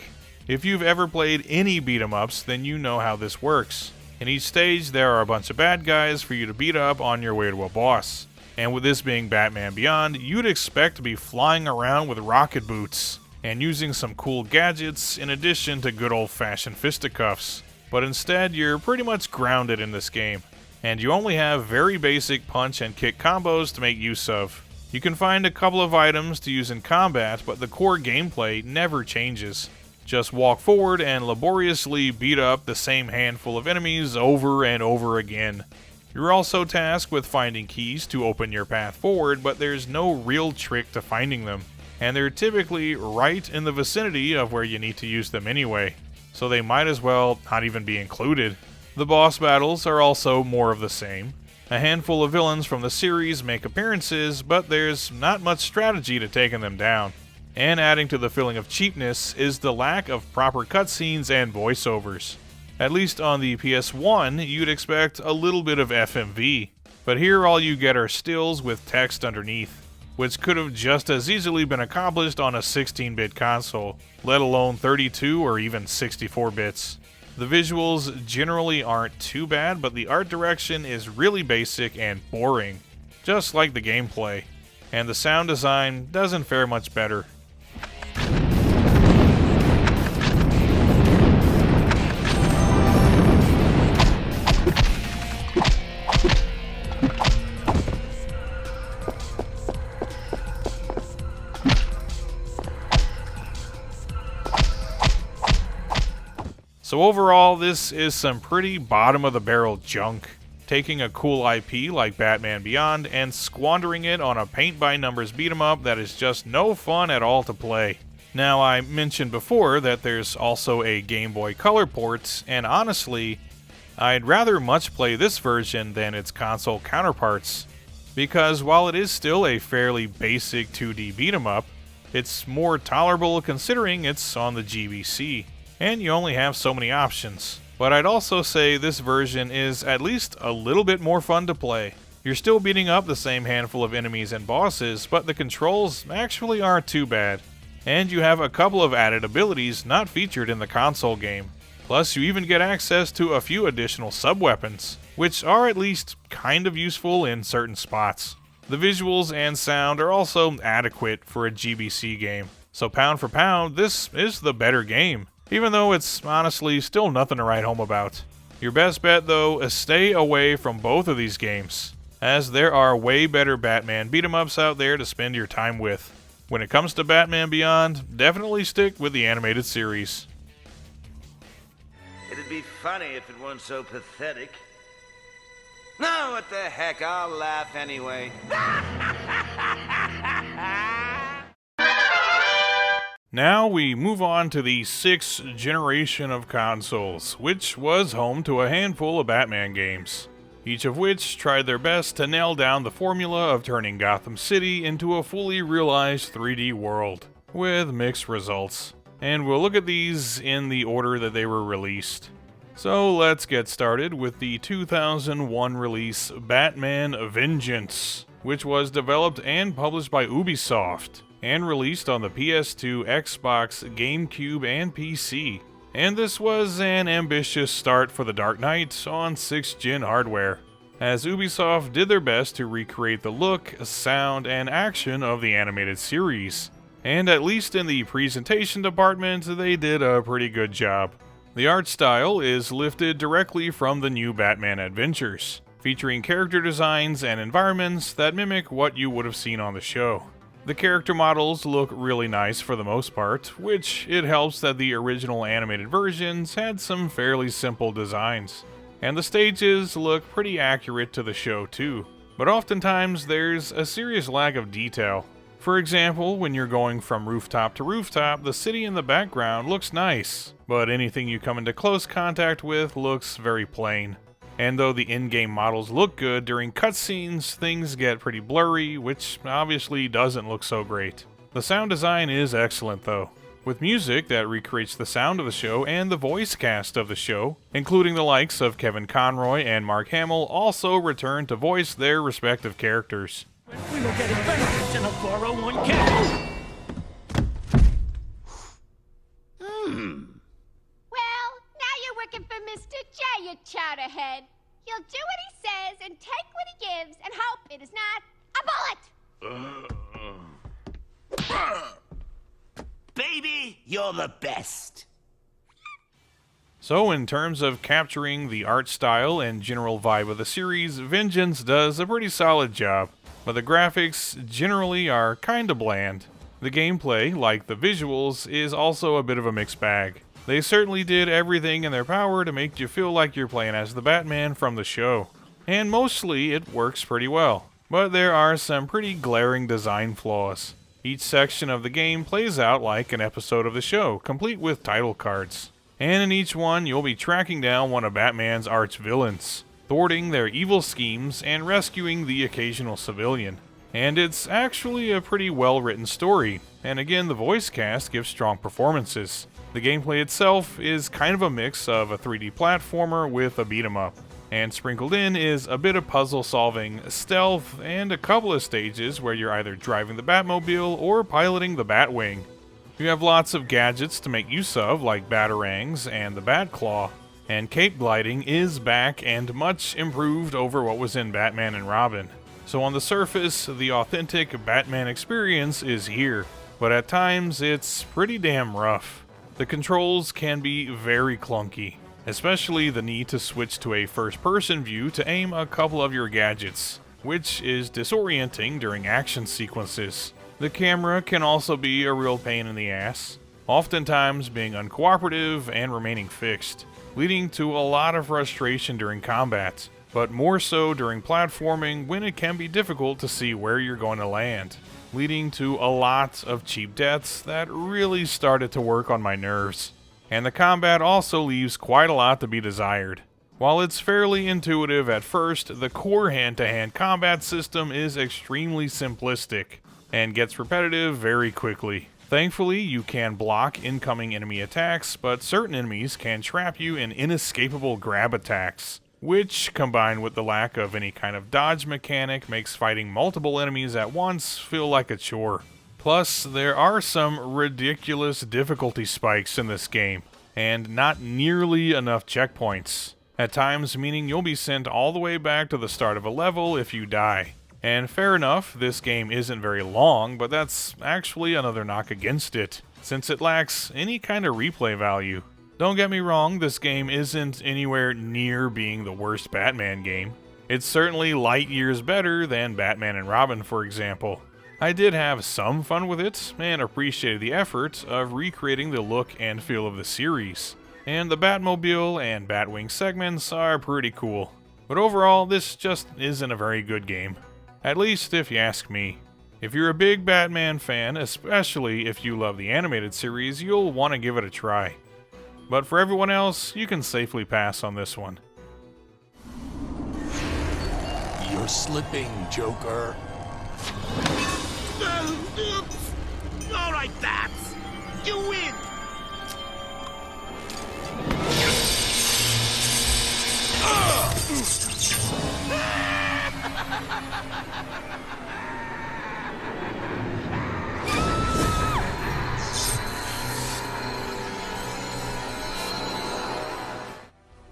If you've ever played any beat-em-ups, then you know how this works. In each stage, there are a bunch of bad guys for you to beat up on your way to a boss. And with this being Batman Beyond, you'd expect to be flying around with rocket boots and using some cool gadgets in addition to good old-fashioned fisticuffs. But instead, you're pretty much grounded in this game, and you only have very basic punch and kick combos to make use of. You can find a couple of items to use in combat, but the core gameplay never changes. Just walk forward and laboriously beat up the same handful of enemies over and over again. You're also tasked with finding keys to open your path forward, but there's no real trick to finding them. And they're typically right in the vicinity of where you need to use them anyway, so they might as well not even be included. The boss battles are also more of the same. A handful of villains from the series make appearances, but there's not much strategy to taking them down. And adding to the feeling of cheapness is the lack of proper cutscenes and voiceovers. At least on the PS1, you'd expect a little bit of FMV, but here all you get are stills with text underneath, which could have just as easily been accomplished on a 16-bit console, let alone 32 or even 64 bits. The visuals generally aren't too bad, but the art direction is really basic and boring, just like the gameplay, and the sound design doesn't fare much better. So overall, this is some pretty bottom-of-the-barrel junk, taking a cool IP like Batman Beyond and squandering it on a paint-by-numbers beat-em-up that is just no fun at all to play. Now, I mentioned before that there's also a Game Boy Color port, and honestly, I'd rather much play this version than its console counterparts, because while it is still a fairly basic 2D beat-em-up, it's more tolerable considering it's on the GBC. And you only have so many options. But I'd also say this version is at least a little bit more fun to play. You're still beating up the same handful of enemies and bosses, but the controls actually aren't too bad. And you have a couple of added abilities not featured in the console game. Plus you even get access to a few additional sub-weapons, which are at least kind of useful in certain spots. The visuals and sound are also adequate for a GBC game. So pound for pound, this is the better game, even though it's honestly still nothing to write home about. Your best bet, though, is stay away from both of these games, as there are way better Batman beat-em-ups out there to spend your time with. When it comes to Batman Beyond, definitely stick with the animated series. It'd be funny if it weren't so pathetic. No, what the heck, I'll laugh anyway. Now we move on to the 6th generation of consoles, which was home to a handful of Batman games, each of which tried their best to nail down the formula of turning Gotham City into a fully realized 3D world, with mixed results. And we'll look at these in the order that they were released. So let's get started with the 2001 release Batman Vengeance, which was developed and published by Ubisoft, and released on the PS2, Xbox, GameCube, and PC. And this was an ambitious start for The Dark Knight on 6th gen hardware, as Ubisoft did their best to recreate the look, sound, and action of the animated series. And at least in the presentation department, they did a pretty good job. The art style is lifted directly from the new Batman Adventures, featuring character designs and environments that mimic what you would have seen on the show. The character models look really nice for the most part, which it helps that the original animated versions had some fairly simple designs. And the stages look pretty accurate to the show too, but oftentimes there's a serious lack of detail. For example, when you're going from rooftop to rooftop, the city in the background looks nice, but anything you come into close contact with looks very plain. And though the in-game models look good, during cutscenes, things get pretty blurry, which obviously doesn't look so great. The sound design is excellent though, with music that recreates the sound of the show and the voice cast of the show, including the likes of Kevin Conroy and Mark Hamill, also return to voice their respective characters. We were getting benefits in a 401k. Well, now you're working for Mr. J, you chowderhead. You'll do what he says and take what he gives and hope it is not a bullet. Baby, you're the best. So in terms of capturing the art style and general vibe of the series, Vengeance does a pretty solid job, but the graphics generally are kinda bland. The gameplay, like the visuals, is also a bit of a mixed bag. They certainly did everything in their power to make you feel like you're playing as the Batman from the show, and mostly it works pretty well. But there are some pretty glaring design flaws. Each section of the game plays out like an episode of the show, complete with title cards. And in each one, you'll be tracking down one of Batman's arch-villains, thwarting their evil schemes and rescuing the occasional civilian. And it's actually a pretty well-written story, and again, the voice cast gives strong performances. The gameplay itself is kind of a mix of a 3D platformer with a beat-em-up, and sprinkled in is a bit of puzzle-solving, stealth, and a couple of stages where you're either driving the Batmobile or piloting the Batwing. You have lots of gadgets to make use of, like Batarangs and the Batclaw, and cape gliding is back and much improved over what was in Batman and Robin. So on the surface, the authentic Batman experience is here, but at times it's pretty damn rough. The controls can be very clunky, especially the need to switch to a first-person view to aim a couple of your gadgets, which is disorienting during action sequences. The camera can also be a real pain in the ass, oftentimes being uncooperative and remaining fixed, leading to a lot of frustration during combat, but more so during platforming when it can be difficult to see where you're going to land, leading to a lot of cheap deaths that really started to work on my nerves. And the combat also leaves quite a lot to be desired. While it's fairly intuitive at first, the core hand-to-hand combat system is extremely simplistic and gets repetitive very quickly. Thankfully, you can block incoming enemy attacks, but certain enemies can trap you in inescapable grab attacks, which, combined with the lack of any kind of dodge mechanic, makes fighting multiple enemies at once feel like a chore. Plus, there are some ridiculous difficulty spikes in this game, and not nearly enough checkpoints, at times meaning you'll be sent all the way back to the start of a level if you die. And fair enough, this game isn't very long, but that's actually another knock against it, since it lacks any kind of replay value. Don't get me wrong, this game isn't anywhere near being the worst Batman game. It's certainly light years better than Batman and Robin, for example. I did have some fun with it, and appreciated the effort of recreating the look and feel of the series. And the Batmobile and Batwing segments are pretty cool. But overall, this just isn't a very good game. At least if you ask me. If you're a big Batman fan, especially if you love the animated series, you'll want to give it a try. But for everyone else, you can safely pass on this one. You're slipping, Joker. All right, Bats. You win.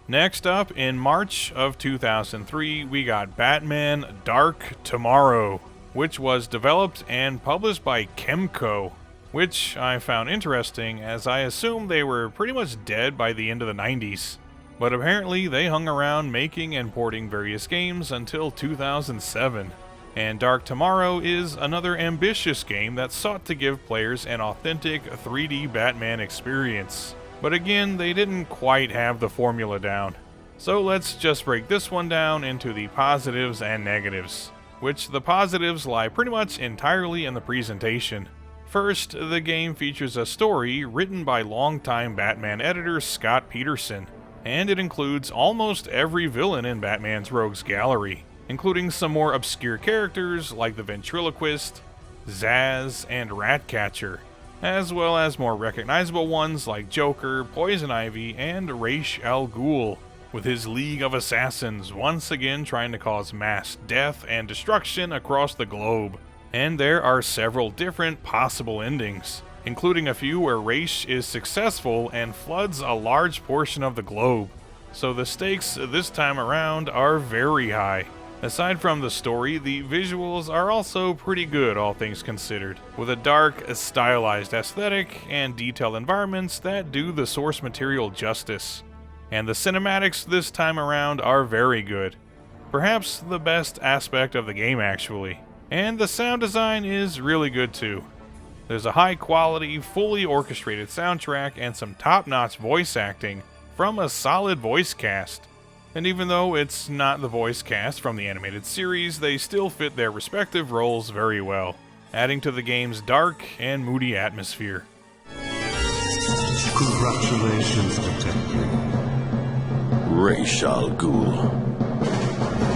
Next up, in March of 2003, we got Batman Dark Tomorrow, which was developed and published by Kemco, which I found interesting as I assumed they were pretty much dead by the end of the 90s. But apparently they hung around making and porting various games until 2007. And Dark Tomorrow is another ambitious game that sought to give players an authentic 3D Batman experience. But again, they didn't quite have the formula down. So let's just break this one down into the positives and negatives, which the positives lie pretty much entirely in the presentation. First, the game features a story written by longtime Batman editor Scott Peterson, and it includes almost every villain in Batman's Rogues Gallery, including some more obscure characters like the Ventriloquist, Zaz, and Ratcatcher. as well as more recognizable ones like Joker, Poison Ivy, and Ra's al Ghul, with his League of Assassins once again trying to cause mass death and destruction across the globe. And there are several different possible endings, including a few where Ra's is successful and floods a large portion of the globe. So the stakes this time around are very high. Aside from the story, the visuals are also pretty good, all things considered, with a dark, stylized aesthetic and detailed environments that do the source material justice. And the cinematics this time around are very good. Perhaps the best aspect of the game, actually. And the sound design is really good too. There's a high-quality, fully orchestrated soundtrack and some top-notch voice acting from a solid voice cast. And even though it's not the voice cast from the animated series, they still fit their respective roles very well, adding to the game's dark and moody atmosphere. Congratulations, Detective. Ra's al Ghul.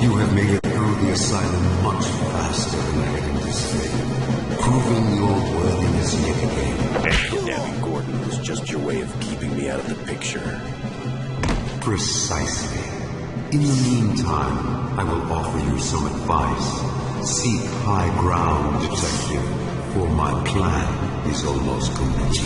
You have made it through the asylum much faster than I had anticipated, proving your worthiness yet again. Debbie Gordon was just your way of keeping me out of the picture. Precisely. In the meantime, I will offer you some advice. Seek high ground, Detective, for my plan is almost complete.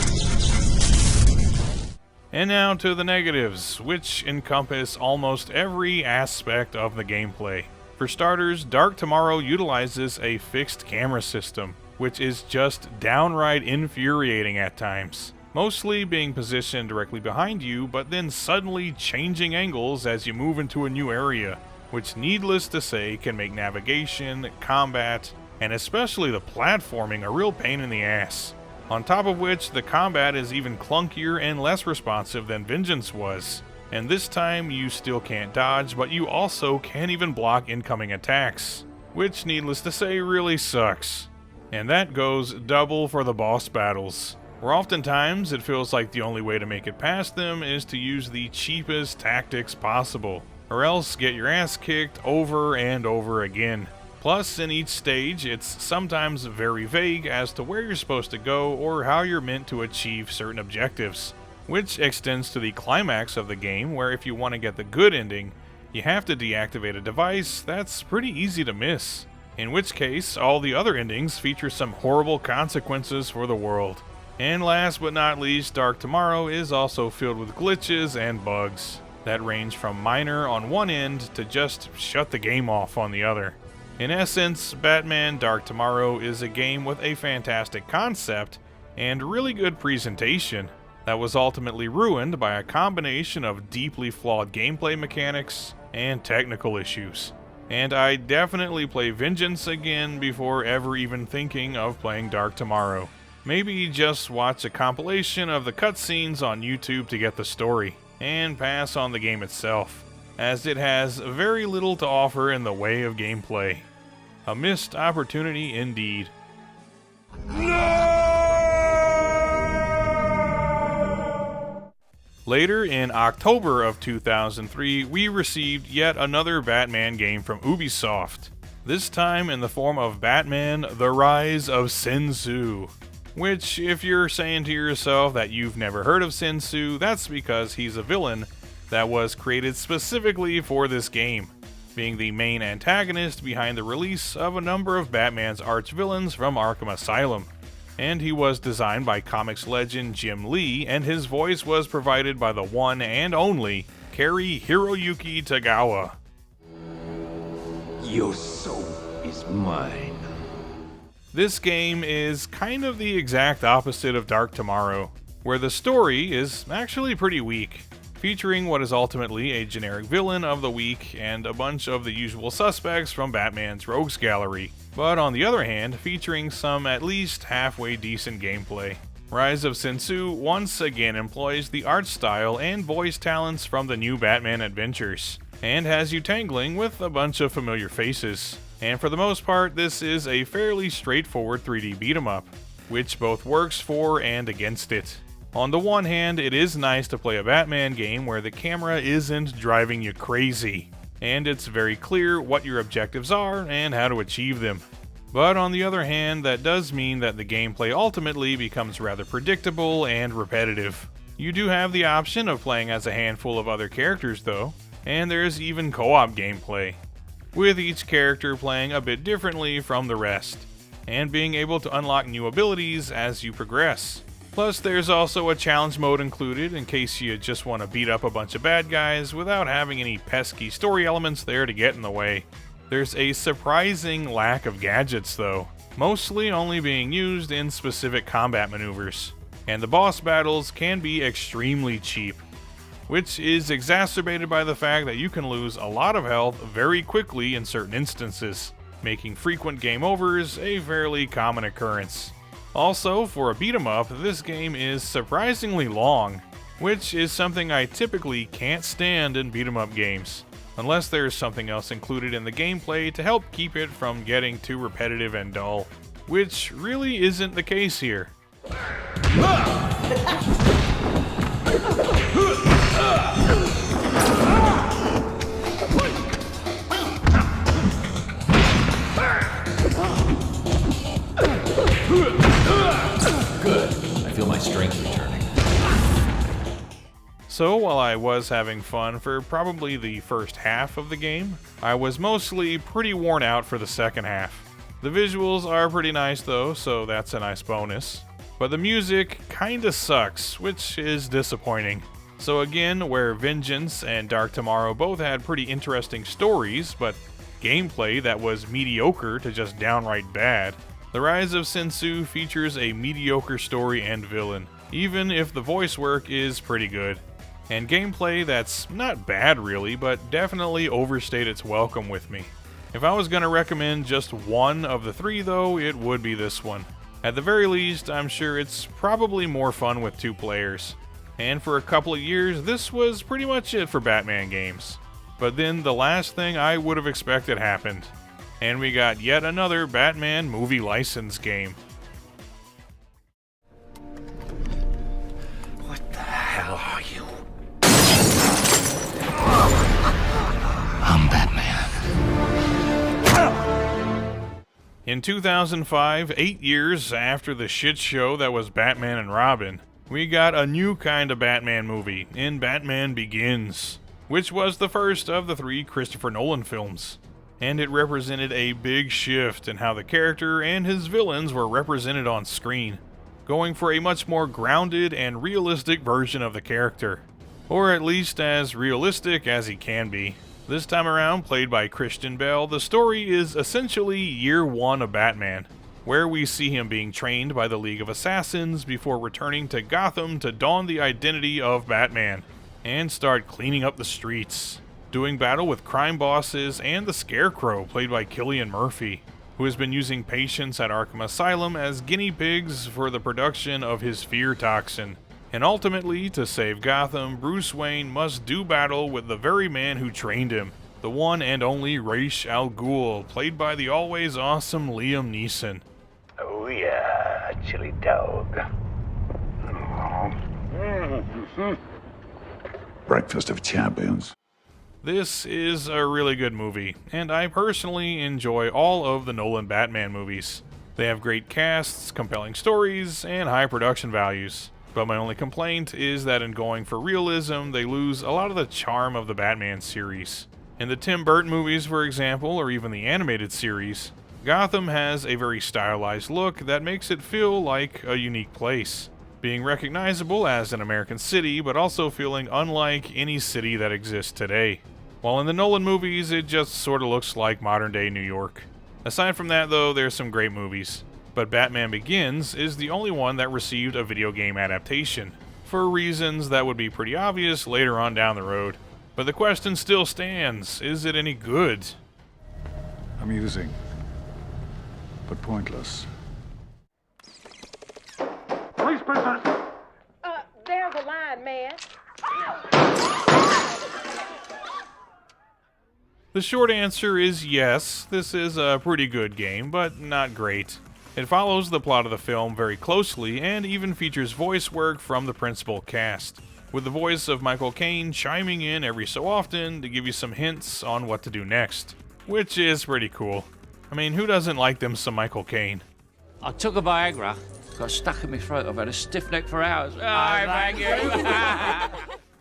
And now to the negatives, which encompass almost every aspect of the gameplay. For starters, Dark Tomorrow utilizes a fixed camera system, which is just downright infuriating at times. Mostly being positioned directly behind you, but then suddenly changing angles as you move into a new area, which needless to say can make navigation, combat, and especially the platforming a real pain in the ass. On top of which, the combat is even clunkier and less responsive than Vengeance was. And this time, you still can't dodge, but you also can't even block incoming attacks, which needless to say really sucks. And that goes double for the boss battles, where oftentimes it feels like the only way to make it past them is to use the cheapest tactics possible, or else get your ass kicked over and over again. Plus, in each stage, it's sometimes very vague as to where you're supposed to go or how you're meant to achieve certain objectives, which extends to the climax of the game, where if you want to get the good ending, you have to deactivate a device that's pretty easy to miss, in which case all the other endings feature some horrible consequences for the world. And last but not least, Dark Tomorrow is also filled with glitches and bugs that range from minor on one end to just shut the game off on the other. In essence, Batman Dark Tomorrow is a game with a fantastic concept and really good presentation that was ultimately ruined by a combination of deeply flawed gameplay mechanics and technical issues. And I definitely play Vengeance again before ever even thinking of playing Dark Tomorrow. Maybe just watch a compilation of the cutscenes on YouTube to get the story, and pass on the game itself, as it has very little to offer in the way of gameplay. A missed opportunity indeed. Later in October of 2003, we received yet another Batman game from Ubisoft, this time in the form of Batman: The Rise of Sin Tzu. Which, if you're saying to yourself that you've never heard of Sin Tzu, that's because he's a villain that was created specifically for this game, being the main antagonist behind the release of a number of Batman's arch-villains from Arkham Asylum. And he was designed by comics legend Jim Lee, and his voice was provided by the one and only Cary Hiroyuki Tagawa. Your soul is mine. This game is kind of the exact opposite of Dark Tomorrow, where the story is actually pretty weak, featuring what is ultimately a generic villain of the week and a bunch of the usual suspects from Batman's rogues gallery, but on the other hand, featuring some at least halfway decent gameplay. Rise of Sin Tzu once again employs the art style and voice talents from the new Batman adventures, and has you tangling with a bunch of familiar faces. And for the most part, this is a fairly straightforward 3D beat-em-up, which both works for and against it. On the one hand, it is nice to play a Batman game where the camera isn't driving you crazy, and it's very clear what your objectives are and how to achieve them. But on the other hand, that does mean that the gameplay ultimately becomes rather predictable and repetitive. You do have the option of playing as a handful of other characters though, and there's even co-op gameplay, with each character playing a bit differently from the rest, and being able to unlock new abilities as you progress. Plus there's also a challenge mode included in case you just want to beat up a bunch of bad guys without having any pesky story elements there to get in the way. There's a surprising lack of gadgets though, mostly only being used in specific combat maneuvers, and the boss battles can be extremely cheap, which is exacerbated by the fact that you can lose a lot of health very quickly in certain instances, making frequent game overs a fairly common occurrence. Also, for a beat 'em up, this game is surprisingly long, which is something I typically can't stand in beat 'em up games, unless there's something else included in the gameplay to help keep it from getting too repetitive and dull, which really isn't the case here. Good. I feel my strength returning. So while I was having fun for probably the first half of the game, I was mostly pretty worn out for the second half. The visuals are pretty nice though, so that's a nice bonus. But the music kinda sucks, which is disappointing. So again, where Vengeance and Dark Tomorrow both had pretty interesting stories, but gameplay that was mediocre to just downright bad, the Rise of Sin Tzu features a mediocre story and villain, even if the voice work is pretty good. And gameplay that's not bad really, but definitely overstayed its welcome with me. If I was gonna recommend just one of the three though, it would be this one. At the very least, I'm sure it's probably more fun with 2 players. And for a couple of years, this was pretty much it for Batman games. But then the last thing I would have expected happened, and we got yet another Batman movie license game. What the hell are you? I'm Batman. In 2005, 8 years after the shit show that was Batman and Robin, we got a new kind of Batman movie in Batman Begins, which was the first of the 3 Christopher Nolan films. And it represented a big shift in how the character and his villains were represented on screen, going for a much more grounded and realistic version of the character. Or at least as realistic as he can be. This time around, played by Christian Bale, the story is essentially year 1 of Batman, where we see him being trained by the League of Assassins before returning to Gotham to don the identity of Batman, and start cleaning up the streets, doing battle with crime bosses and the Scarecrow, played by Cillian Murphy, who has been using patients at Arkham Asylum as guinea pigs for the production of his fear toxin. And ultimately, to save Gotham, Bruce Wayne must do battle with the very man who trained him, the one and only Ra's al Ghul, played by the always awesome Liam Neeson. Oh yeah, chili dog. Breakfast of champions. This is a really good movie, and I personally enjoy all of the Nolan Batman movies. They have great casts, compelling stories, and high production values. But my only complaint is that in going for realism, they lose a lot of the charm of the Batman series. In the Tim Burton movies, for example, or even the animated series, Gotham has a very stylized look that makes it feel like a unique place, being recognizable as an American city, but also feeling unlike any city that exists today. While in the Nolan movies, it just sort of looks like modern-day New York. Aside from that, though, there's some great movies. But Batman Begins is the only one that received a video game adaptation, for reasons that would be pretty obvious later on down the road. But the question still stands, is it any good? Amusing, but pointless. Police prisoners! There's a line, man. The short answer is yes, this is a pretty good game, but not great. It follows the plot of the film very closely and even features voice work from the principal cast, with the voice of Michael Caine chiming in every so often to give you some hints on what to do next, which is pretty cool. I mean, who doesn't like them some Michael Caine? I took a Viagra, got stuck in my throat. I've had a stiff neck for hours. Thank you.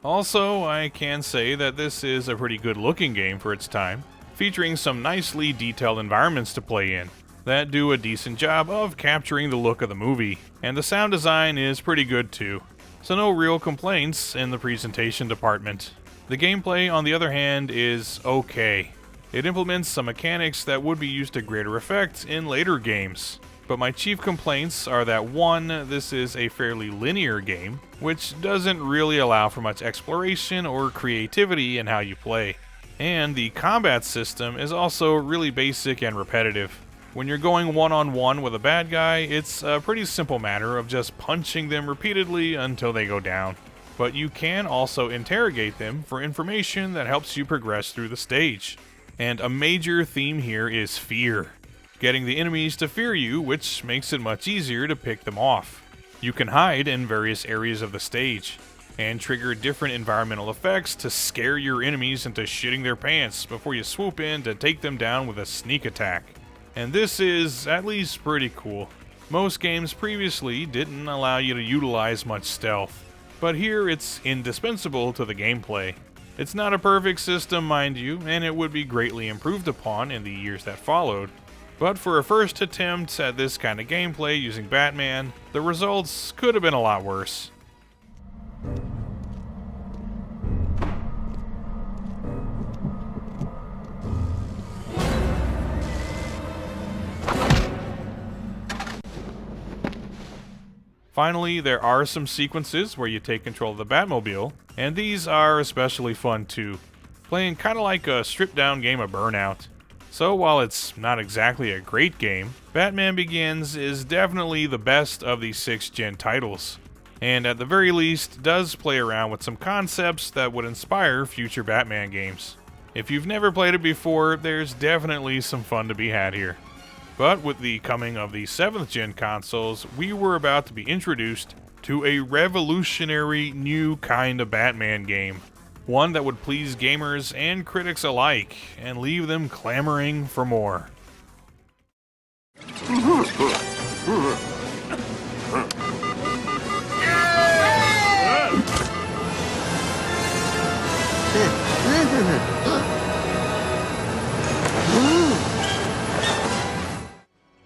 Also, I can say that this is a pretty good looking game for its time, featuring some nicely detailed environments to play in that do a decent job of capturing the look of the movie, and the sound design is pretty good too, so no real complaints in the presentation department. The gameplay, on the other hand, is okay. It implements some mechanics that would be used to greater effect in later games, but my chief complaints are that 1, this is a fairly linear game, which doesn't really allow for much exploration or creativity in how you play, and the combat system is also really basic and repetitive. When you're going one-on-one with a bad guy, it's a pretty simple matter of just punching them repeatedly until they go down. But you can also interrogate them for information that helps you progress through the stage. And a major theme here is fear. Getting the enemies to fear you, which makes it much easier to pick them off. You can hide in various areas of the stage, and trigger different environmental effects to scare your enemies into shitting their pants before you swoop in to take them down with a sneak attack. And this is at least pretty cool. Most games previously didn't allow you to utilize much stealth, but here it's indispensable to the gameplay. It's not a perfect system, mind you, and it would be greatly improved upon in the years that followed, but for a first attempt at this kind of gameplay using Batman, the results could have been a lot worse. Finally, there are some sequences where you take control of the Batmobile, and these are especially fun too, playing kinda like a stripped down game of Burnout. So while it's not exactly a great game, Batman Begins is definitely the best of these 6th-gen titles, and at the very least does play around with some concepts that would inspire future Batman games. If you've never played it before, there's definitely some fun to be had here. But with the coming of the 7th-gen consoles, we were about to be introduced to a revolutionary new kind of Batman game. One that would please gamers and critics alike, and leave them clamoring for more.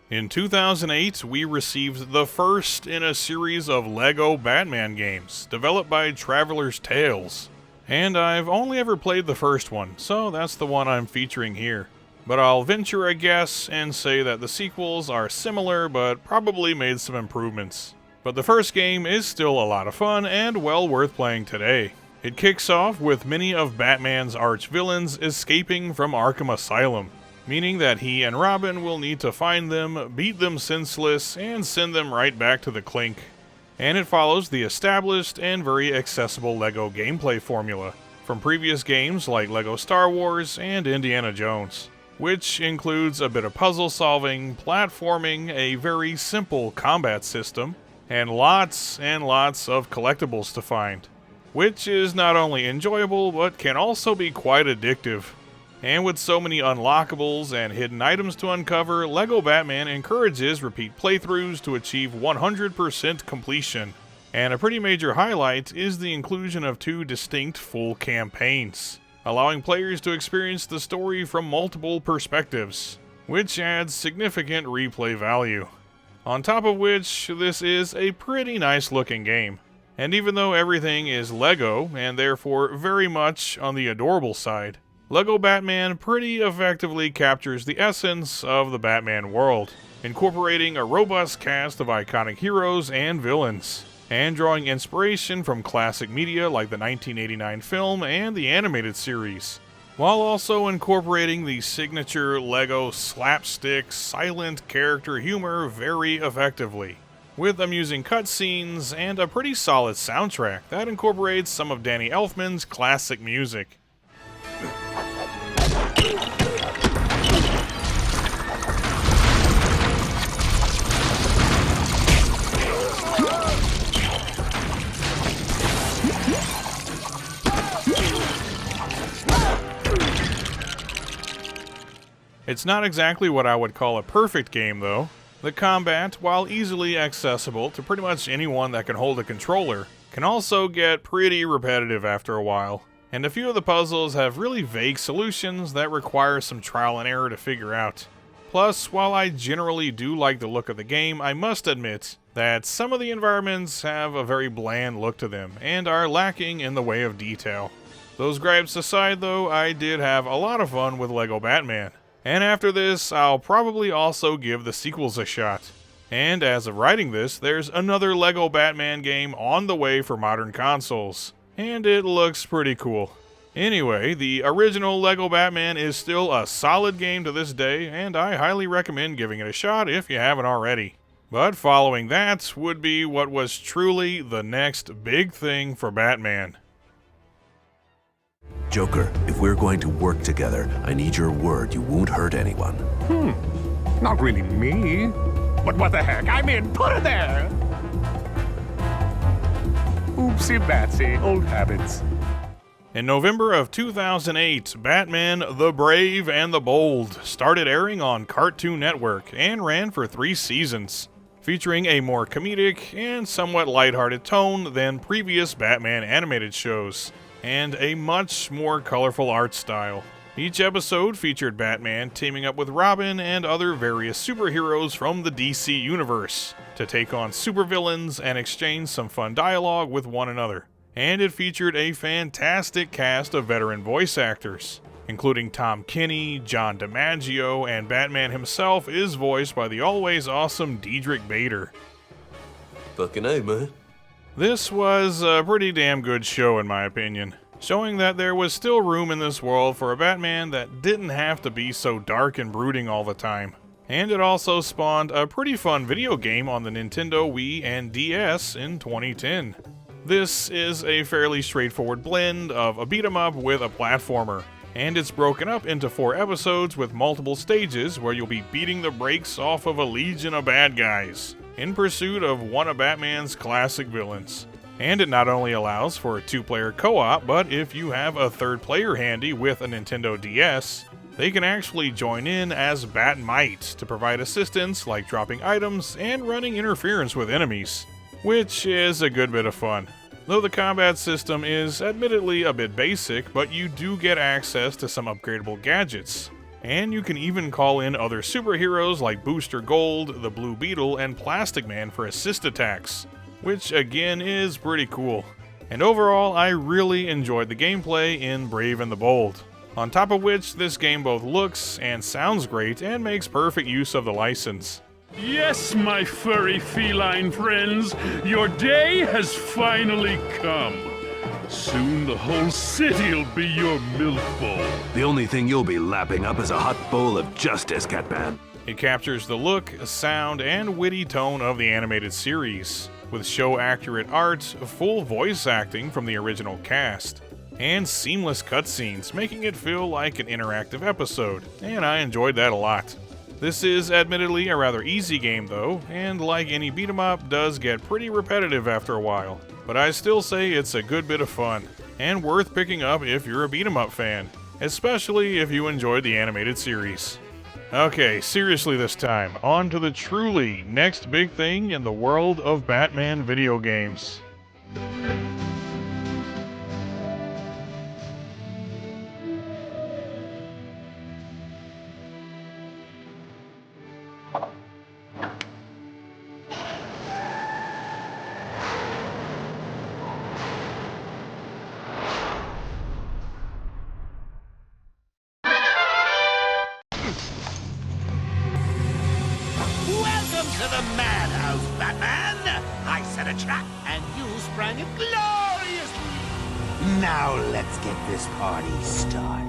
In 2008, we received the first in a series of LEGO Batman games, developed by Traveler's Tales. And I've only ever played the first one, so that's the one I'm featuring here. But I'll venture a guess and say that the sequels are similar, but probably made some improvements. But the first game is still a lot of fun and well worth playing today. It kicks off with many of Batman's arch-villains escaping from Arkham Asylum, meaning that he and Robin will need to find them, beat them senseless, and send them right back to the clink. And it follows the established and very accessible LEGO gameplay formula from previous games like LEGO Star Wars and Indiana Jones, which includes a bit of puzzle solving, platforming, a very simple combat system, and lots of collectibles to find, which is not only enjoyable but can also be quite addictive. And with so many unlockables and hidden items to uncover, LEGO Batman encourages repeat playthroughs to achieve 100% completion. And a pretty major highlight is the inclusion of 2 distinct full campaigns, allowing players to experience the story from multiple perspectives, which adds significant replay value. On top of which, this is a pretty nice looking game. And even though everything is LEGO, and therefore very much on the adorable side, LEGO Batman pretty effectively captures the essence of the Batman world, incorporating a robust cast of iconic heroes and villains, and drawing inspiration from classic media like the 1989 film and the animated series, while also incorporating the signature LEGO slapstick, silent character humor very effectively, with amusing cutscenes and a pretty solid soundtrack that incorporates some of Danny Elfman's classic music. It's not exactly what I would call a perfect game though. The combat, while easily accessible to pretty much anyone that can hold a controller, can also get pretty repetitive after a while. And a few of the puzzles have really vague solutions that require some trial and error to figure out. Plus, while I generally do like the look of the game, I must admit that some of the environments have a very bland look to them and are lacking in the way of detail. Those gripes aside though, I did have a lot of fun with LEGO Batman. And after this, I'll probably also give the sequels a shot. And as of writing this, there's another LEGO Batman game on the way for modern consoles. And it looks pretty cool. Anyway, the original LEGO Batman is still a solid game to this day, and I highly recommend giving it a shot if you haven't already. But following that would be what was truly the next big thing for Batman. Joker, if we're going to work together, I need your word you won't hurt anyone. Not really me. But what the heck? I'm in. Put it there! Oopsie batsy. Old habits. In November of 2008, Batman the Brave and the Bold started airing on Cartoon Network and ran for 3 seasons, featuring a more comedic and somewhat lighthearted tone than previous Batman animated shows, and a much more colorful art style. Each episode featured Batman teaming up with Robin and other various superheroes from the DC universe to take on supervillains and exchange some fun dialogue with one another. And it featured a fantastic cast of veteran voice actors, including Tom Kenny, John DiMaggio, and Batman himself is voiced by the always awesome Diedrich Bader. Fucking A, man. This was a pretty damn good show in my opinion, showing that there was still room in this world for a Batman that didn't have to be so dark and brooding all the time. And it also spawned a pretty fun video game on the Nintendo Wii and DS in 2010. This is a fairly straightforward blend of a beat-em-up with a platformer, and it's broken up into 4 episodes with multiple stages where you'll be beating the brakes off of a legion of bad guys in pursuit of one of Batman's classic villains. And it not only allows for a 2-player co-op, but if you have a 3rd player handy with a Nintendo DS, they can actually join in as Bat-Might to provide assistance like dropping items and running interference with enemies, which is a good bit of fun. Though the combat system is admittedly a bit basic, but you do get access to some upgradable gadgets. And you can even call in other superheroes like Booster Gold, the Blue Beetle, and Plastic Man for assist attacks, which again is pretty cool. And overall, I really enjoyed the gameplay in Brave and the Bold. On top of which, this game both looks and sounds great and makes perfect use of the license. Yes, my furry feline friends, your day has finally come. Soon the whole city'll be your milk bowl. The only thing you'll be lapping up is a hot bowl of justice, Catman. It captures the look, sound, and witty tone of the animated series, with show-accurate art, full voice acting from the original cast, and seamless cutscenes, making it feel like an interactive episode, and I enjoyed that a lot. This is admittedly a rather easy game though, and like any beat-em-up, does get pretty repetitive after a while, but I still say it's a good bit of fun, and worth picking up if you're a beat-em-up fan, especially if you enjoyed the animated series. Okay, seriously this time, on to the truly next big thing in the world of Batman video games. Welcome to the madhouse, Batman! I set a trap, and you sprang it gloriously! Now let's get this party started.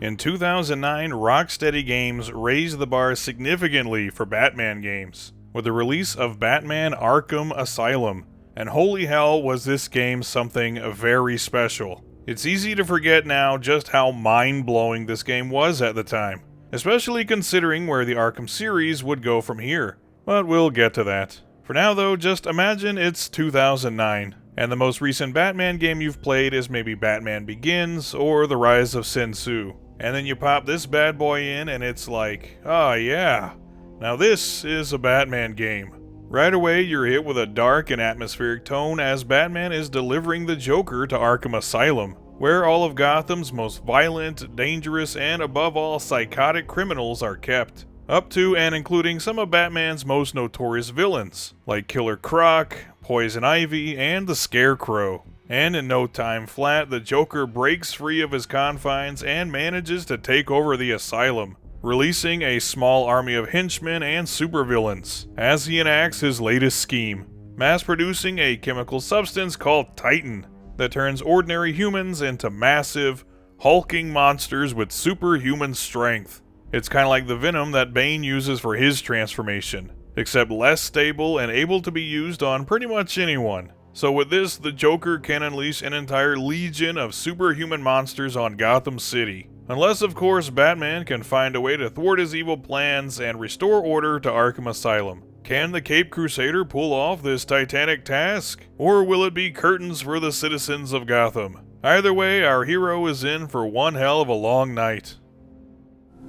In 2009, Rocksteady Games raised the bar significantly for Batman games, with the release of Batman Arkham Asylum, and holy hell was this game something very special. It's easy to forget now just how mind-blowing this game was at the time, especially considering where the Arkham series would go from here, but we'll get to that. For now though, just imagine it's 2009, and the most recent Batman game you've played is maybe Batman Begins or The Rise of Sin Tzu. And then you pop this bad boy in and it's like, oh yeah, now this is a Batman game. Right away you're hit with a dark and atmospheric tone as Batman is delivering the Joker to Arkham Asylum, where all of Gotham's most violent, dangerous, and above all psychotic criminals are kept. Up to and including some of Batman's most notorious villains, like Killer Croc, Poison Ivy, and the Scarecrow. And in no time flat, the Joker breaks free of his confines and manages to take over the asylum, releasing a small army of henchmen and supervillains, as he enacts his latest scheme, mass-producing a chemical substance called Titan, that turns ordinary humans into massive, hulking monsters with superhuman strength. It's kinda like the venom that Bane uses for his transformation, except less stable and able to be used on pretty much anyone. So with this, the Joker can unleash an entire legion of superhuman monsters on Gotham City. Unless, of course, Batman can find a way to thwart his evil plans and restore order to Arkham Asylum. Can the Caped Crusader pull off this titanic task? Or will it be curtains for the citizens of Gotham? Either way, our hero is in for one hell of a long night.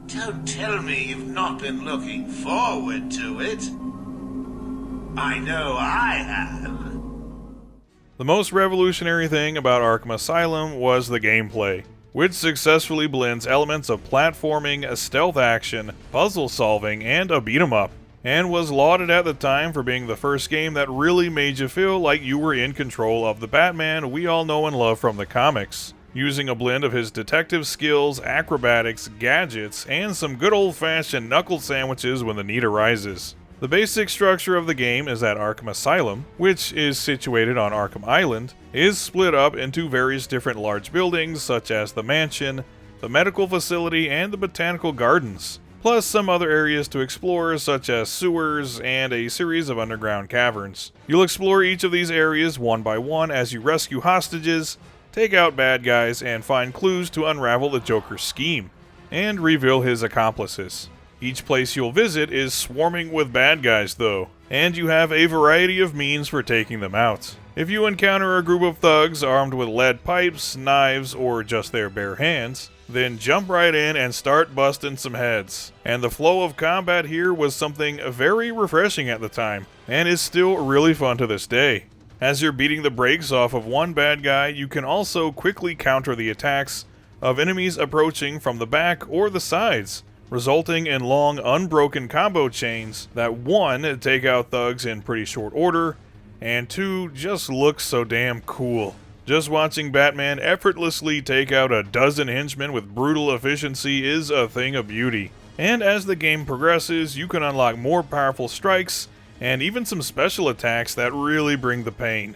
Don't tell me you've not been looking forward to it. I know I have. The most revolutionary thing about Arkham Asylum was the gameplay, which successfully blends elements of platforming, stealth action, puzzle solving, and a beat-em-up, and was lauded at the time for being the first game that really made you feel like you were in control of the Batman we all know and love from the comics, using a blend of his detective skills, acrobatics, gadgets, and some good old-fashioned knuckle sandwiches when the need arises. The basic structure of the game is that Arkham Asylum, which is situated on Arkham Island, is split up into various different large buildings such as the mansion, the medical facility, and the botanical gardens, plus some other areas to explore such as sewers and a series of underground caverns. You'll explore each of these areas one by one as you rescue hostages, take out bad guys, and find clues to unravel the Joker's scheme, and reveal his accomplices. Each place you'll visit is swarming with bad guys though, and you have a variety of means for taking them out. If you encounter a group of thugs armed with lead pipes, knives, or just their bare hands, then jump right in and start busting some heads. And the flow of combat here was something very refreshing at the time, and is still really fun to this day. As you're beating the brakes off of one bad guy, you can also quickly counter the attacks of enemies approaching from the back or the sides, resulting in long, unbroken combo chains that 1, take out thugs in pretty short order, and 2, just look so damn cool. Just watching Batman effortlessly take out a dozen henchmen with brutal efficiency is a thing of beauty. And as the game progresses, you can unlock more powerful strikes, and even some special attacks that really bring the pain.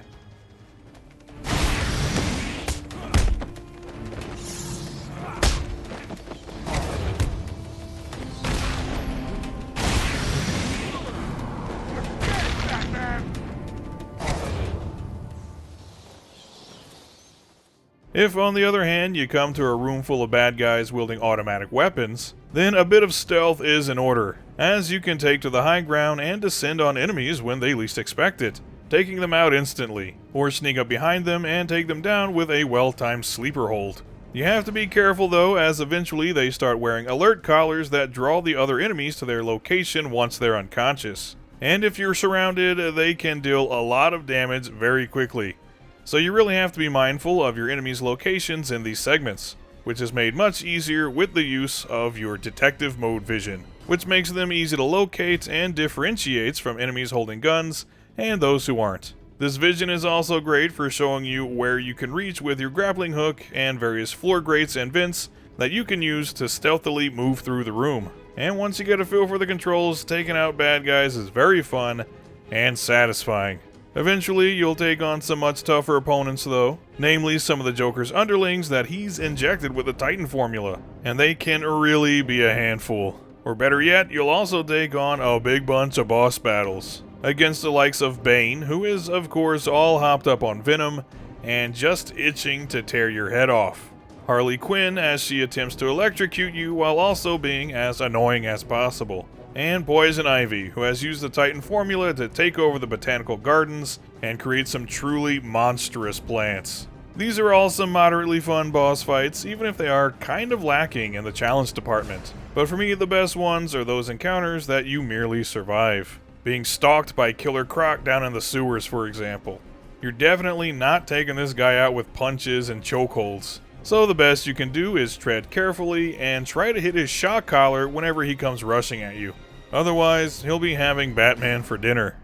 If, on the other hand, you come to a room full of bad guys wielding automatic weapons, then a bit of stealth is in order, as you can take to the high ground and descend on enemies when they least expect it, taking them out instantly, or sneak up behind them and take them down with a well-timed sleeper hold. You have to be careful though, as eventually they start wearing alert collars that draw the other enemies to their location once they're unconscious. And if you're surrounded, they can deal a lot of damage very quickly. So you really have to be mindful of your enemies' locations in these segments, which is made much easier with the use of your detective mode vision, which makes them easy to locate and differentiates from enemies holding guns and those who aren't. This vision is also great for showing you where you can reach with your grappling hook and various floor grates and vents that you can use to stealthily move through the room. And once you get a feel for the controls, taking out bad guys is very fun and satisfying. Eventually, you'll take on some much tougher opponents though, namely some of the Joker's underlings that he's injected with the Titan formula, and they can really be a handful. Or better yet, you'll also take on a big bunch of boss battles, against the likes of Bane, who is of course all hopped up on venom, and just itching to tear your head off. Harley Quinn, as she attempts to electrocute you while also being as annoying as possible. and Poison Ivy, who has used the Titan formula to take over the botanical gardens and create some truly monstrous plants. These are all some moderately fun boss fights, even if they are kind of lacking in the challenge department. But for me, the best ones are those encounters that you merely survive. Being stalked by Killer Croc down in the sewers, for example. You're definitely not taking this guy out with punches and chokeholds. So the best you can do is tread carefully and try to hit his shock collar whenever he comes rushing at you. Otherwise, he'll be having Batman for dinner.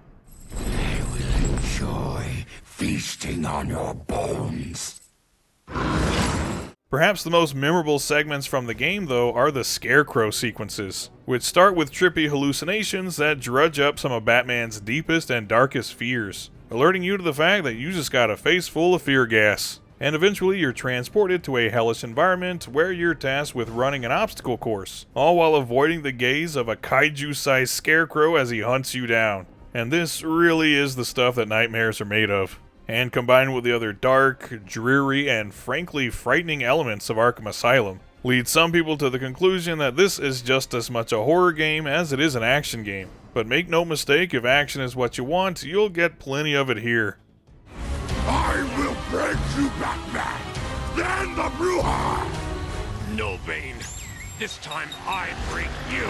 I will enjoy feasting on your bones. Perhaps the most memorable segments from the game, though, are the Scarecrow sequences, which start with trippy hallucinations that drudge up some of Batman's deepest and darkest fears, alerting you to the fact that you just got a face full of fear gas. And eventually you're transported to a hellish environment where you're tasked with running an obstacle course, all while avoiding the gaze of a kaiju-sized scarecrow as he hunts you down. And this really is the stuff that nightmares are made of. And combined with the other dark, dreary, and frankly frightening elements of Arkham Asylum, leads some people to the conclusion that this is just as much a horror game as it is an action game. But make no mistake, if action is what you want, you'll get plenty of it here. I will break you, Batman! Then the Bruja! No, Bane. This time I break you!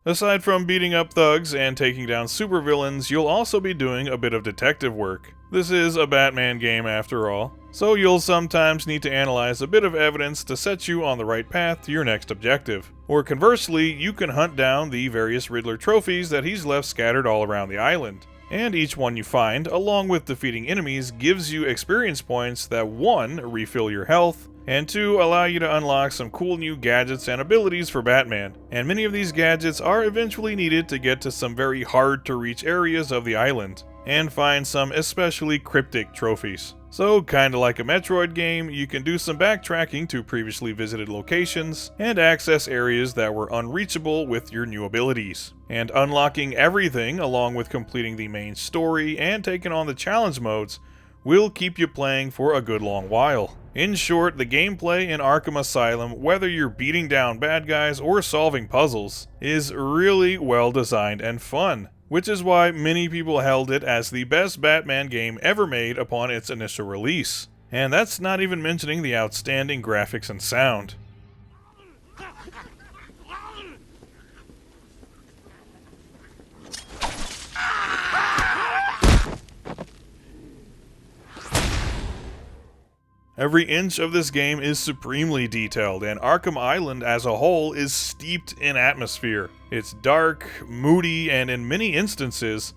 Aside from beating up thugs and taking down supervillains, you'll also be doing a bit of detective work. This is a Batman game after all, so you'll sometimes need to analyze a bit of evidence to set you on the right path to your next objective. Or conversely, you can hunt down the various Riddler trophies that he's left scattered all around the island. And each one you find, along with defeating enemies, gives you experience points that 1. Refill your health, and 2. Allow you to unlock some cool new gadgets and abilities for Batman. And many of these gadgets are eventually needed to get to some very hard to reach areas of the island, and find some especially cryptic trophies. So kinda like a Metroid game, you can do some backtracking to previously visited locations, and access areas that were unreachable with your new abilities. And unlocking everything, along with completing the main story and taking on the challenge modes, will keep you playing for a good long while. In short, the gameplay in Arkham Asylum, whether you're beating down bad guys or solving puzzles, is really well designed and fun, which is why many people held it as the best Batman game ever made upon its initial release. And that's not even mentioning the outstanding graphics and sound. Every inch of this game is supremely detailed, and Arkham Island as a whole is steeped in atmosphere. It's dark, moody, and in many instances,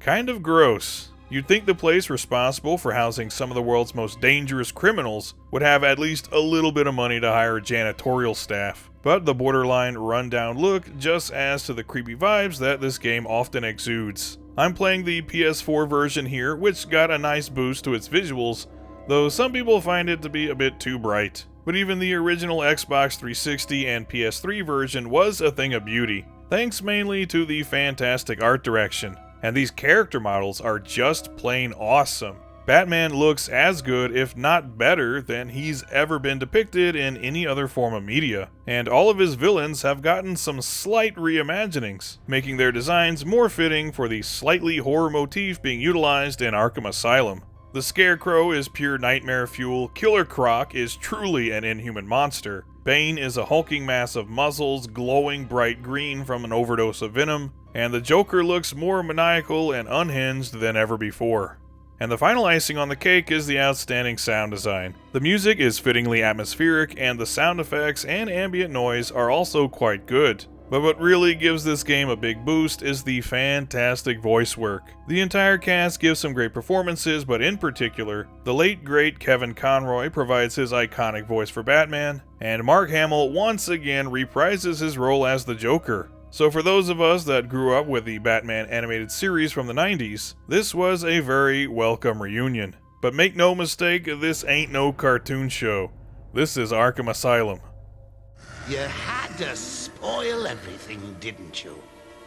kind of gross. You'd think the place responsible for housing some of the world's most dangerous criminals would have at least a little bit of money to hire janitorial staff. But the borderline rundown look just adds to the creepy vibes that this game often exudes. I'm playing the PS4 version here, which got a nice boost to its visuals, though some people find it to be a bit too bright. But even the original Xbox 360 and PS3 version was a thing of beauty, thanks mainly to the fantastic art direction. And these character models are just plain awesome. Batman looks as good, if not better, than he's ever been depicted in any other form of media. And all of his villains have gotten some slight reimaginings, making their designs more fitting for the slightly horror motif being utilized in Arkham Asylum. The Scarecrow is pure nightmare fuel, Killer Croc is truly an inhuman monster, Bane is a hulking mass of muscles glowing bright green from an overdose of venom, and the Joker looks more maniacal and unhinged than ever before. And the final icing on the cake is the outstanding sound design. The music is fittingly atmospheric, and the sound effects and ambient noise are also quite good. But what really gives this game a big boost is the fantastic voice work. The entire cast gives some great performances, but in particular, the late great Kevin Conroy provides his iconic voice for Batman, and Mark Hamill once again reprises his role as the Joker. So for those of us that grew up with the Batman animated series from the 90s, this was a very welcome reunion. But make no mistake, this ain't no cartoon show. This is Arkham Asylum. You had to spoil everything, didn't you?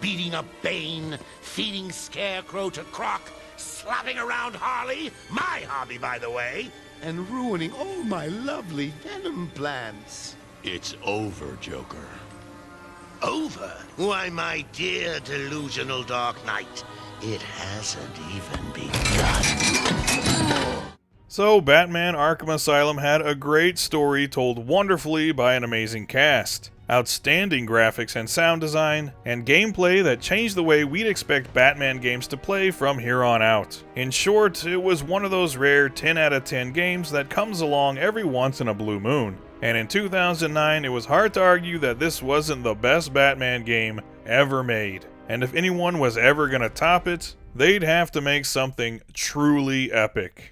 beating up Bane, feeding Scarecrow to Croc, slapping around Harley, my hobby, by the way, and ruining all my lovely Venom plans. It's over, Joker. Over? Why, my dear delusional Dark Knight, it hasn't even begun. So, Batman Arkham Asylum had a great story told wonderfully by an amazing cast, outstanding graphics and sound design, and gameplay that changed the way we'd expect Batman games to play from here on out. In short, it was one of those rare 10 out of 10 games that comes along every once in a blue moon. And in 2009, it was hard to argue that this wasn't the best Batman game ever made. And if anyone was ever gonna top it, they'd have to make something truly epic.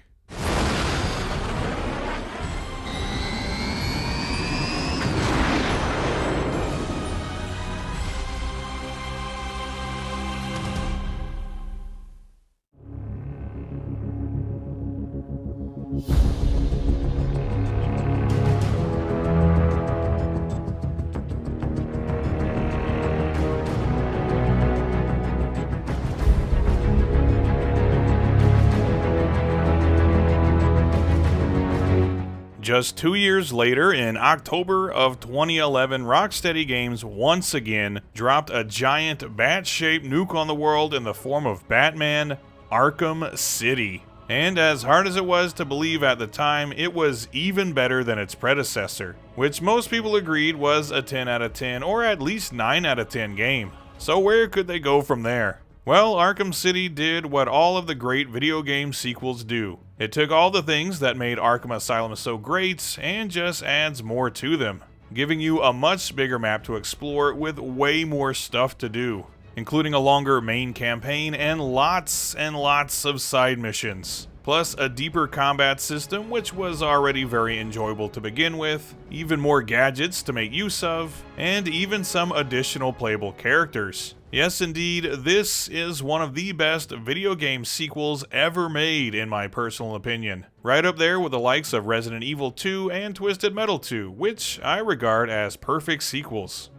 Just 2 years later, in October of 2011, Rocksteady Games once again dropped a giant bat-shaped nuke on the world in the form of Batman Arkham City. And as hard as it was to believe at the time, it was even better than its predecessor, which most people agreed was a 10 out of 10 or at least 9 out of 10 game. So where could they go from there? Well, Arkham City did what all of the great video game sequels do. It took all the things that made Arkham Asylum so great and just adds more to them, giving you a much bigger map to explore with way more stuff to do, including a longer main campaign and lots of side missions. Plus a deeper combat system, which was already very enjoyable to begin with, even more gadgets to make use of, and even some additional playable characters. Yes indeed, this is one of the best video game sequels ever made in my personal opinion. Right up there with the likes of Resident Evil 2 and Twisted Metal 2, which I regard as perfect sequels.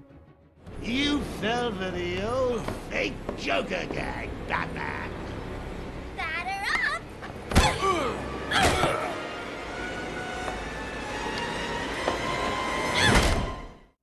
You fell for the old fake Joker gag, Batman. Batter up!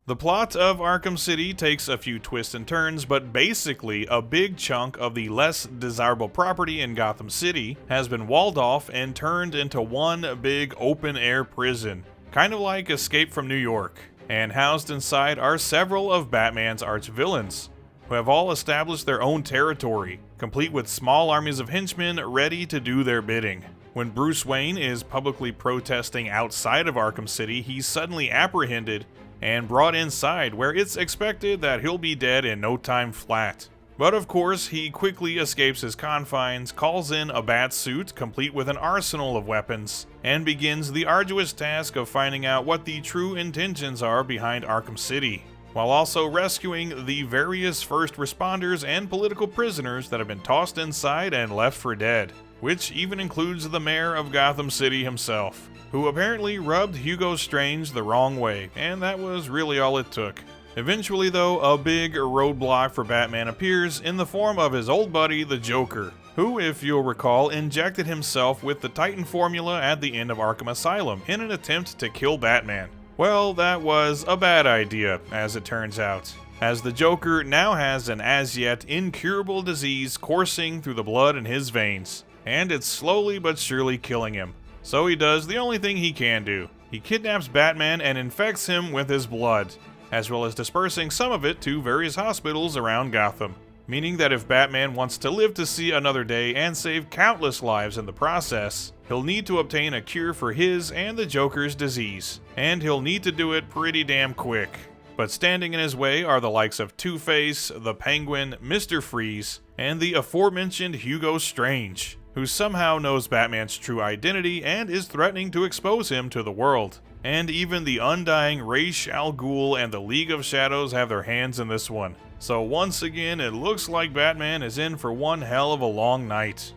The plot of Arkham City takes a few twists and turns, but basically a big chunk of the less desirable property in Gotham City has been walled off and turned into one big open-air prison, kind of like Escape from New York. And housed inside are several of Batman's arch-villains, who have all established their own territory, complete with small armies of henchmen ready to do their bidding. When Bruce Wayne is publicly protesting outside of Arkham City, he's suddenly apprehended and brought inside, where it's expected that he'll be dead in no time flat. But of course, he quickly escapes his confines, calls in a bat suit complete with an arsenal of weapons, and begins the arduous task of finding out what the true intentions are behind Arkham City, while also rescuing the various first responders and political prisoners that have been tossed inside and left for dead, which even includes the mayor of Gotham City himself, who apparently rubbed Hugo Strange the wrong way, and that was really all it took. Eventually though, a big roadblock for Batman appears in the form of his old buddy, the Joker, who, if you'll recall, injected himself with the Titan formula at the end of Arkham Asylum in an attempt to kill Batman. Well, that was a bad idea, as it turns out, as the Joker now has an as-yet incurable disease coursing through the blood in his veins, and it's slowly but surely killing him. So he does the only thing he can do. He kidnaps Batman and infects him with his blood, as well as dispersing some of it to various hospitals around Gotham, meaning that if Batman wants to live to see another day and save countless lives in the process, he'll need to obtain a cure for his and the Joker's disease, and he'll need to do it pretty damn quick. But standing in his way are the likes of Two-Face, the Penguin, Mr. Freeze, and the aforementioned Hugo Strange, who somehow knows Batman's true identity and is threatening to expose him to the world. And even the undying Ra's al Ghul and the League of Shadows have their hands in this one. So once again, it looks like Batman is in for one hell of a long night.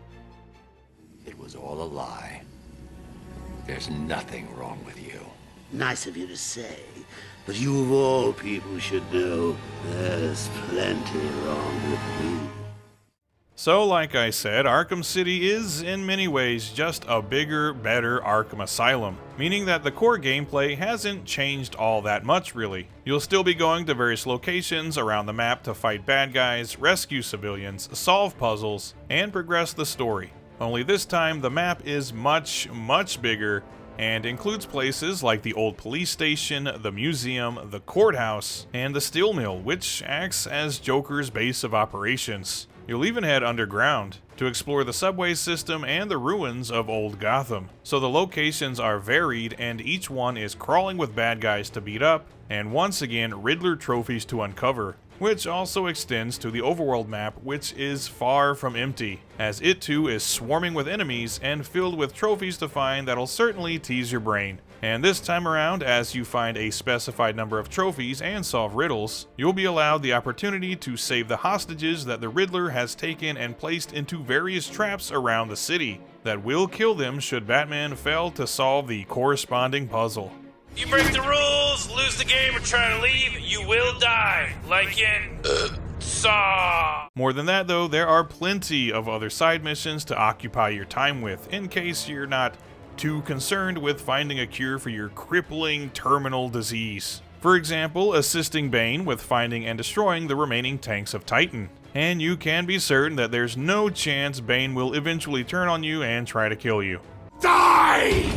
It was all a lie. There's nothing wrong with you. Nice of you to say, but you of all people should know there's plenty wrong with me. So, like I said, Arkham City is, in many ways, just a bigger, better Arkham Asylum, meaning that the core gameplay hasn't changed all that much, really. You'll still be going to various locations around the map to fight bad guys, rescue civilians, solve puzzles, and progress the story. Only this time, the map is much, much bigger, and includes places like the old police station, the museum, the courthouse, and the steel mill, which acts as Joker's base of operations. You'll even head underground to explore the subway system and the ruins of old Gotham. So the locations are varied and each one is crawling with bad guys to beat up, and once again Riddler trophies to uncover, which also extends to the overworld map, which is far from empty, as it too is swarming with enemies and filled with trophies to find that'll certainly tease your brain. And this time around, as you find a specified number of trophies and solve riddles, you'll be allowed the opportunity to save the hostages that the Riddler has taken and placed into various traps around the city that will kill them should Batman fail to solve the corresponding puzzle. You break the rules, lose the game, or try to leave, you will die. Like in Saw. More than that though, there are plenty of other side missions to occupy your time with, in case you're not too concerned with finding a cure for your crippling terminal disease. For example, assisting Bane with finding and destroying the remaining tanks of Titan. And you can be certain that there's no chance Bane will eventually turn on you and try to kill you. Die!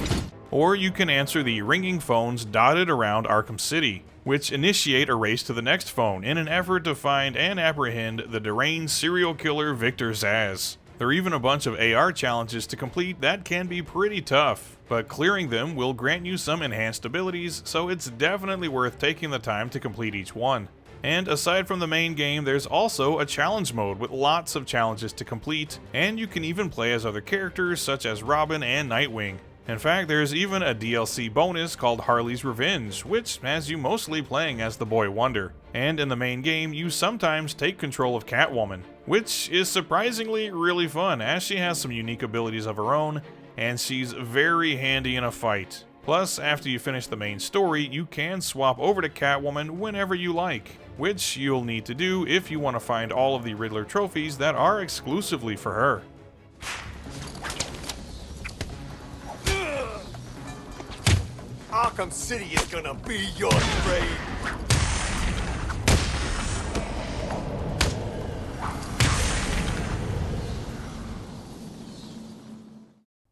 Or you can answer the ringing phones dotted around Arkham City, which initiate a race to the next phone in an effort to find and apprehend the deranged serial killer Victor Zsasz. There are even a bunch of AR challenges to complete that can be pretty tough, but clearing them will grant you some enhanced abilities, so it's definitely worth taking the time to complete each one. And aside from the main game, there's also a challenge mode with lots of challenges to complete, and you can even play as other characters such as Robin and Nightwing. In fact, there's even a DLC bonus called Harley's Revenge, which has you mostly playing as the Boy Wonder. And in the main game, you sometimes take control of Catwoman, which is surprisingly really fun, as she has some unique abilities of her own, and she's very handy in a fight. Plus, after you finish the main story, you can swap over to Catwoman whenever you like, which you'll need to do if you want to find all of the Riddler trophies that are exclusively for her. Arkham City is gonna be your grave.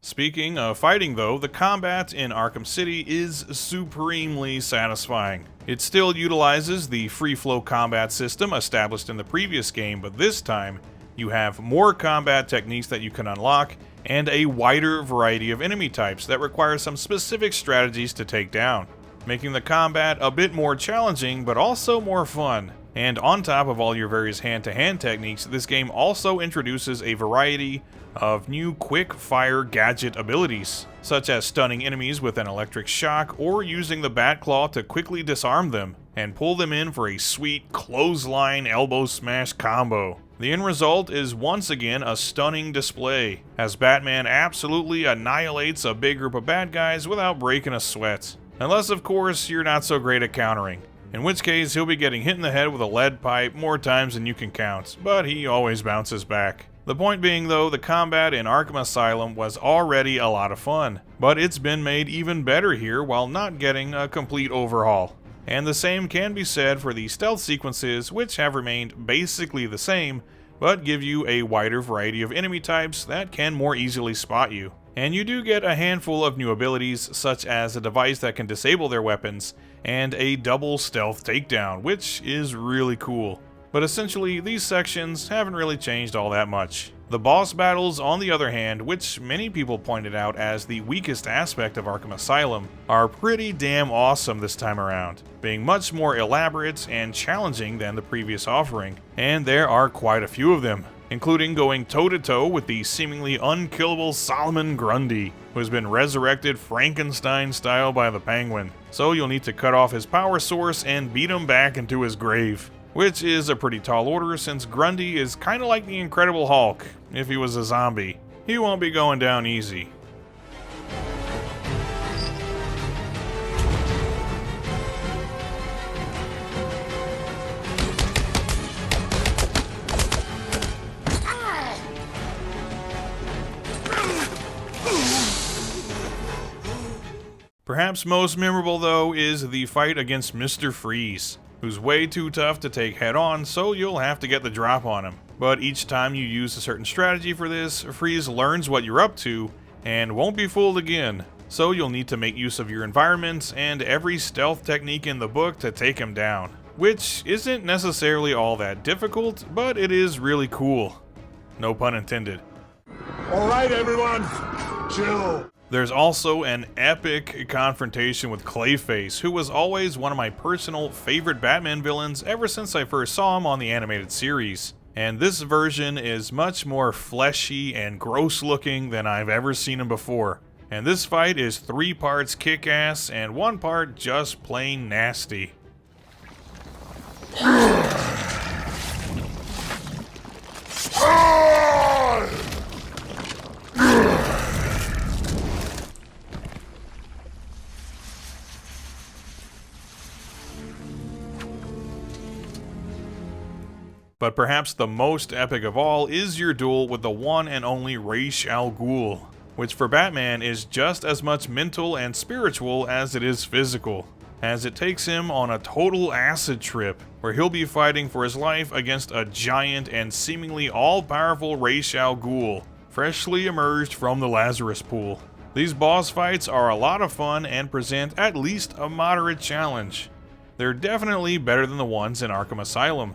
Speaking of fighting though, the combat in Arkham City is supremely satisfying. It still utilizes the free flow combat system established in the previous game, but this time you have more combat techniques that you can unlock and a wider variety of enemy types that require some specific strategies to take down, making the combat a bit more challenging but also more fun. And on top of all your various hand-to-hand techniques, this game also introduces a variety of new quick-fire gadget abilities, such as stunning enemies with an electric shock or using the Batclaw to quickly disarm them and pull them in for a sweet clothesline elbow smash combo. The end result is once again a stunning display, as Batman absolutely annihilates a big group of bad guys without breaking a sweat. Unless, of course, you're not so great at countering, in which case he'll be getting hit in the head with a lead pipe more times than you can count, but he always bounces back. The point being though, the combat in Arkham Asylum was already a lot of fun, but it's been made even better here while not getting a complete overhaul. And the same can be said for the stealth sequences, which have remained basically the same, but give you a wider variety of enemy types that can more easily spot you. And you do get a handful of new abilities, such as a device that can disable their weapons, and a double stealth takedown, which is really cool. But essentially, these sections haven't really changed all that much. The boss battles, on the other hand, which many people pointed out as the weakest aspect of Arkham Asylum, are pretty damn awesome this time around, being much more elaborate and challenging than the previous offering, and there are quite a few of them, including going toe-to-toe with the seemingly unkillable Solomon Grundy, who has been resurrected Frankenstein-style by the Penguin, so you'll need to cut off his power source and beat him back into his grave. Which is a pretty tall order since Grundy is kinda like the Incredible Hulk, if he was a zombie. He won't be going down easy. Perhaps most memorable though is the fight against Mr. Freeze, who's way too tough to take head on, so you'll have to get the drop on him. But each time you use a certain strategy for this, Freeze learns what you're up to and won't be fooled again. So you'll need to make use of your environment and every stealth technique in the book to take him down. Which isn't necessarily all that difficult, but it is really cool. No pun intended. All right, everyone, chill. There's also an epic confrontation with Clayface, who was always one of my personal favorite Batman villains ever since I first saw him on the animated series. And this version is much more fleshy and gross looking than I've ever seen him before. And this fight is 3 parts kick-ass and 1 part just plain nasty. But perhaps the most epic of all is your duel with the one and only Ra's al Ghul, which for Batman is just as much mental and spiritual as it is physical, as it takes him on a total acid trip, where he'll be fighting for his life against a giant and seemingly all-powerful Ra's al Ghul, freshly emerged from the Lazarus Pool. These boss fights are a lot of fun and present at least a moderate challenge. They're definitely better than the ones in Arkham Asylum.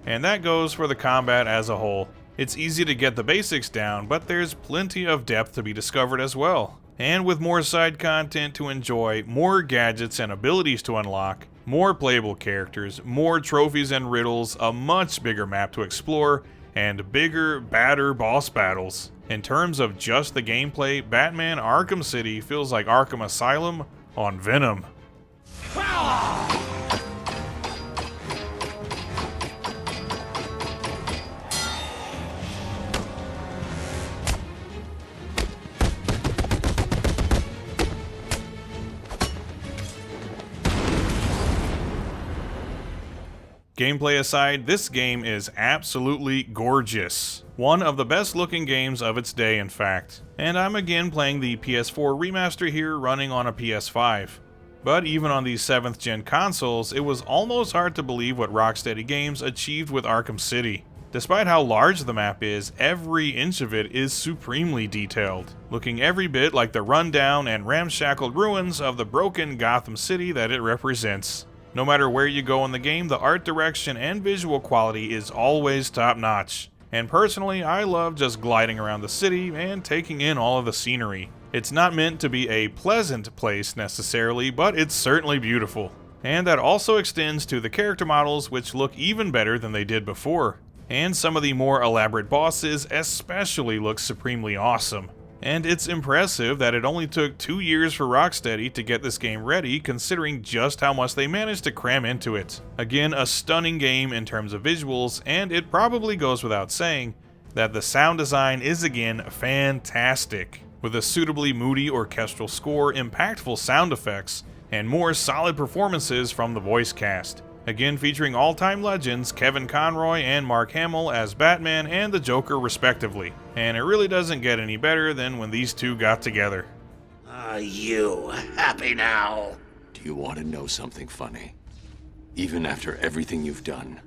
And that goes for the combat as a whole. It's easy to get the basics down, but there's plenty of depth to be discovered as well. And with more side content to enjoy, more gadgets and abilities to unlock, more playable characters, more trophies and riddles, a much bigger map to explore, and bigger, badder boss battles. In terms of just the gameplay, Batman Arkham City feels like Arkham Asylum on Venom. Gameplay aside, this game is absolutely gorgeous. One of the best looking games of its day, in fact. And I'm again playing the PS4 remaster here running on a PS5. But even on these 7th gen consoles, it was almost hard to believe what Rocksteady Games achieved with Arkham City. Despite how large the map is, every inch of it is supremely detailed, looking every bit like the rundown and ramshackled ruins of the broken Gotham City that it represents. No matter where you go in the game, the art direction and visual quality is always top-notch. And personally, I love just gliding around the city and taking in all of the scenery. It's not meant to be a pleasant place necessarily, but it's certainly beautiful. And that also extends to the character models, which look even better than they did before. And some of the more elaborate bosses especially look supremely awesome. And it's impressive that it only took 2 years for Rocksteady to get this game ready, considering just how much they managed to cram into it. Again, a stunning game in terms of visuals, and it probably goes without saying that the sound design is again fantastic, with a suitably moody orchestral score, impactful sound effects, and more solid performances from the voice cast. Again featuring all-time legends Kevin Conroy and Mark Hamill as Batman and the Joker respectively. And it really doesn't get any better than when these two got together. Are you happy now? Do you want to know something funny? Even after everything you've done,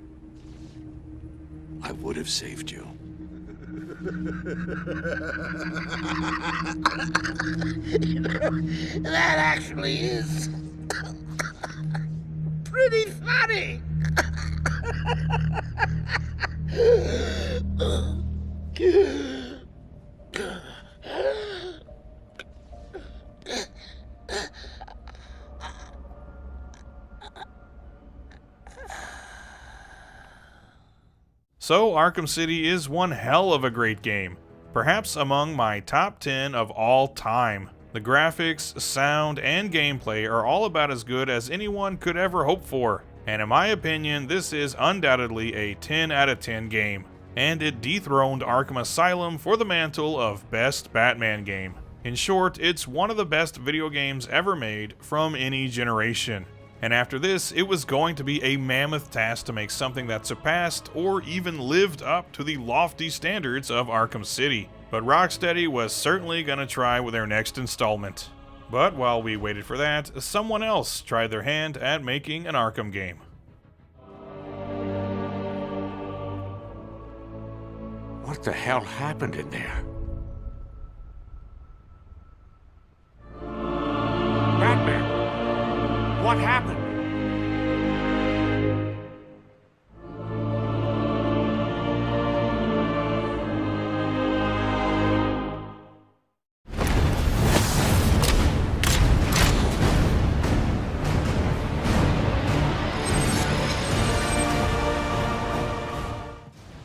I would have saved you. That actually is pretty funny. So Arkham City is one hell of a great game, perhaps among my top 10 of all time. The graphics, sound, and gameplay are all about as good as anyone could ever hope for, and in my opinion, this is undoubtedly a 10 out of 10 game, and it dethroned Arkham Asylum for the mantle of best Batman game. In short, it's one of the best video games ever made from any generation. And after this, it was going to be a mammoth task to make something that surpassed or even lived up to the lofty standards of Arkham City. But Rocksteady was certainly going to try with their next installment. But while we waited for that, someone else tried their hand at making an Arkham game. What the hell happened in there? Batman! What happened?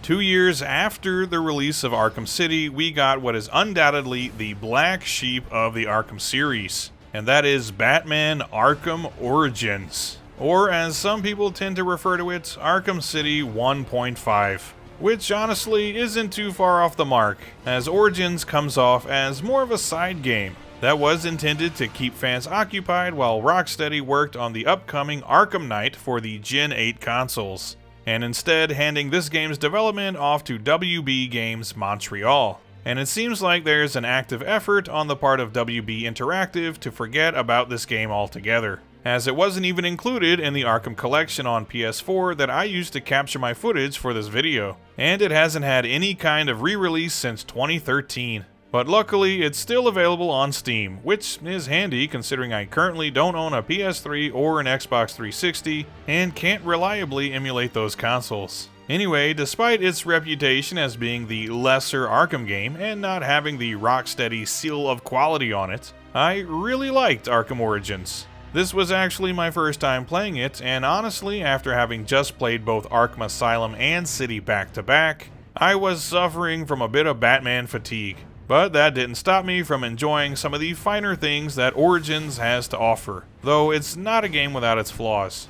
2 years after the release of Arkham City, we got what is undoubtedly the black sheep of the Arkham series, and that is Batman Arkham Origins, or as some people tend to refer to it, Arkham City 1.5, which honestly isn't too far off the mark, as Origins comes off as more of a side game that was intended to keep fans occupied while Rocksteady worked on the upcoming Arkham Knight for the Gen 8 consoles, and instead handing this game's development off to WB Games Montreal. And it seems like there's an active effort on the part of WB Interactive to forget about this game altogether, as it wasn't even included in the Arkham Collection on PS4 that I used to capture my footage for this video, and it hasn't had any kind of re-release since 2013. But luckily, it's still available on Steam, which is handy considering I currently don't own a PS3 or an Xbox 360 and can't reliably emulate those consoles. Anyway, despite its reputation as being the lesser Arkham game and not having the Rocksteady seal of quality on it, I really liked Arkham Origins. This was actually my first time playing it, and honestly, after having just played both Arkham Asylum and City back to back, I was suffering from a bit of Batman fatigue. But that didn't stop me from enjoying some of the finer things that Origins has to offer, though it's not a game without its flaws.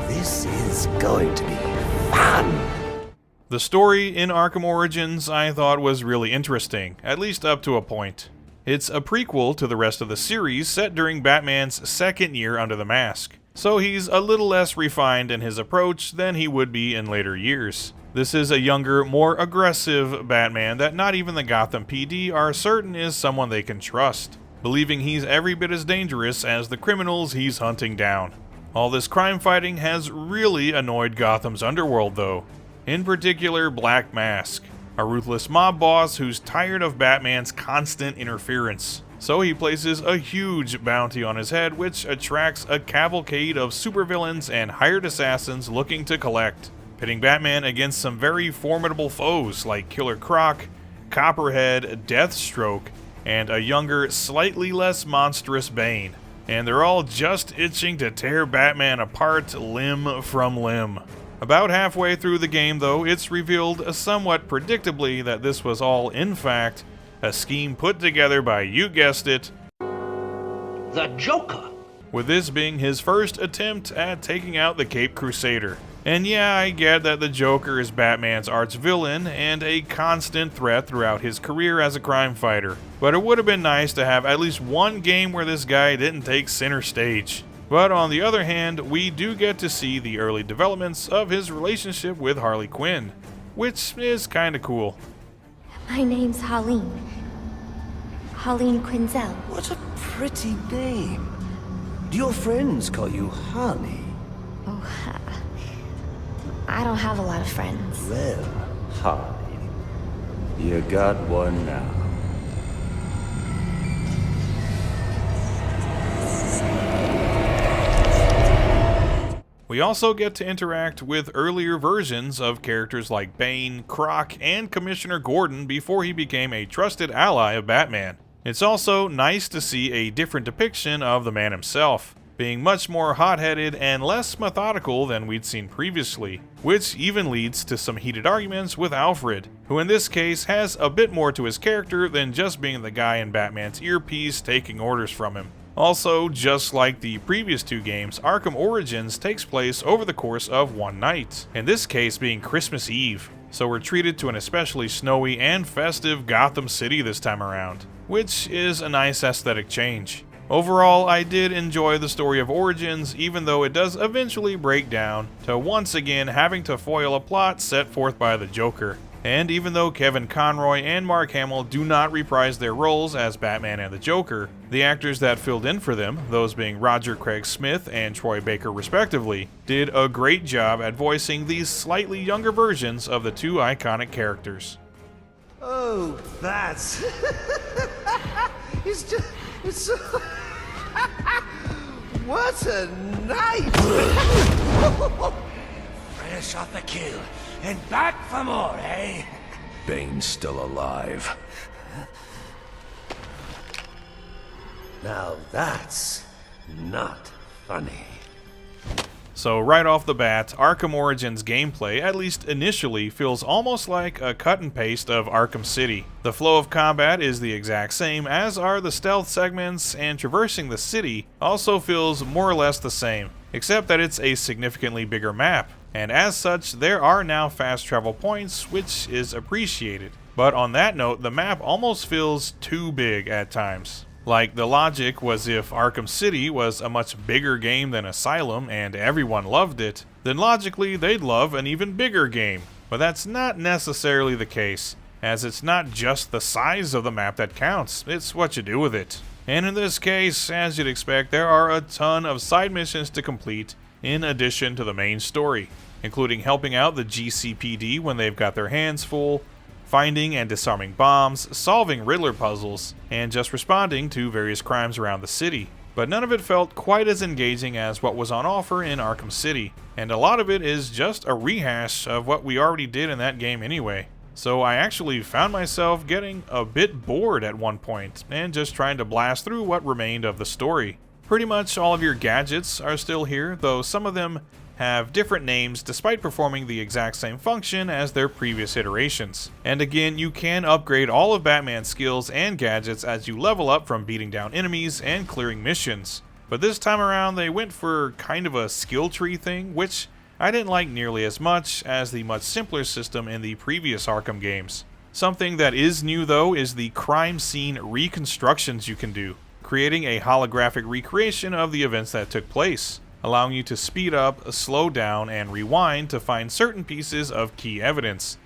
This is going to be fun! The story in Arkham Origins I thought was really interesting, at least up to a point. It's a prequel to the rest of the series set during Batman's second year under the mask, so he's a little less refined in his approach than he would be in later years. This is a younger, more aggressive Batman that not even the Gotham PD are certain is someone they can trust, believing he's every bit as dangerous as the criminals he's hunting down. All this crime fighting has really annoyed Gotham's underworld though, in particular Black Mask, a ruthless mob boss who's tired of Batman's constant interference. So he places a huge bounty on his head which attracts a cavalcade of supervillains and hired assassins looking to collect, pitting Batman against some very formidable foes like Killer Croc, Copperhead, Deathstroke, and a younger, slightly less monstrous Bane. And they're all just itching to tear Batman apart limb from limb. About halfway through the game though, it's revealed somewhat predictably that this was all, in fact, a scheme put together by, you guessed it, the Joker. With this being his first attempt at taking out the Caped Crusader. And yeah, I get that the Joker is Batman's arch-villain and a constant threat throughout his career as a crime fighter, but it would have been nice to have at least one game where this guy didn't take center stage. But on the other hand, we do get to see the early developments of his relationship with Harley Quinn, which is kinda cool. My name's Harleen. Harleen Quinzel. What a pretty name. Do your friends call you Harley? Oh, I don't have a lot of friends. Well, Harley, you got one now. We also get to interact with earlier versions of characters like Bane, Croc, and Commissioner Gordon before he became a trusted ally of Batman. It's also nice to see a different depiction of the man himself, being much more hot-headed and less methodical than we'd seen previously, which even leads to some heated arguments with Alfred, who in this case has a bit more to his character than just being the guy in Batman's earpiece taking orders from him. Also, just like the previous two games, Arkham Origins takes place over the course of one night, in this case being Christmas Eve, so we're treated to an especially snowy and festive Gotham City this time around, which is a nice aesthetic change. Overall, I did enjoy the story of Origins, even though it does eventually break down to once again having to foil a plot set forth by the Joker. And even though Kevin Conroy and Mark Hamill do not reprise their roles as Batman and the Joker, the actors that filled in for them, those being Roger Craig Smith and Troy Baker respectively, did a great job at voicing these slightly younger versions of the two iconic characters. Oh, that's... it's so... What a night! Fresh off the kill, and back for more, eh? Bane's still alive. Now that's not funny. So right off the bat, Arkham Origins gameplay, at least initially, feels almost like a cut and paste of Arkham City. The flow of combat is the exact same, as are the stealth segments, and traversing the city also feels more or less the same, except that it's a significantly bigger map, and as such there are now fast travel points, which is appreciated. But on that note, the map almost feels too big at times. Like, the logic was if Arkham City was a much bigger game than Asylum and everyone loved it, then logically they'd love an even bigger game. But that's not necessarily the case, as it's not just the size of the map that counts, it's what you do with it. And in this case, as you'd expect, there are a ton of side missions to complete in addition to the main story, including helping out the GCPD when they've got their hands full, finding and disarming bombs, solving Riddler puzzles, and just responding to various crimes around the city. But none of it felt quite as engaging as what was on offer in Arkham City, and a lot of it is just a rehash of what we already did in that game anyway. So I actually found myself getting a bit bored at one point, and just trying to blast through what remained of the story. Pretty much all of your gadgets are still here, though some of them have different names despite performing the exact same function as their previous iterations. And again, you can upgrade all of Batman's skills and gadgets as you level up from beating down enemies and clearing missions. But this time around they went for kind of a skill tree thing, which I didn't like nearly as much as the much simpler system in the previous Arkham games. Something that is new though is the crime scene reconstructions you can do, creating a holographic recreation of the events that took place, allowing you to speed up, slow down, and rewind to find certain pieces of key evidence.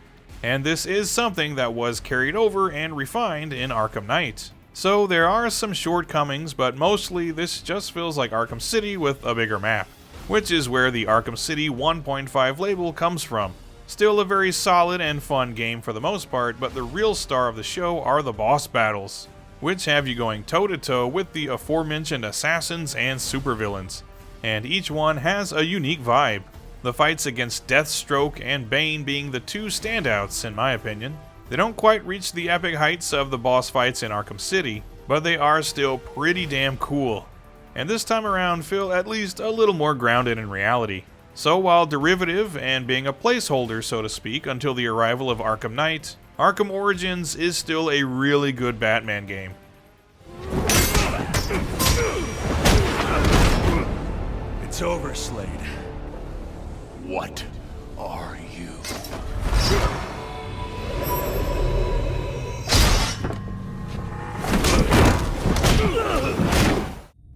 And this is something that was carried over and refined in Arkham Knight. So there are some shortcomings, but mostly this just feels like Arkham City with a bigger map, which is where the Arkham City 1.5 label comes from. Still a very solid and fun game for the most part, but the real star of the show are the boss battles, which have you going toe-to-toe with the aforementioned assassins and supervillains. And each one has a unique vibe, the fights against Deathstroke and Bane being the two standouts in my opinion. They don't quite reach the epic heights of the boss fights in Arkham City, but they are still pretty damn cool, and this time around feel at least a little more grounded in reality. So while derivative and being a placeholder so to speak until the arrival of Arkham Knight, Arkham Origins is still a really good Batman game. It's over, Slade. What are you?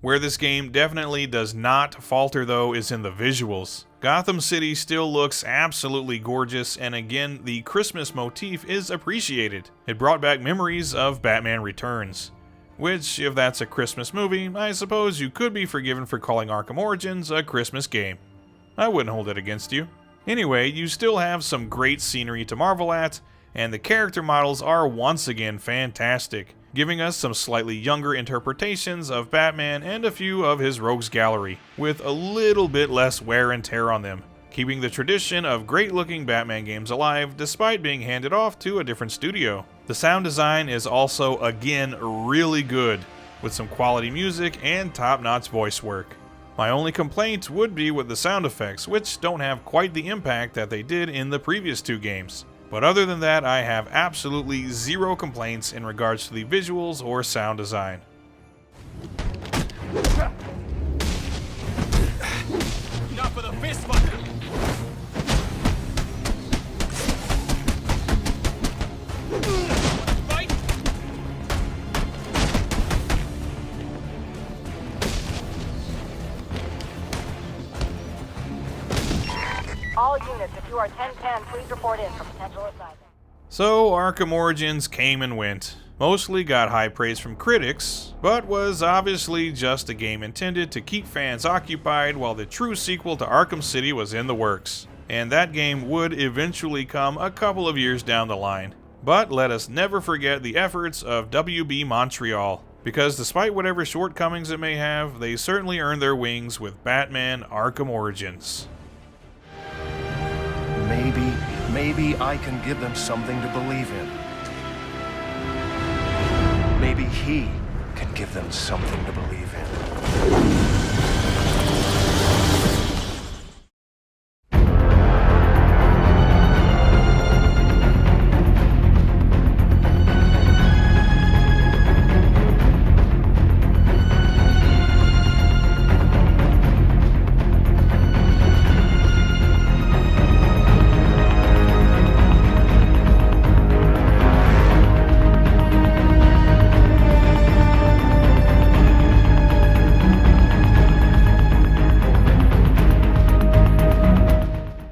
Where this game definitely does not falter though is in the visuals. Gotham City still looks absolutely gorgeous, and again, the Christmas motif is appreciated. It brought back memories of Batman Returns. Which, if that's a Christmas movie, I suppose you could be forgiven for calling Arkham Origins a Christmas game. I wouldn't hold it against you. Anyway, you still have some great scenery to marvel at, and the character models are once again fantastic, giving us some slightly younger interpretations of Batman and a few of his rogues gallery, with a little bit less wear and tear on them, keeping the tradition of great-looking Batman games alive despite being handed off to a different studio. The sound design is also, again, really good, with some quality music and top-notch voice work. My only complaint would be with the sound effects, which don't have quite the impact that they did in the previous two games. But other than that, I have absolutely zero complaints in regards to the visuals or sound design. Enough of the fist fight! All units, if you are 1010, please report in for potential assignment. So Arkham Origins came and went. Mostly got high praise from critics, but was obviously just a game intended to keep fans occupied while the true sequel to Arkham City was in the works. And that game would eventually come a couple of years down the line. But let us never forget the efforts of WB Montreal, because despite whatever shortcomings it may have, they certainly earned their wings with Batman Arkham Origins. Maybe I can give them something to believe in. Maybe he can give them something to believe in.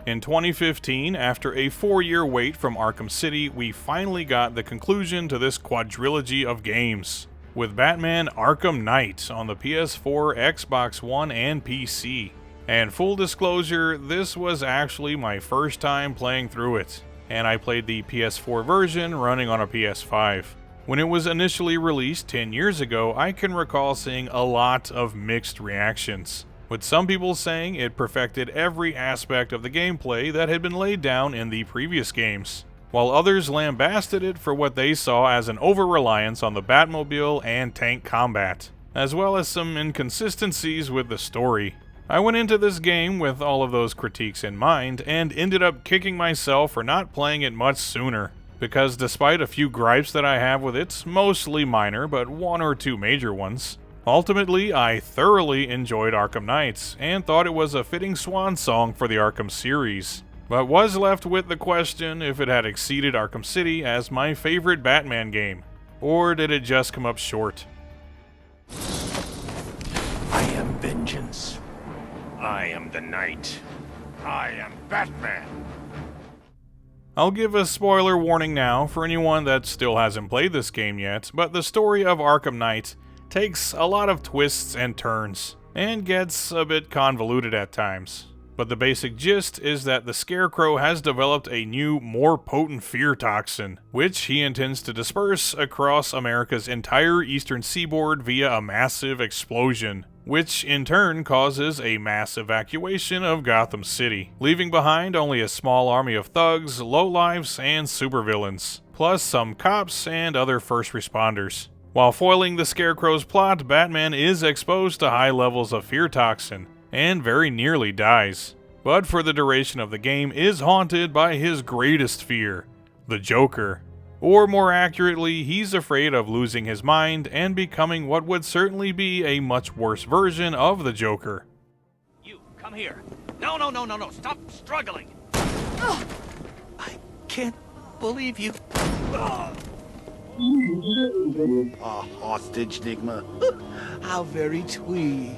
In 2015, after a 4-year wait from Arkham City, we finally got the conclusion to this quadrilogy of games, with Batman Arkham Knight on the PS4, Xbox One, and PC. And full disclosure, this was actually my first time playing through it, and I played the PS4 version running on a PS5. When it was initially released 10 years ago, I can recall seeing a lot of mixed reactions, with some people saying it perfected every aspect of the gameplay that had been laid down in the previous games, while others lambasted it for what they saw as an over-reliance on the Batmobile and tank combat, as well as some inconsistencies with the story. I went into this game with all of those critiques in mind, and ended up kicking myself for not playing it much sooner, because despite a few gripes that I have with it, mostly minor but one or two major ones, ultimately, I thoroughly enjoyed Arkham Knight, and thought it was a fitting swan song for the Arkham series, but was left with the question if it had exceeded Arkham City as my favorite Batman game, or did it just come up short? I am vengeance. I am the Knight. I am Batman. I'll give a spoiler warning now for anyone that still hasn't played this game yet, but the story of Arkham Knight takes a lot of twists and turns, and gets a bit convoluted at times. But the basic gist is that the Scarecrow has developed a new, more potent fear toxin, which he intends to disperse across America's entire eastern seaboard via a massive explosion, which in turn causes a mass evacuation of Gotham City, leaving behind only a small army of thugs, lowlifes, and supervillains, plus some cops and other first responders. While foiling the Scarecrow's plot, Batman is exposed to high levels of fear toxin, and very nearly dies, but for the duration of the game is haunted by his greatest fear, the Joker. Or more accurately, he's afraid of losing his mind and becoming what would certainly be a much worse version of the Joker. You, come here. No, stop struggling. I can't believe you. A hostage, Nigma. How very twee.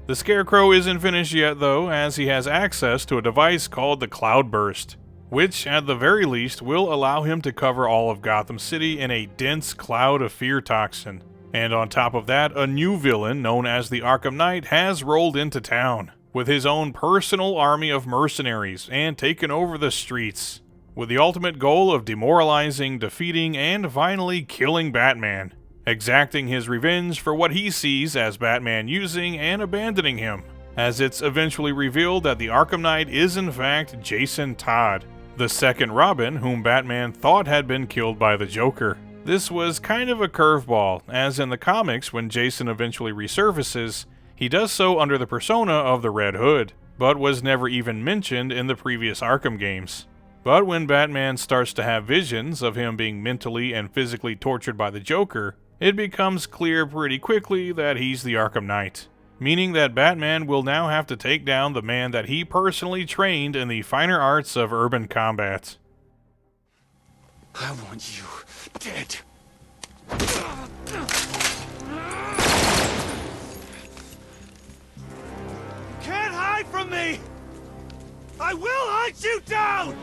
The Scarecrow isn't finished yet though, as he has access to a device called the Cloudburst, which at the very least will allow him to cover all of Gotham City in a dense cloud of fear toxin. And on top of that, a new villain known as the Arkham Knight has rolled into town, with his own personal army of mercenaries and taken over the streets, with the ultimate goal of demoralizing, defeating, and finally killing Batman, exacting his revenge for what he sees as Batman using and abandoning him, as it's eventually revealed that the Arkham Knight is in fact Jason Todd, the second Robin whom Batman thought had been killed by the Joker. This was kind of a curveball, as in the comics when Jason eventually resurfaces, he does so under the persona of the Red Hood, but was never even mentioned in the previous Arkham games. But when Batman starts to have visions of him being mentally and physically tortured by the Joker, it becomes clear pretty quickly that he's the Arkham Knight, meaning that Batman will now have to take down the man that he personally trained in the finer arts of urban combat. I want you dead. You can't hide from me! I will hunt you down!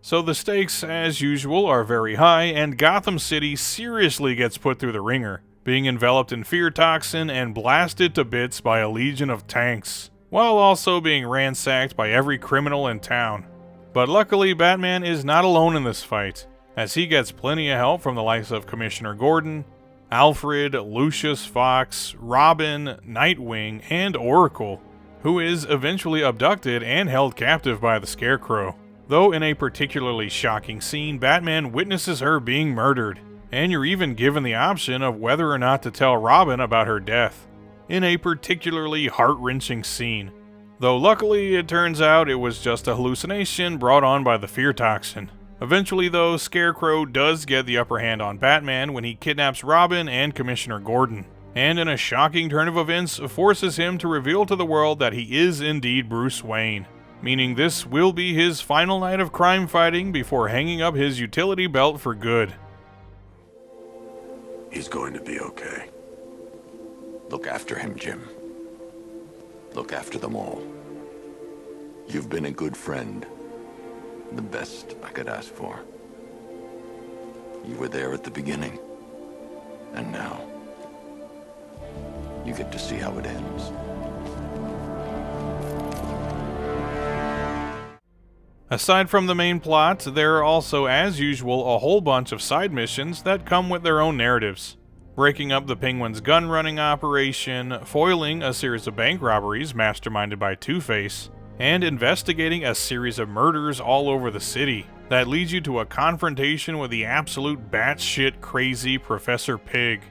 So the stakes, as usual, are very high, and Gotham City seriously gets put through the ringer, being enveloped in fear toxin and blasted to bits by a legion of tanks, while also being ransacked by every criminal in town. But luckily, Batman is not alone in this fight, as he gets plenty of help from the likes of Commissioner Gordon, Alfred, Lucius Fox, Robin, Nightwing, and Oracle, who is eventually abducted and held captive by the Scarecrow. Though in a particularly shocking scene, Batman witnesses her being murdered, and you're even given the option of whether or not to tell Robin about her death, in a particularly heart-wrenching scene. Though luckily, it turns out it was just a hallucination brought on by the fear toxin. Eventually though, Scarecrow does get the upper hand on Batman when he kidnaps Robin and Commissioner Gordon, and in a shocking turn of events, forces him to reveal to the world that he is indeed Bruce Wayne, meaning this will be his final night of crime fighting before hanging up his utility belt for good. He's going to be okay. Look after him, Jim. Look after them all. You've been a good friend. The best I could ask for. You were there at the beginning. And now, you get to see how it ends. Aside from the main plot, there are also, as usual, a whole bunch of side missions that come with their own narratives. Breaking up the Penguin's gun-running operation, foiling a series of bank robberies masterminded by Two-Face, and investigating a series of murders all over the city that leads you to a confrontation with the absolute batshit crazy Professor Pig.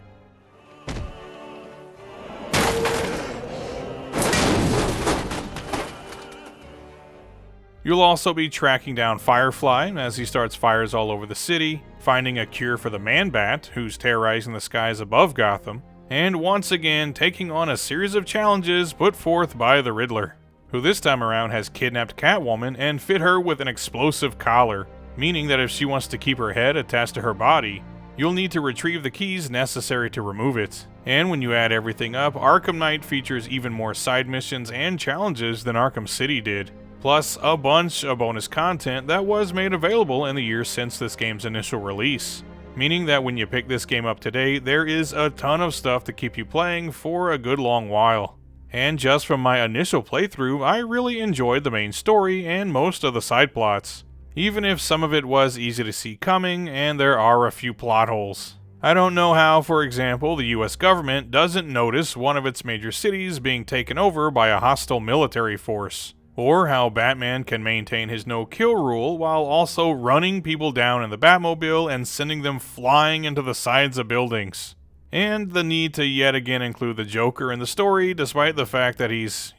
You'll also be tracking down Firefly as he starts fires all over the city, finding a cure for the Man-Bat, who's terrorizing the skies above Gotham, and once again taking on a series of challenges put forth by the Riddler, who this time around has kidnapped Catwoman and fit her with an explosive collar, meaning that if she wants to keep her head attached to her body, you'll need to retrieve the keys necessary to remove it. And when you add everything up, Arkham Knight features even more side missions and challenges than Arkham City did, plus a bunch of bonus content that was made available in the years since this game's initial release, meaning that when you pick this game up today, there is a ton of stuff to keep you playing for a good long while. And just from my initial playthrough, I really enjoyed the main story and most of the side plots, even if some of it was easy to see coming and there are a few plot holes. I don't know how, for example, the US government doesn't notice one of its major cities being taken over by a hostile military force, or how Batman can maintain his no-kill rule while also running people down in the Batmobile and sending them flying into the sides of buildings. And the need to yet again include the Joker in the story despite the fact that he's,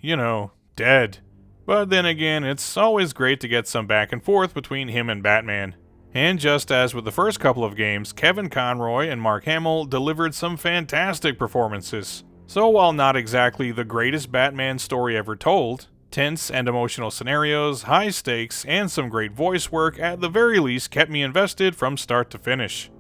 dead. But then again, it's always great to get some back and forth between him and Batman. And just as with the first couple of games, Kevin Conroy and Mark Hamill delivered some fantastic performances. So while not exactly the greatest Batman story ever told, tense and emotional scenarios, high stakes, and some great voice work at the very least kept me invested from start to finish.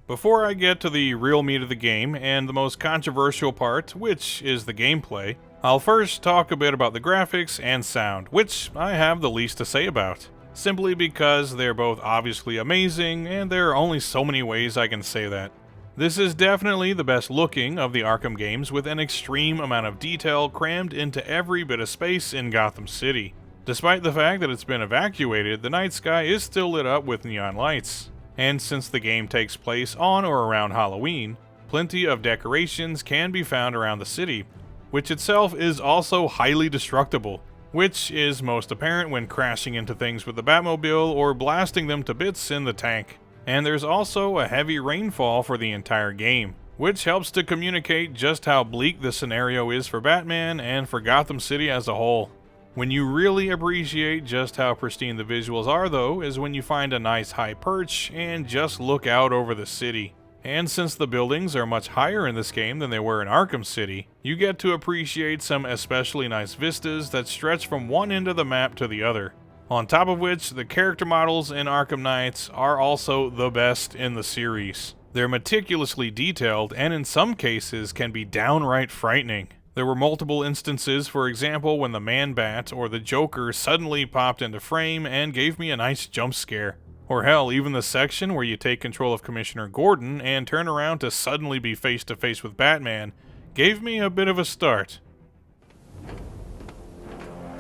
Before I get to the real meat of the game and the most controversial part, which is the gameplay, I'll first talk a bit about the graphics and sound, which I have the least to say about, simply because they're both obviously amazing and there are only so many ways I can say that. This is definitely the best looking of the Arkham games with an extreme amount of detail crammed into every bit of space in Gotham City. Despite the fact that it's been evacuated, the night sky is still lit up with neon lights. And since the game takes place on or around Halloween, plenty of decorations can be found around the city, which itself is also highly destructible, which is most apparent when crashing into things with the Batmobile or blasting them to bits in the tank. And there's also a heavy rainfall for the entire game, which helps to communicate just how bleak the scenario is for Batman and for Gotham City as a whole. When you really appreciate just how pristine the visuals are though, is when you find a nice high perch and just look out over the city. And since the buildings are much higher in this game than they were in Arkham City, you get to appreciate some especially nice vistas that stretch from one end of the map to the other. On top of which, the character models in Arkham Knight are also the best in the series. They're meticulously detailed and in some cases can be downright frightening. There were multiple instances, for example, when the Man-Bat or the Joker suddenly popped into frame and gave me a nice jump scare. Or hell, even the section where you take control of Commissioner Gordon and turn around to suddenly be face to face with Batman gave me a bit of a start.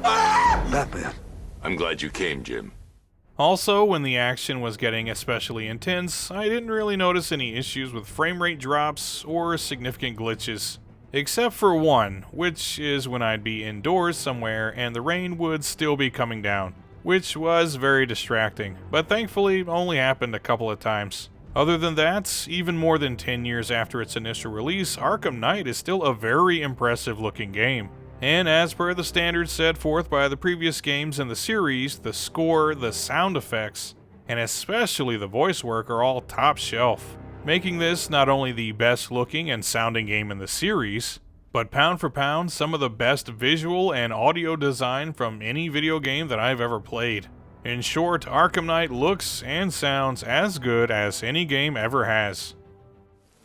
Batman. I'm glad you came, Jim. Also, when the action was getting especially intense, I didn't really notice any issues with frame rate drops or significant glitches. Except for one, which is when I'd be indoors somewhere and the rain would still be coming down, which was very distracting, but thankfully only happened a couple of times. Other than that, even more than 10 years after its initial release, Arkham Knight is still a very impressive looking game. And as per the standards set forth by the previous games in the series, the score, the sound effects, and especially the voice work are all top shelf, making this not only the best looking and sounding game in the series, but pound for pound some of the best visual and audio design from any video game that I've ever played. In short, Arkham Knight looks and sounds as good as any game ever has.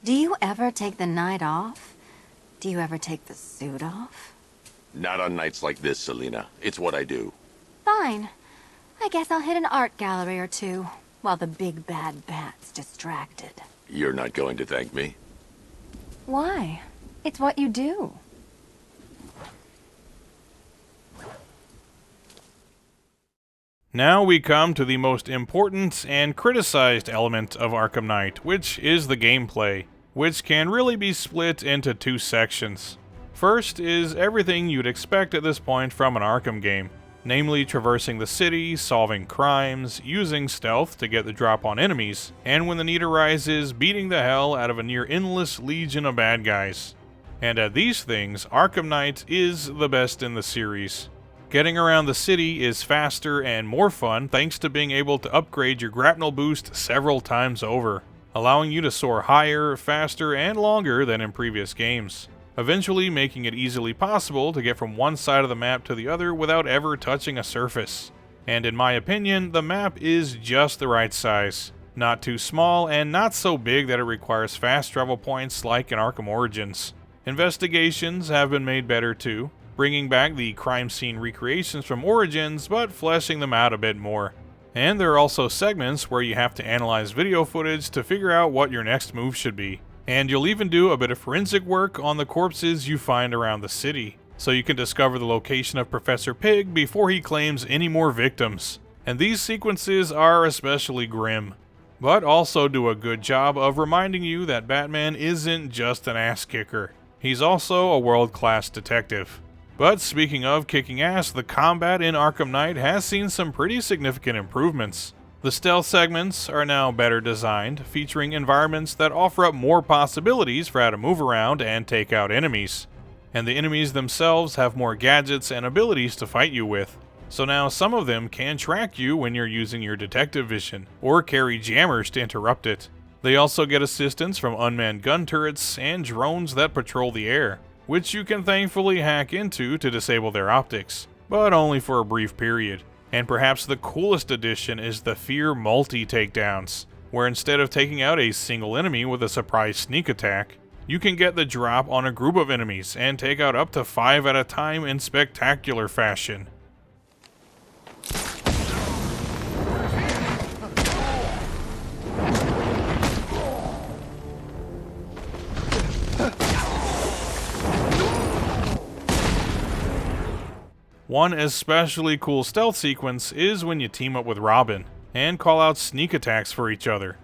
Do you ever take the night off? Do you ever take the suit off? Not on nights like this, Selina. It's what I do. Fine. I guess I'll hit an art gallery or two, while the big bad bat's distracted. You're not going to thank me? Why? It's what you do. Now we come to the most important and criticized element of Arkham Knight, which is the gameplay, which can really be split into two sections. First is everything you'd expect at this point from an Arkham game, namely traversing the city, solving crimes, using stealth to get the drop on enemies, and when the need arises, beating the hell out of a near endless legion of bad guys. And at these things, Arkham Knight is the best in the series. Getting around the city is faster and more fun thanks to being able to upgrade your grapnel boost several times over, allowing you to soar higher, faster, and longer than in previous games, eventually making it easily possible to get from one side of the map to the other without ever touching a surface. And in my opinion, the map is just the right size. Not too small and not so big that it requires fast travel points like in Arkham Origins. Investigations have been made better too, bringing back the crime scene recreations from Origins but fleshing them out a bit more. And there are also segments where you have to analyze video footage to figure out what your next move should be. And you'll even do a bit of forensic work on the corpses you find around the city, so you can discover the location of Professor Pig before he claims any more victims. And these sequences are especially grim, but also do a good job of reminding you that Batman isn't just an ass kicker. He's also a world-class detective. But speaking of kicking ass, the combat in Arkham Knight has seen some pretty significant improvements. The stealth segments are now better designed, featuring environments that offer up more possibilities for how to move around and take out enemies. And the enemies themselves have more gadgets and abilities to fight you with. So now some of them can track you when you're using your detective vision, or carry jammers to interrupt it. They also get assistance from unmanned gun turrets and drones that patrol the air, which you can thankfully hack into to disable their optics, but only for a brief period. And perhaps the coolest addition is the Fear multi-takedowns, where instead of taking out a single enemy with a surprise sneak attack, you can get the drop on a group of enemies and take out up to 5 at a time in spectacular fashion. One especially cool stealth sequence is when you team up with Robin and call out sneak attacks for each other,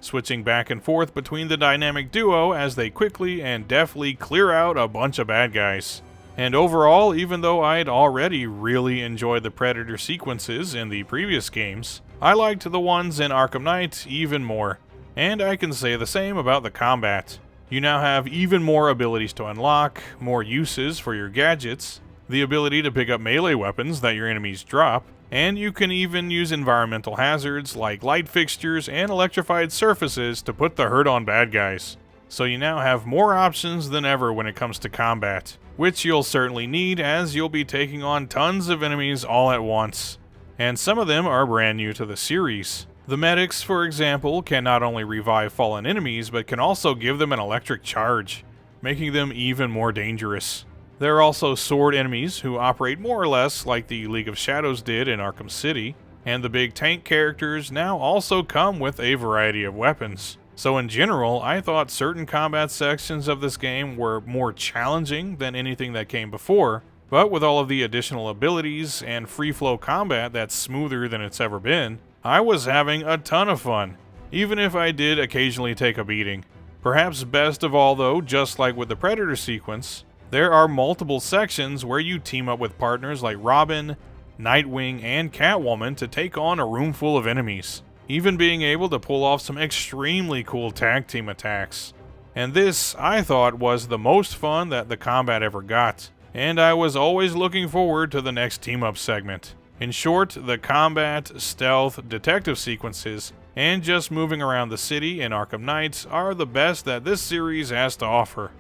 switching back and forth between the dynamic duo as they quickly and deftly clear out a bunch of bad guys. And overall, even though I'd already really enjoyed the Predator sequences in the previous games, I liked the ones in Arkham Knight even more. And I can say the same about the combat. You now have even more abilities to unlock, more uses for your gadgets, the ability to pick up melee weapons that your enemies drop, and you can even use environmental hazards like light fixtures and electrified surfaces to put the hurt on bad guys. So you now have more options than ever when it comes to combat, which you'll certainly need as you'll be taking on tons of enemies all at once. And some of them are brand new to the series. The medics, for example, can not only revive fallen enemies, but can also give them an electric charge, making them even more dangerous. There are also sword enemies who operate more or less like the League of Shadows did in Arkham City, and the big tank characters now also come with a variety of weapons. So in general, I thought certain combat sections of this game were more challenging than anything that came before, but with all of the additional abilities and free-flow combat that's smoother than it's ever been, I was having a ton of fun, even if I did occasionally take a beating. Perhaps best of all though, just like with the Predator sequence, there are multiple sections where you team up with partners like Robin, Nightwing, and Catwoman to take on a room full of enemies, even being able to pull off some extremely cool tag team attacks. And this, I thought, was the most fun that the combat ever got, and I was always looking forward to the next team-up segment. In short, the combat, stealth, detective sequences, and just moving around the city in Arkham Knight are the best that this series has to offer.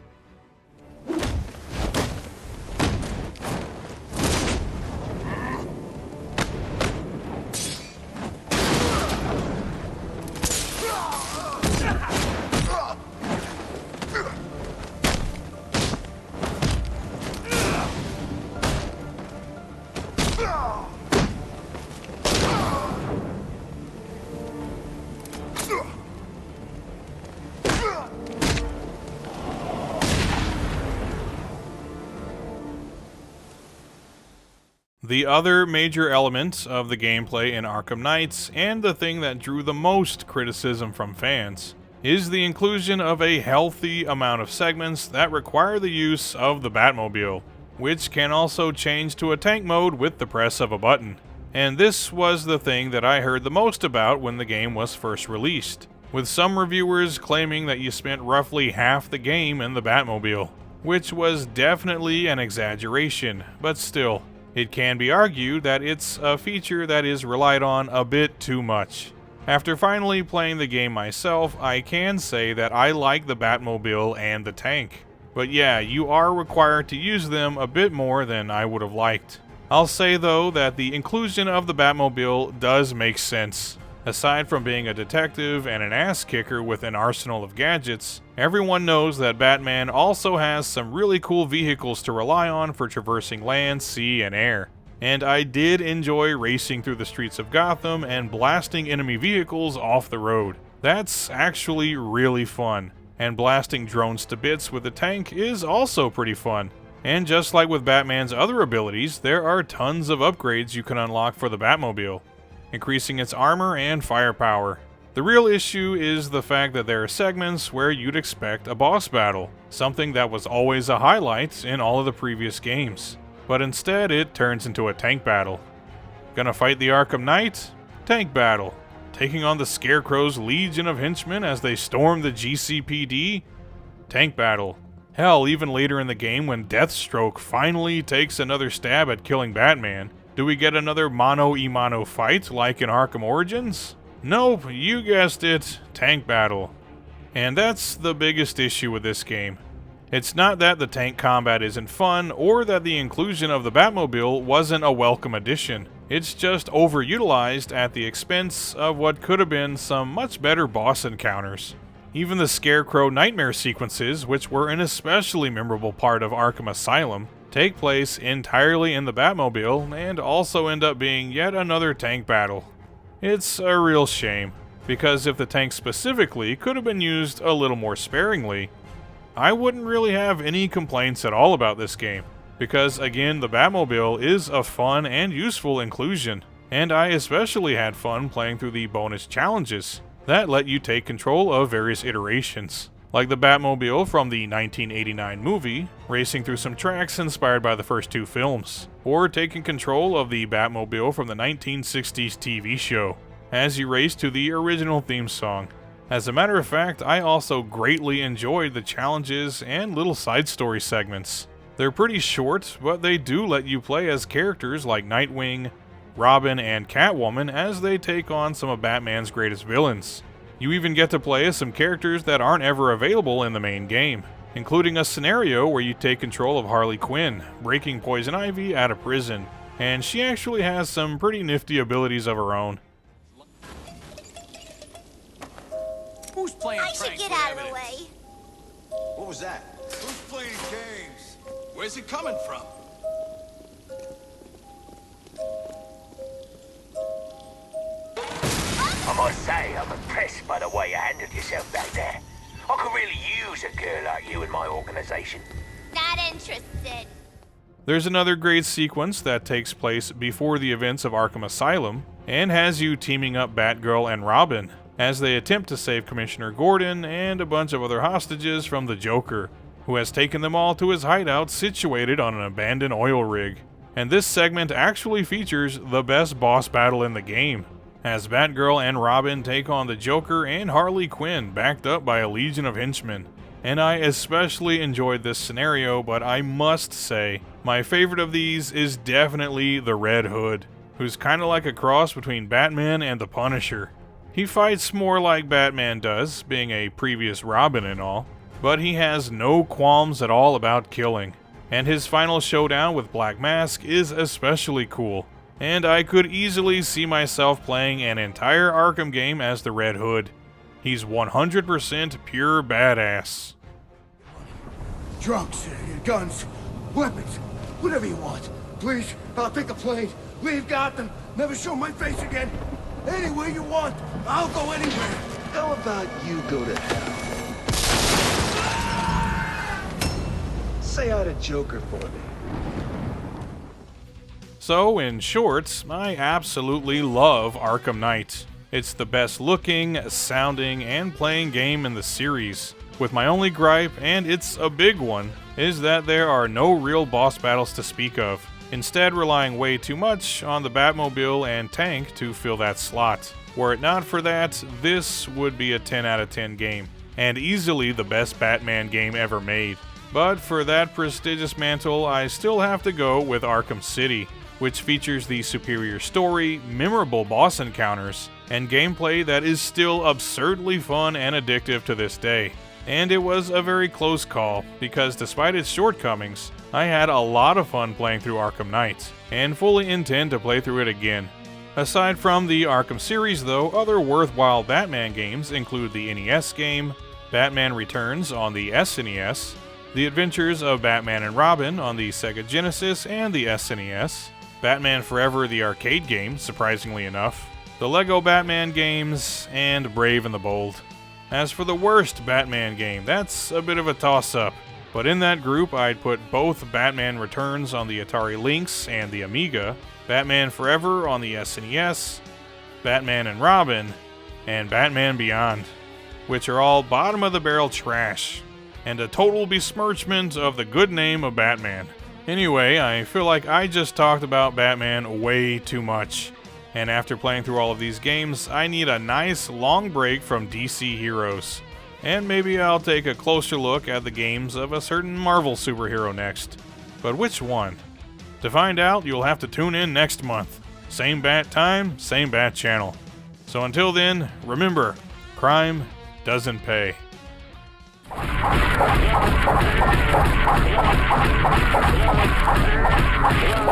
The other major element of the gameplay in Arkham Knight, and the thing that drew the most criticism from fans, is the inclusion of a healthy amount of segments that require the use of the Batmobile, which can also change to a tank mode with the press of a button. And this was the thing that I heard the most about when the game was first released, with some reviewers claiming that you spent roughly half the game in the Batmobile, which was definitely an exaggeration, but still, it can be argued that it's a feature that is relied on a bit too much. After finally playing the game myself, I can say that I like the Batmobile and the tank. But yeah, you are required to use them a bit more than I would have liked. I'll say though that the inclusion of the Batmobile does make sense. Aside from being a detective and an ass kicker with an arsenal of gadgets, everyone knows that Batman also has some really cool vehicles to rely on for traversing land, sea, and air. And I did enjoy racing through the streets of Gotham and blasting enemy vehicles off the road. That's actually really fun. And blasting drones to bits with the tank is also pretty fun. And just like with Batman's other abilities, there are tons of upgrades you can unlock for the Batmobile, increasing its armor and firepower. The real issue is the fact that there are segments where you'd expect a boss battle, something that was always a highlight in all of the previous games. But instead it turns into a tank battle. Gonna fight the Arkham Knight? Tank battle. Taking on the Scarecrow's legion of henchmen as they storm the GCPD? Tank battle. Hell, even later in the game when Deathstroke finally takes another stab at killing Batman, do we get another mano-a-mano fight like in Arkham Origins? Nope, you guessed it, tank battle. And that's the biggest issue with this game. It's not that the tank combat isn't fun, or that the inclusion of the Batmobile wasn't a welcome addition. It's just overutilized at the expense of what could have been some much better boss encounters. Even the Scarecrow nightmare sequences, which were an especially memorable part of Arkham Asylum, take place entirely in the Batmobile and also end up being yet another tank battle. It's a real shame, because if the tank specifically could have been used a little more sparingly, I wouldn't really have any complaints at all about this game, because again, the Batmobile is a fun and useful inclusion, and I especially had fun playing through the bonus challenges that let you take control of various iterations, like the Batmobile from the 1989 movie, racing through some tracks inspired by the first two films, or taking control of the Batmobile from the 1960s TV show, as you race to the original theme song. As a matter of fact, I also greatly enjoyed the challenges and little side story segments. They're pretty short, but they do let you play as characters like Nightwing, Robin, and Catwoman as they take on some of Batman's greatest villains. You even get to play as some characters that aren't ever available in the main game, including a scenario where you take control of Harley Quinn, breaking Poison Ivy out of prison, and she actually has some pretty nifty abilities of her own. playing I should pranks get with out of the evidence? way. What was that? Who's playing games? Where's it coming from? I must say, I'm impressed by the way you handled yourself back there. I could really use a girl like you in my organization. Not interested. There's another great sequence that takes place before the events of Arkham Asylum, and has you teaming up Batgirl and Robin as they attempt to save Commissioner Gordon and a bunch of other hostages from the Joker, who has taken them all to his hideout situated on an abandoned oil rig. And this segment actually features the best boss battle in the game, as Batgirl and Robin take on the Joker and Harley Quinn backed up by a legion of henchmen. And I especially enjoyed this scenario, but I must say, my favorite of these is definitely the Red Hood, who's kinda like a cross between Batman and the Punisher. He fights more like Batman does, being a previous Robin and all, but he has no qualms at all about killing. And his final showdown with Black Mask is especially cool, and I could easily see myself playing an entire Arkham game as the Red Hood. He's 100% pure badass. Drugs, guns, weapons, whatever you want. Please, I'll take a plane, leave Gotham, never show my face again. Anywhere you want, I'll go anywhere. How about you go to hell? Say hi to Joker for me. So, in short, I absolutely love Arkham Knight. It's the best looking, sounding, and playing game in the series, with my only gripe, and it's a big one, is that there are no real boss battles to speak of, instead relying way too much on the Batmobile and tank to fill that slot. Were it not for that, this would be a 10 out of 10 game, and easily the best Batman game ever made. But for that prestigious mantle, I still have to go with Arkham City, which features the superior story, memorable boss encounters, and gameplay that is still absurdly fun and addictive to this day. And it was a very close call, because despite its shortcomings, I had a lot of fun playing through Arkham Knight, and fully intend to play through it again. Aside from the Arkham series though, other worthwhile Batman games include the NES game, Batman Returns on the SNES, The Adventures of Batman and Robin on the Sega Genesis and the SNES, Batman Forever the arcade game, surprisingly enough, the Lego Batman games, and Brave and the Bold. As for the worst Batman game, that's a bit of a toss-up, but in that group I'd put both Batman Returns on the Atari Lynx and the Amiga, Batman Forever on the SNES, Batman and Robin, and Batman Beyond, which are all bottom-of-the-barrel trash, and a total besmirchment of the good name of Batman. Anyway, I feel like I just talked about Batman way too much, and after playing through all of these games, I need a nice long break from DC heroes. And maybe I'll take a closer look at the games of a certain Marvel superhero next. But which one? To find out, you'll have to tune in next month. Same bat time, same bat channel. So until then, remember, crime doesn't pay. Yeah.